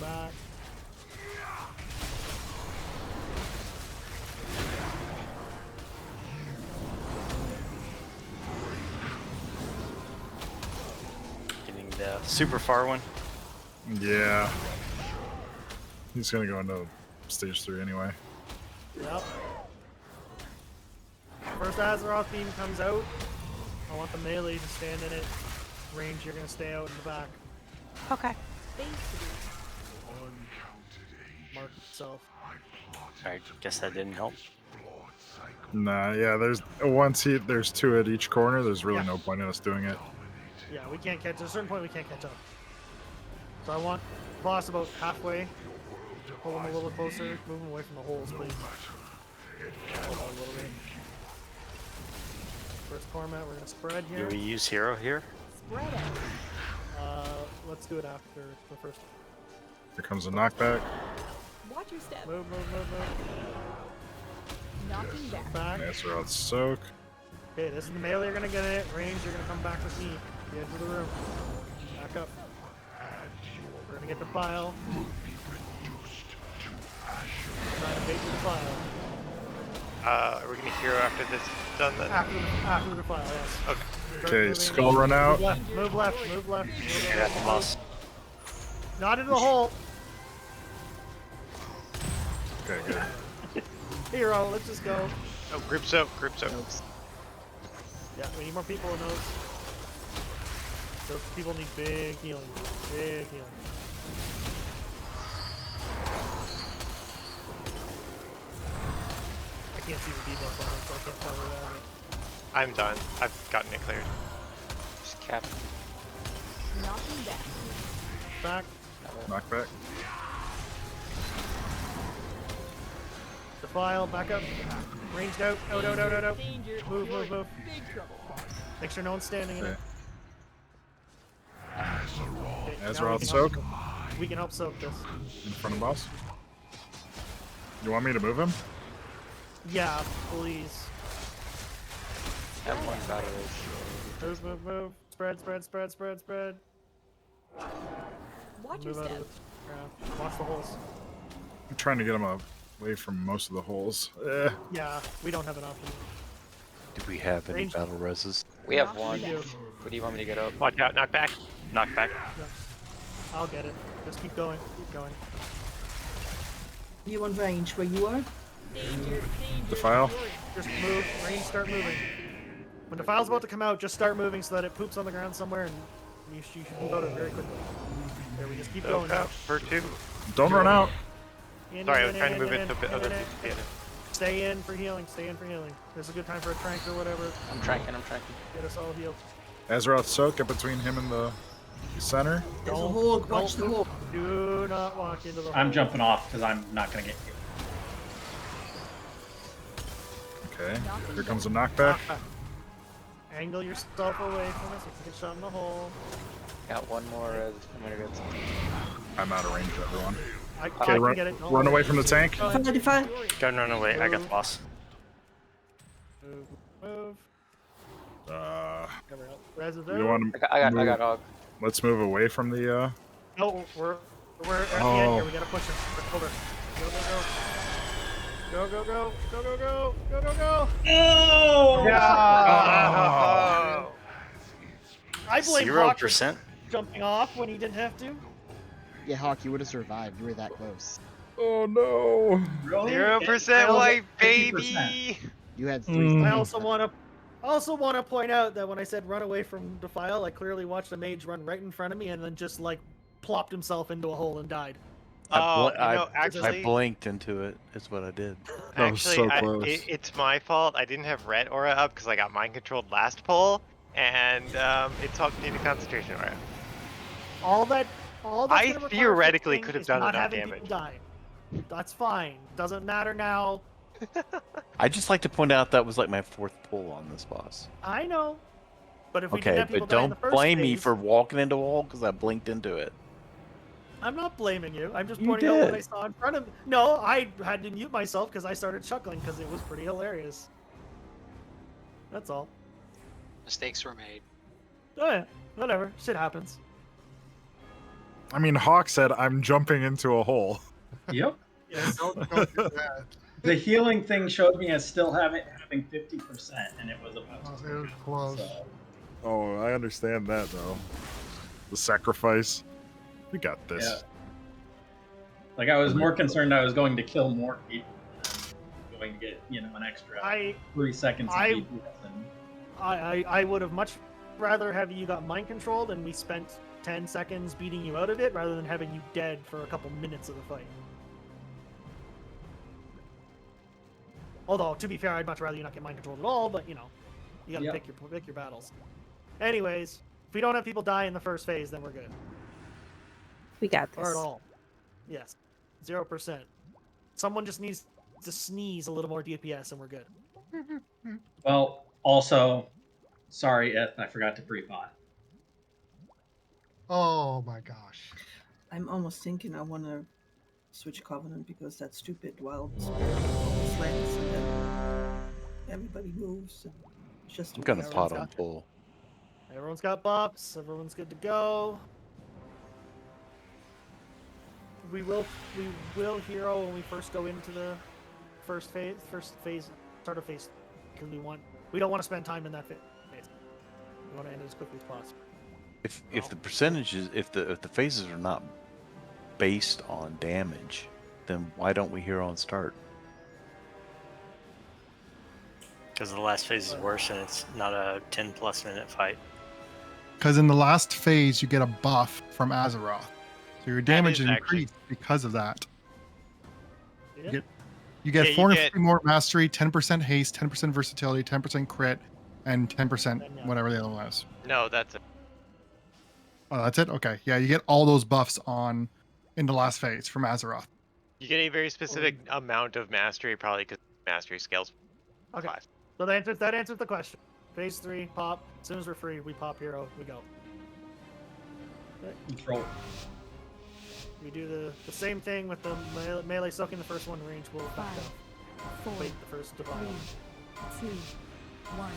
Back. Getting the super far one. Yeah. He's gonna go into stage 3 anyway. Yep. First Azeroth beam comes out. I want the melee to stand in it. Range, you're gonna stay out in the back. Okay. Mark itself. I guess that didn't help. Nah, yeah, there's two at each corner, there's really no point in us doing it. Yeah, we can't catch. At a certain point, we can't catch up. So I want boss about halfway. Pull him a little closer. Move him away from the holes, please. Hold on a little bit. First format, we're gonna spread here. Do we use hero here? Spread out. Let's do it after the first. Here comes a knockback. Watch your step. Move. Knocking back. Answer out soak. Okay, this is the melee you're gonna get it. Range, you're gonna come back with me. The edge of the room. Back up. We're gonna get the file. Trying to bait the file. Are we gonna hero after this is done then? After the file, yes. Okay. Okay, skull run out. Move left. I got the boss. Not into the hole. Okay, good. Hero, let's just go. Oh, grip soap. Yeah, we need more people in those. Those people need big healing. Big healing. I can't see the debuff on it, so I can't tell where that is. I'm done. I've gotten it cleared. Just cap. Knocking back. Back. Knockback. Defile, back up. Ranged out. Out. Danger. Move. Big trouble. Make sure no one's standing in it. Okay, As now we're we out can soak. We can help soak this. In front of boss. You want me to move him? Yeah, please. Have one battle race. Move. Spread. Watch your Move out step. of the ground. Watch the holes. I'm trying to get him away from most of the holes. Yeah, we don't have an option. Do we have any Range. battle reses? We have one. We do. What do you want me to get up? Watch out, knock back. I'll get it. Just keep going. You on range where you are? Defile. Just move. Range, start moving. When the file's about to come out, just start moving so that it poops on the ground somewhere and you should move out of it very quickly. There, we just keep going now. For two. Don't run out. Sorry, I was trying to move it so other people can. Stay in for healing. This is a good time for a trank or whatever. I'm tranking. Get us all healed. Azeroth soak, get between him and the center. There's a hole. Watch the hole. Do not walk into the hole. I'm jumping off because I'm not gonna get hit. Okay, here comes a knockback. Angle yourself away from us. You can get shot in the hole. Got one more. I'm gonna get some. I'm out of range, everyone. I Okay, can run, get it. run away from the tank. Defile. Don't run away. I got the boss. Move. You Resident. want to I got dog. Let's move away from the. No, we're at the end here. We gotta push him. Over. Go. Oh! Yeah. I blame Hawk for 0%. jumping off when he didn't have to. Yeah, Hawk, you would have survived. You were that close. Oh no! Really? 0% white baby. You had 3 I also want to point out that when I said run away from Defile, I clearly watched a mage run right in front of me and then just like plopped himself into a hole and died. Actually, I blinked into it. Is what I did. That was so close. It's my fault. I didn't have red aura up because I got mind controlled last pull, and it's all needed concentration aura. All that's I gonna require theoretically fixing could have is done not enough having damage. people die. That's fine. Doesn't matter now. I just like to point out that was like my 4th pull on this boss. I know. But if we didn't Okay, have people but die in don't the first blame me phase, for walking into a hole because I blinked into it. I'm not blaming you. I'm just You pointing out what did. I saw in front of me. No, I had to mute myself because I started chuckling because it was pretty hilarious. That's all. Mistakes were made. Oh yeah, whatever. Shit happens. I mean, Hawk said I'm jumping into a hole. Yep. Yes. Don't do that. The healing thing showed me as still having 50%, and it was about to. It was close. So, Oh, I understand that though. The sacrifice. We got this. yeah. Like I was more concerned I was going to kill more people than going to get an extra 3 seconds of DPS. And I would have much rather have you got mind controlled and we spent 10 seconds beating you out of it rather than having you dead for a couple minutes of the fight. Although, to be fair, I'd much rather you not get mind controlled at all, but you know, you gotta pick your battles. Anyways, if we don't have people die in the first phase, then we're good. We got Or at this. all. Yes. 0%. Someone just needs to sneeze a little more DPS and we're good. Well, also, sorry, I forgot to pre-pot. Oh my gosh. I'm almost thinking I want to switch Covenant because that stupid wild spirit always lands and then everybody moves. And it's just I'm a gonna waste. pot on full. Everyone's got buffs. Everyone's good to go. We will hero when we first go into the first phase, start of phase, because we don't want to spend time in that phase. We want to end it as quickly as possible. If the percentages, if the phases are not based on damage, then why don't we hero on start? Because the last phase is worse and it's not a 10+ minute fight. Because in the last phase, you get a buff from Azeroth. So your damage is increased because of that. Yeah. You get Yeah, you 450 more mastery, 10% haste, 10% versatility, 10% crit, and 10% whatever the other one is. No, that's it. Oh, that's it? Okay. Yeah, you get all those buffs on in the last phase from Azeroth. You get a very specific amount of mastery, probably because mastery scales. Okay. 5. So that answers the question. Phase 3, pop. As soon as we're free, we pop hero. We go. Okay. Control. We do the same thing with the melee soaking the first one, range will back up. 4, Wait the first to 3, bottom. 2, 1.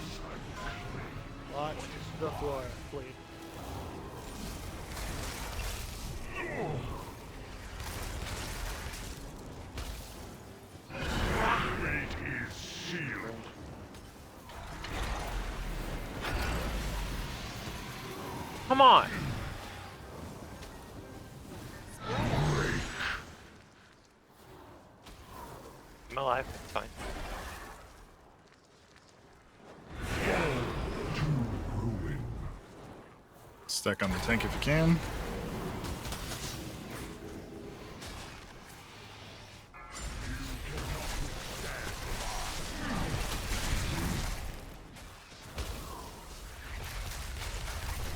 Watch the floor, please. Come on! I'm alive, it's fine. Stack on the tank if you can.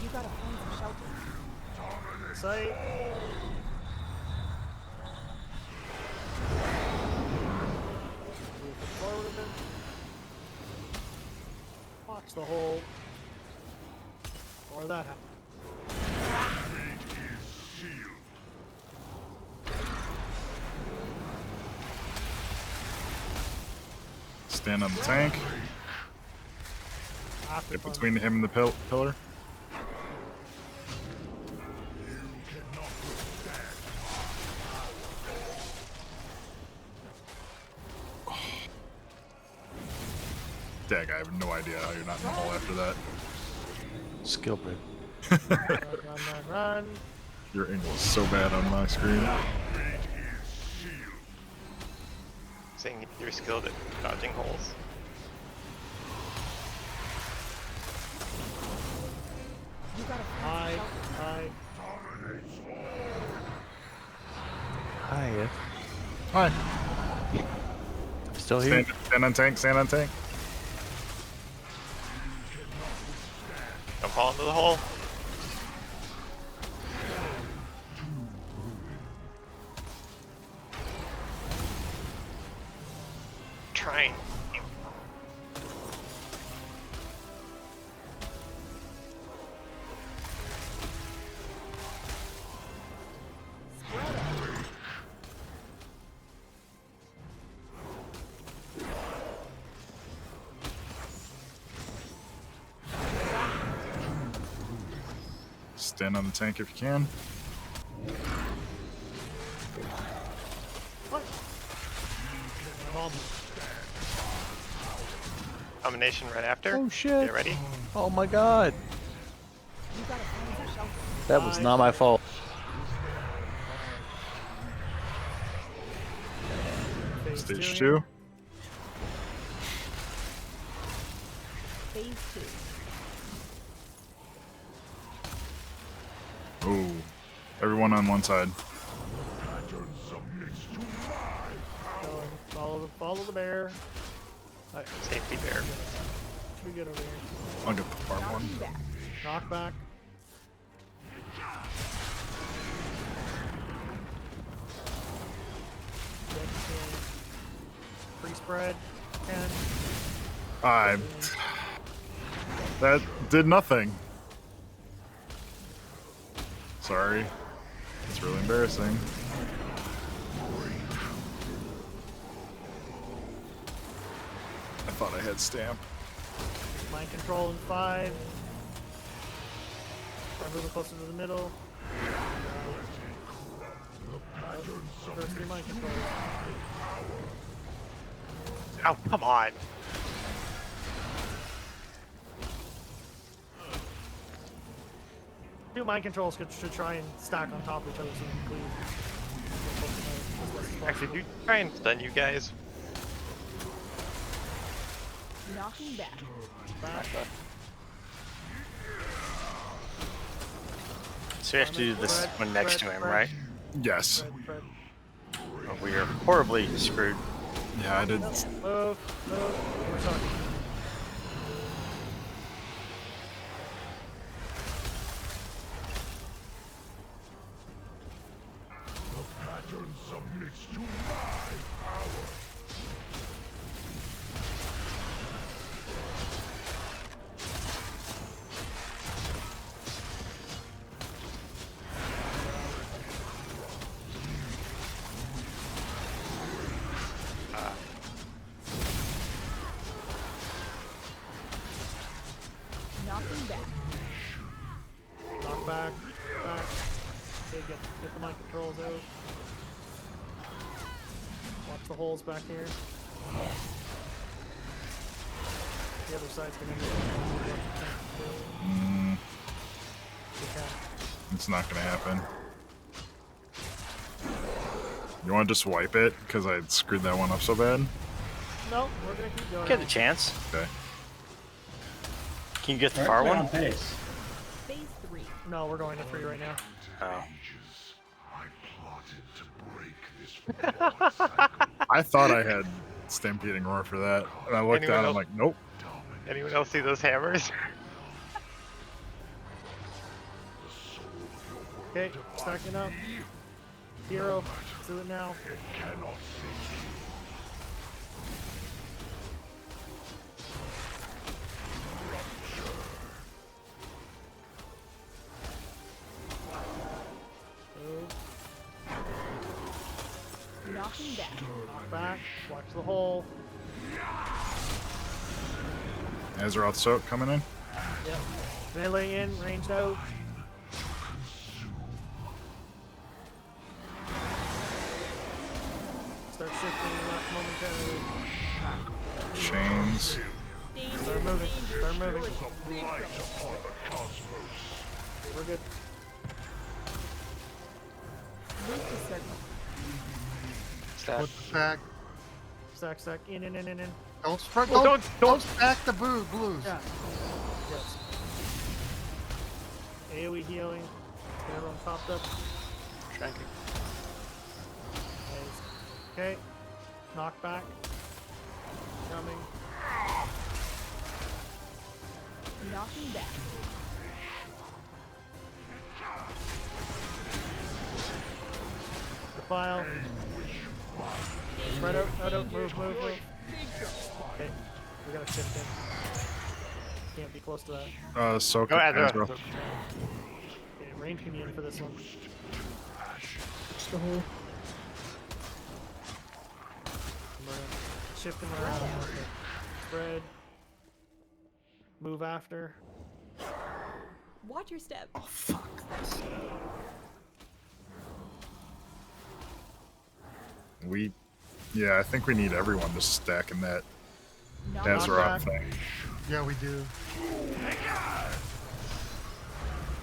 You gotta find some shelter. Sight. Move forward a bit. Watch the hole. Or that happen. Stand on the tank. Get between him and the pillar. Dag, I have no idea how you're not in the hole after that. Skill break. Run. Your angle is so bad on my screen. Saying you're skilled at dodging holes. You gotta Hi. Hi. Hi. Hi. I'm still here. Stand on tank, stand on tank. Don't fall into the hole. Trying. Stand on the tank if you can. What? Combination right after. Oh shit. Get ready. Oh my god. You gotta find some shelter. That was not my fault. Stage 2. Phase 2. Oh, everyone on one side. Follow the bear. Alright. Safety bear. Should we get over here? I'll get the farm one. Knock back. Free spread. 10. That did nothing. Sorry. It's really embarrassing. I thought I had stamp. Mind control in 5. Try moving closer to the middle. First 3 mind control. Oh, come on. Two mind controls should try and stack on top of each other so we can cleave. Actually, do try and stun you guys. Knocking back. So we have to do this one next to him, right? Yes. Oh, we are horribly screwed. Yeah, I did. Move. We're talking. Pattern submits to my power. Knocking back. Knock back. Okay, get the mind controls out. Watch the holes back here. The other side's gonna be. It's not gonna happen. You want to just wipe it? Because I screwed that one up so bad? No, we're gonna keep going. Get a chance. Okay. Can you get the far one? Pace. Phase 3. No, we're going to 3 right now. Oh. I thought I had Stampeding Roar for that. And I looked Anyone at it, I'm else? like, nope. Anyone else see those hammers? Okay, stacking up. Hero, let's do it now. Knocking back. Knock back. Watch the hole. Azeroth Soak coming in. Yep. Melee in, ranged out. Start shifting left momentarily. Chains. Start moving. We're good. Move to circle. Put the stack. Stack. In. Don't spread. Oh, Don't stack the blues. Yeah. Yes. AoE healing. Get everyone popped up. Shanking. Nice. Okay. Knock back. Coming. Knocking back. Defile. Spread out. Move. Okay. We gotta shift in. Can't be close to that. Soak. Go ahead, Azeroth. Okay, range can be in for this one. Shift him around. Okay. Spread. Move after. Watch your step. Oh, fuck this. Yeah, I think we need everyone to stack in that Knock Azeroth back. thing. Yeah, we do.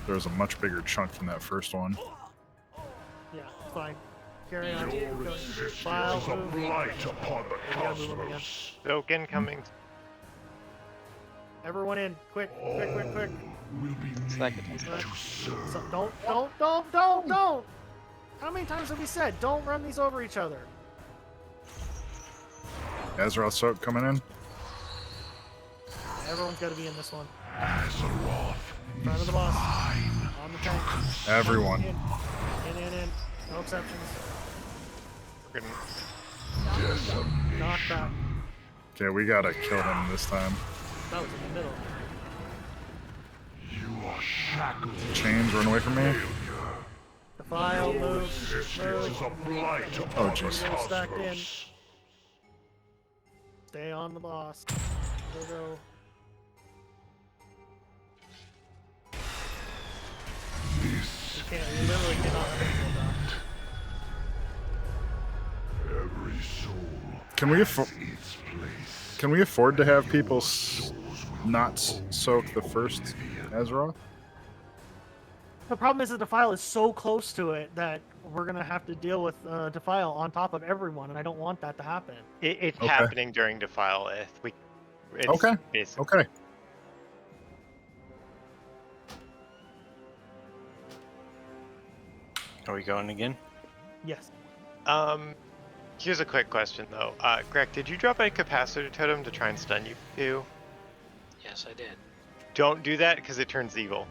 There was a much bigger chunk from that first one. Yeah, fine. Carry on. Resistance File. is a Move. blight upon the We gotta move him again. cosmos. Soak incoming. Everyone in. Quick. But- so don't! How many times have we said, don't run these over each other? Azeroth soak coming in. Everyone's got to be in this one. In front of the boss. On the tank. Everyone. In. No exceptions. We're gonna... Knock back. Okay, we gotta kill him this time. That was in the middle. Chains, run away from me. Defile, move. Oh, jeez. Stacked in. Stay on the boss. Go. You literally cannot have anything done. Can we afford to have people not soak the first Azeroth? The problem is the Defile is so close to it that we're going to have to deal with Defile on top of everyone, and I don't want that to happen. It's Okay. happening during Defile. It's Okay. basic. Okay. Are we going again? Yes. Here's a quick question though. Greg, did you drop a capacitor totem to try and stun you too? Yes, I did. Don't do that because it turns evil.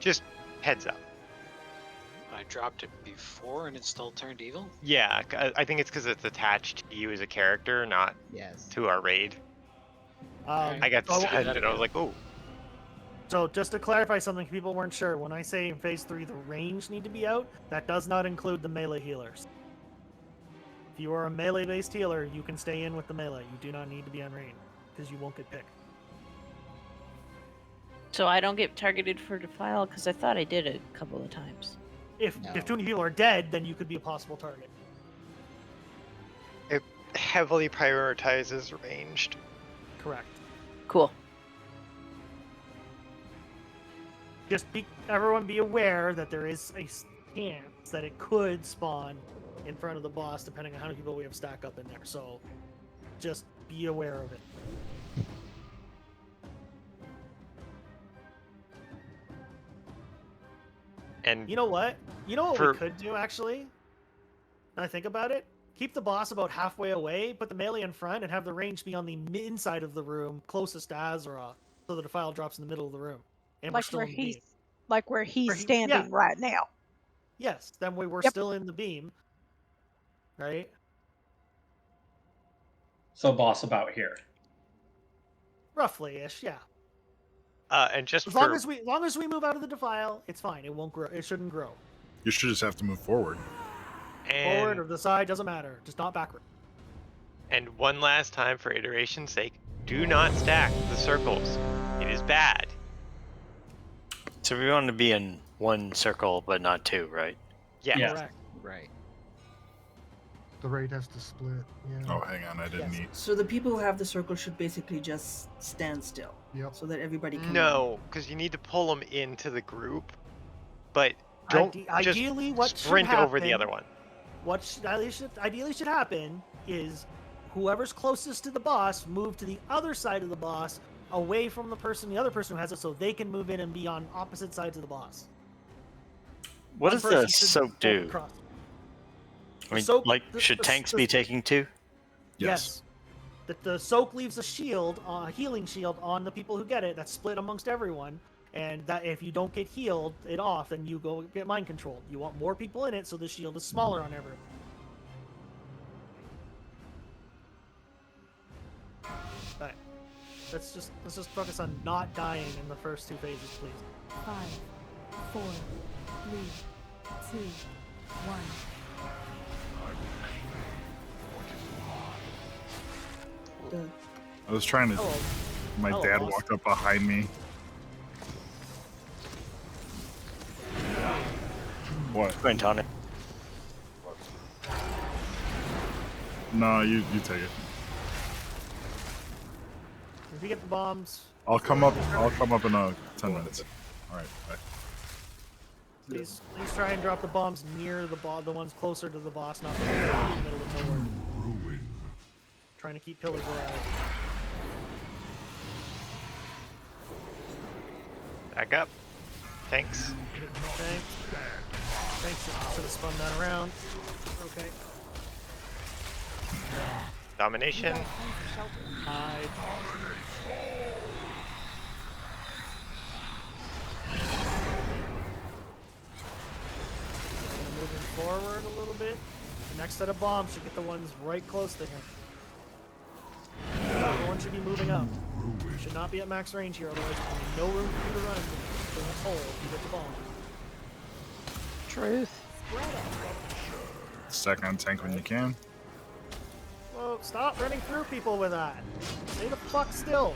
Just heads up. I dropped it before and it still turned evil? Yeah, I think it's because it's attached to you as a character, not to our raid. I got stunned and I was like, oh. So just to clarify something, people weren't sure. When I say in Phase 3 the range need to be out, that does not include the melee healers. If you are a melee-based healer, you can stay in with the melee. You do not need to be on range, because you won't get picked. So I don't get targeted for Defile, because I thought I did a couple of times. If two people are dead, then you could be a possible target. It heavily prioritizes ranged. Correct. Cool. Just everyone be aware that there is a chance that it could spawn in front of the boss, depending on how many people we have stacked up in there. So just be aware of it. And you know what? You know what we could do, actually? When I think about it? Keep the boss about halfway away, put the melee in front, and have the range be on the inside of the room, closest to Azeroth, so the Defile drops in the middle of the room. And we're Like still where in the he's beam. like where he's Where he- standing yeah. right now. Yes, then we were Yep. still in the beam. Right? So boss about here. Roughly-ish, yeah. And just As long as we move out of the Defile, it's fine. It won't grow. It shouldn't grow. You should just have to move forward. Forward or the side, doesn't matter. Just not backward. And one last time for iteration's sake, do not stack the circles. It is bad. So we want to be in one circle, but not two, right? Yeah. Correct. Right. The raid has to split. Yeah. Oh, hang on, I didn't eat. So the people who have the circle should basically just stand still. Yep. So that everybody can. No, because you need to pull them into the group, but don't Ideally, just what should sprint over the happen- other one. What ideally should happen is whoever's closest to the boss move to the other side of the boss, away from the other person who has it, so they can move in and be on opposite sides of the boss. What One does the person should soak walk do? across. I mean, soak- should tanks be taking two? Yes. The soak leaves a shield, a healing shield, on the people who get it. That's split amongst everyone. And that if you don't get healed it off, then you go get mind controlled. You want more people in it, so the shield is smaller on everyone. Alright. Let's just focus on not dying in the first two phases, please. 5, 4, 3, 2, 1. I was trying to. My Hello, dad boss. walked up behind me. What? Go ahead, Tony. No, you take it. If you get the bombs, I'll come up in 10 minutes. All right. Bye. please try and drop the bombs near the ones closer to the boss, not the ones in the middle of nowhere. Trying to keep pillars alive. Back up. Tanks. Thanks. Should have spun that around. Okay. Domination. Hide. Moving forward a little bit. The next set of bombs should get the ones right close to him. Everyone should be moving up. Should not be at max range here, otherwise there's no room for you to run to this hole if you get the bomb. Truth. Stack on tank when you can. Whoa, stop running through people with that. Stay the fuck still.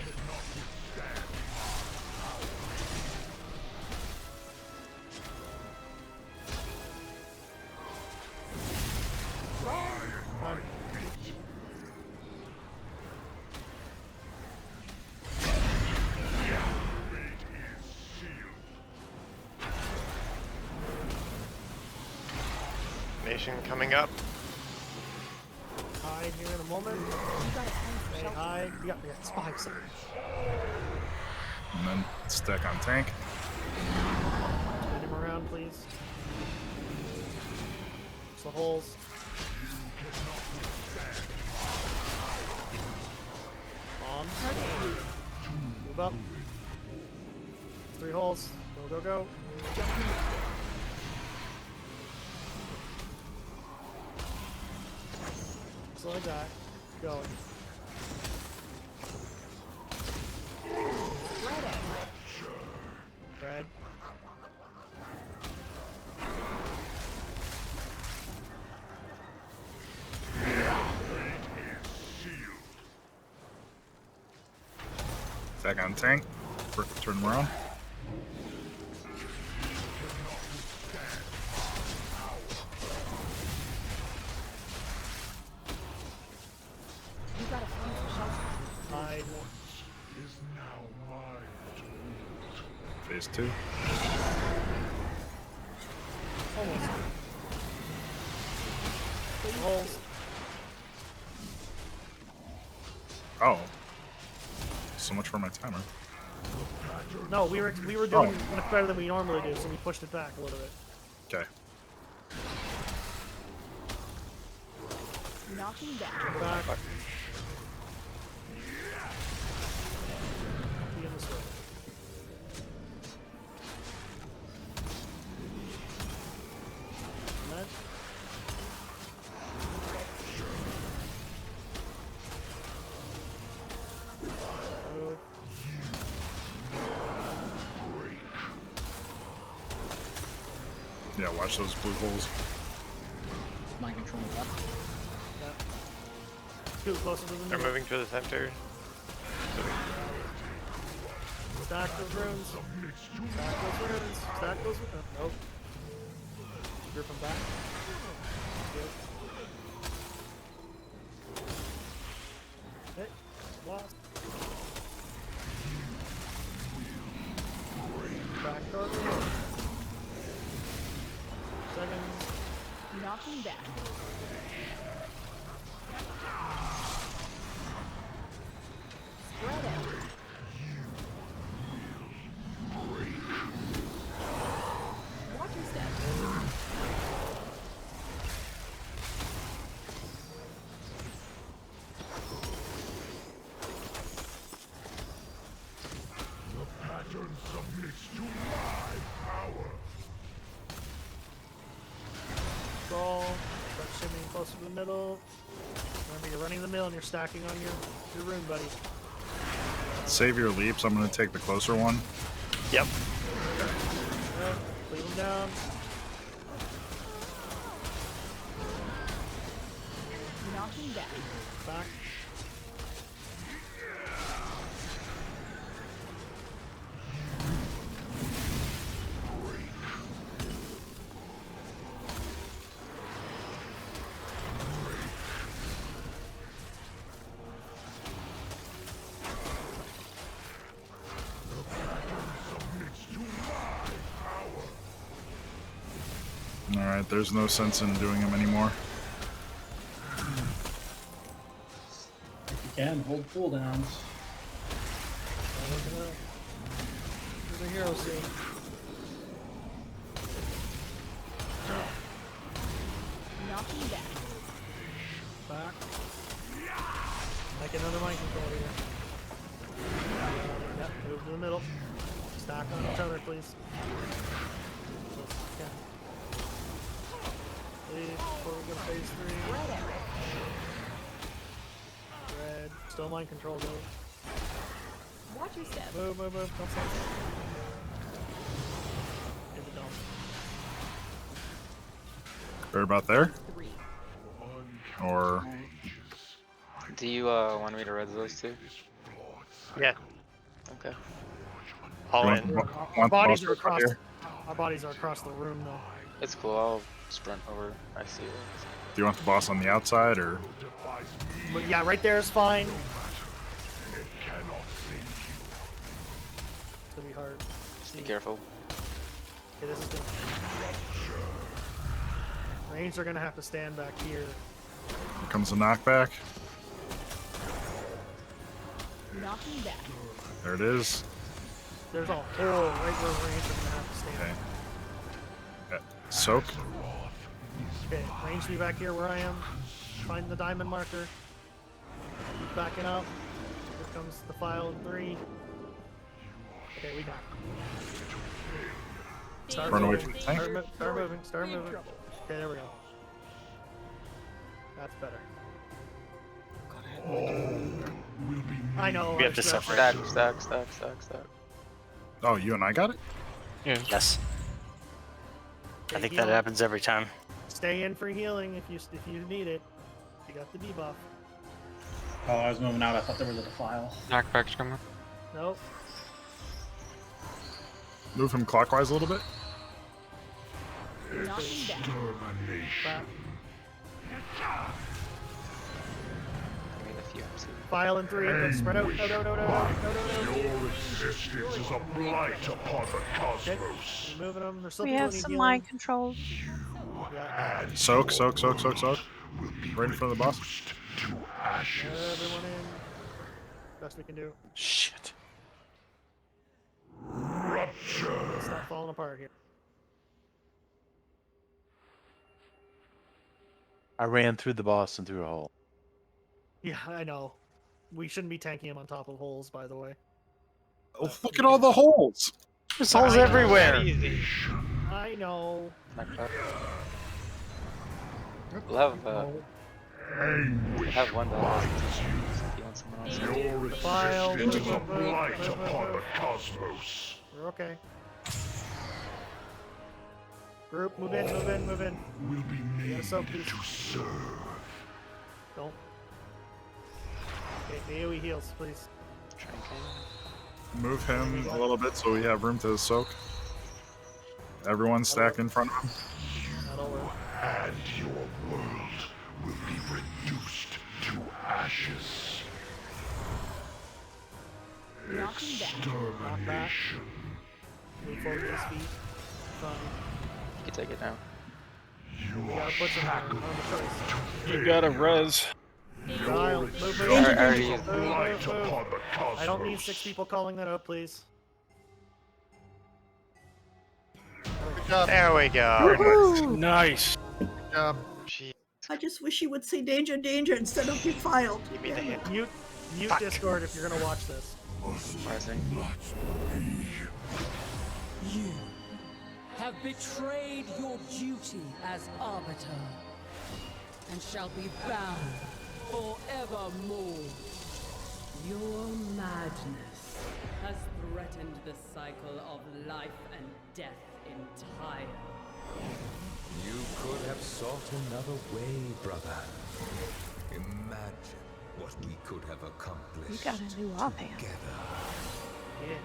Nation coming up. Hide here in a moment. Stay hide. You got it's 5 seconds. And then stack on tank. Turn him around, please. It's the holes. Bomb. Move up. 3 holes. Go, go, go. Just like that. Going. Red. Stack on tank. Turn them around. Hide. Phase 2. Almost. Holes. Oh. So much for my timer. No, we were doing much better than we normally do, so we pushed it back a little bit. Okay. Knocking back. Back. Be in this way. And that. Move. Yeah, watch those blue holes. Mind control up. Too closer to the They're middle. moving to the center. Stack those runes. Stack those runes. Stack those runes. Nope. Grip them back. Good. Hit. Lost. Back door. Seconds. Knocking back. Spread out. Watch your step. The pattern submits to my power. Roll. Start shimmying closer to the middle. Remember, you're running the mill and you're stacking on your rune, buddy. Save your leaps. I'm going to take the closer one. Yep. Yep. Leave them down. Knocking back. Back. Alright, there's no sense in doing them anymore. If you can, hold cooldowns. Over here. Hero C. Knocking back. Back. Make another mind control here. Yep, move to the middle. Stack on each other, please. Yeah. Leave before we go to phase 3. Red. Still mind control though. Watch your step. Move. Don't stand still. Hit the dome. Right about there? Or Do you want me to res those two? Yeah. Okay. All You in. Our bodies are right across. here? Our bodies are across the room though. It's cool. I'll sprint over. I see it. do you want the boss on the outside or? But yeah, right there is fine. It's gonna be hard. Just be careful. Okay, this is good. Range are gonna have to stand back here. Here comes the knockback. Knocking back. There it is. There's a hole right where range are gonna have to stand. Okay. Soak. Okay, range me back here where I am. Find the diamond marker. Backing up. Here comes the file in 3. Okay, we got it. Start Run away moving. from the tank. Start moving. Okay, there we go. That's better. I know. We have to that's- separate. Stack. Oh, you and I got it? Yeah. Yes. I Okay, think that heal. happens every time. Stay in for healing if you need it. You got the debuff. Oh, I was moving out. I thought there was a defile. Knockback's coming. Nope. Move him clockwise a little bit. Knocking back. Back. I mean, if you have to. File in 3. Then spread out. No. Your existence is a blight upon the Okay. cosmos. Moving them. There's still We people have need some healing. mind control. Yeah. Soak. Right in front of the boss. Everyone in. Best we can do. Shit. It's not falling apart here. I ran through the boss and through a hole. Yeah, I know. We shouldn't be tanking him on top of holes, by the way. Oh, look at all the holes. There's holes I know. everywhere. I know. Knockback. We'll have one battle. If you want someone else. Your File. existence is a blight upon the cosmos. We're okay. Group, move in. Will be You made gotta soak these. to serve. Don't. Okay, AoE heals, please. Move him a little bit so we have room to soak. Everyone stack in front of him. That'll work. And your world will be reduced to ashes. Knocking back. Knock back. Extermination. Move forward to his feet. Fine. You can take it now. You gotta put some on the choice. You got a res. Dial. Move. Already. Blight upon the cosmos. I don't need 6 people calling that out, please. There we go. Nice. Good job. Gee, I just wish you would say danger, danger instead of be filed. give me the hit. Mute Discord if you're gonna watch this. Rising. You have betrayed your duty as Arbiter, and shall be bound forevermore. Your madness has threatened the cycle of life and death entire. You could have sought another way, brother. Imagine what we could have accomplished. You got a new offhand. Together. Yeah.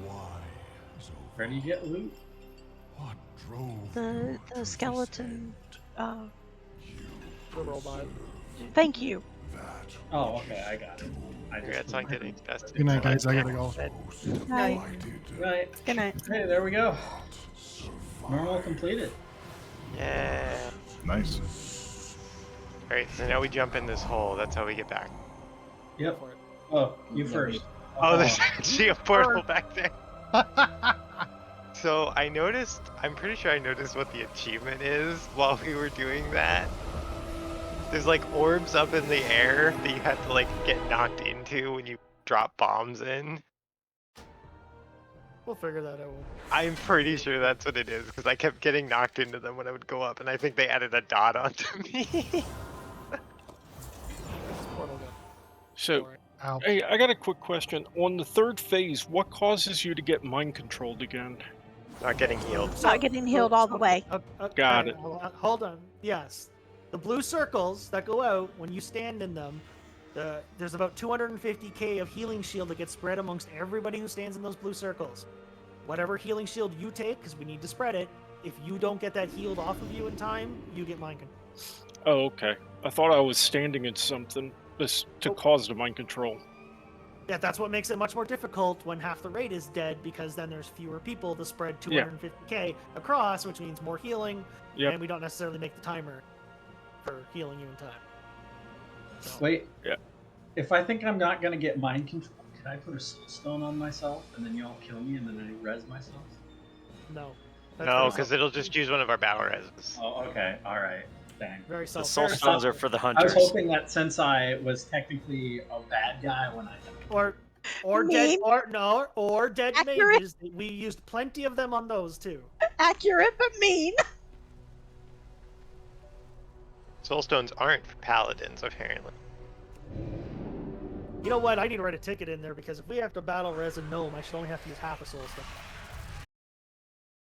Why so Where do you get loot? what drove The skeleton. The robot. Thank you. Oh, okay, I got it. I just Congrats on getting best. Good night, guys. I gotta go. Night. Right. Good night. Hey, there we go. Normal completed. Yeah. Nice. Alright, so now we jump in this hole. That's how we get back. Yep. Oh, you first. Oh, there's actually a portal back there. So I noticed, I'm pretty sure I noticed what the achievement is while we were doing that. There's like orbs up in the air that you have to like get knocked into when you drop bombs in. We'll figure that out. I'm pretty sure that's what it is because I kept getting knocked into them when I would go up, and I think they added a dot onto me. So, hey, I got a quick question. On the third phase, what causes you to get mind controlled again? Not getting healed. Not getting healed all the way. Got it. Hold on. Yes. The blue circles that go out when you stand in them, there's about 250k of healing shield that gets spread amongst everybody who stands in those blue circles. Whatever healing shield you take, because we need to spread it, if you don't get that healed off of you in time, you get mind control. Oh, okay. I thought I was standing in something to cause the mind control. Yeah, that's what makes it much more difficult when half the raid is dead, because then there's fewer people to spread 250k across, which means more healing, and we don't necessarily make the timer for healing you in time. So. Wait. Yeah. If I think I'm not gonna get mind control, can I put a soul stone on myself and then you all kill me and then I res myself? No. No, because it'll just use one of our battle reses. Oh, okay. All right. Dang. Very The soul stones are for the hunters. I was hoping that since I was technically a bad guy when I or Mean. dead Accurate. mages. We used plenty of them on those too. Accurate but mean. Soul stones aren't for paladins, apparently. You know what? I need to write a ticket in there because if we have to battle res a gnome, I should only have to use half a soul stone.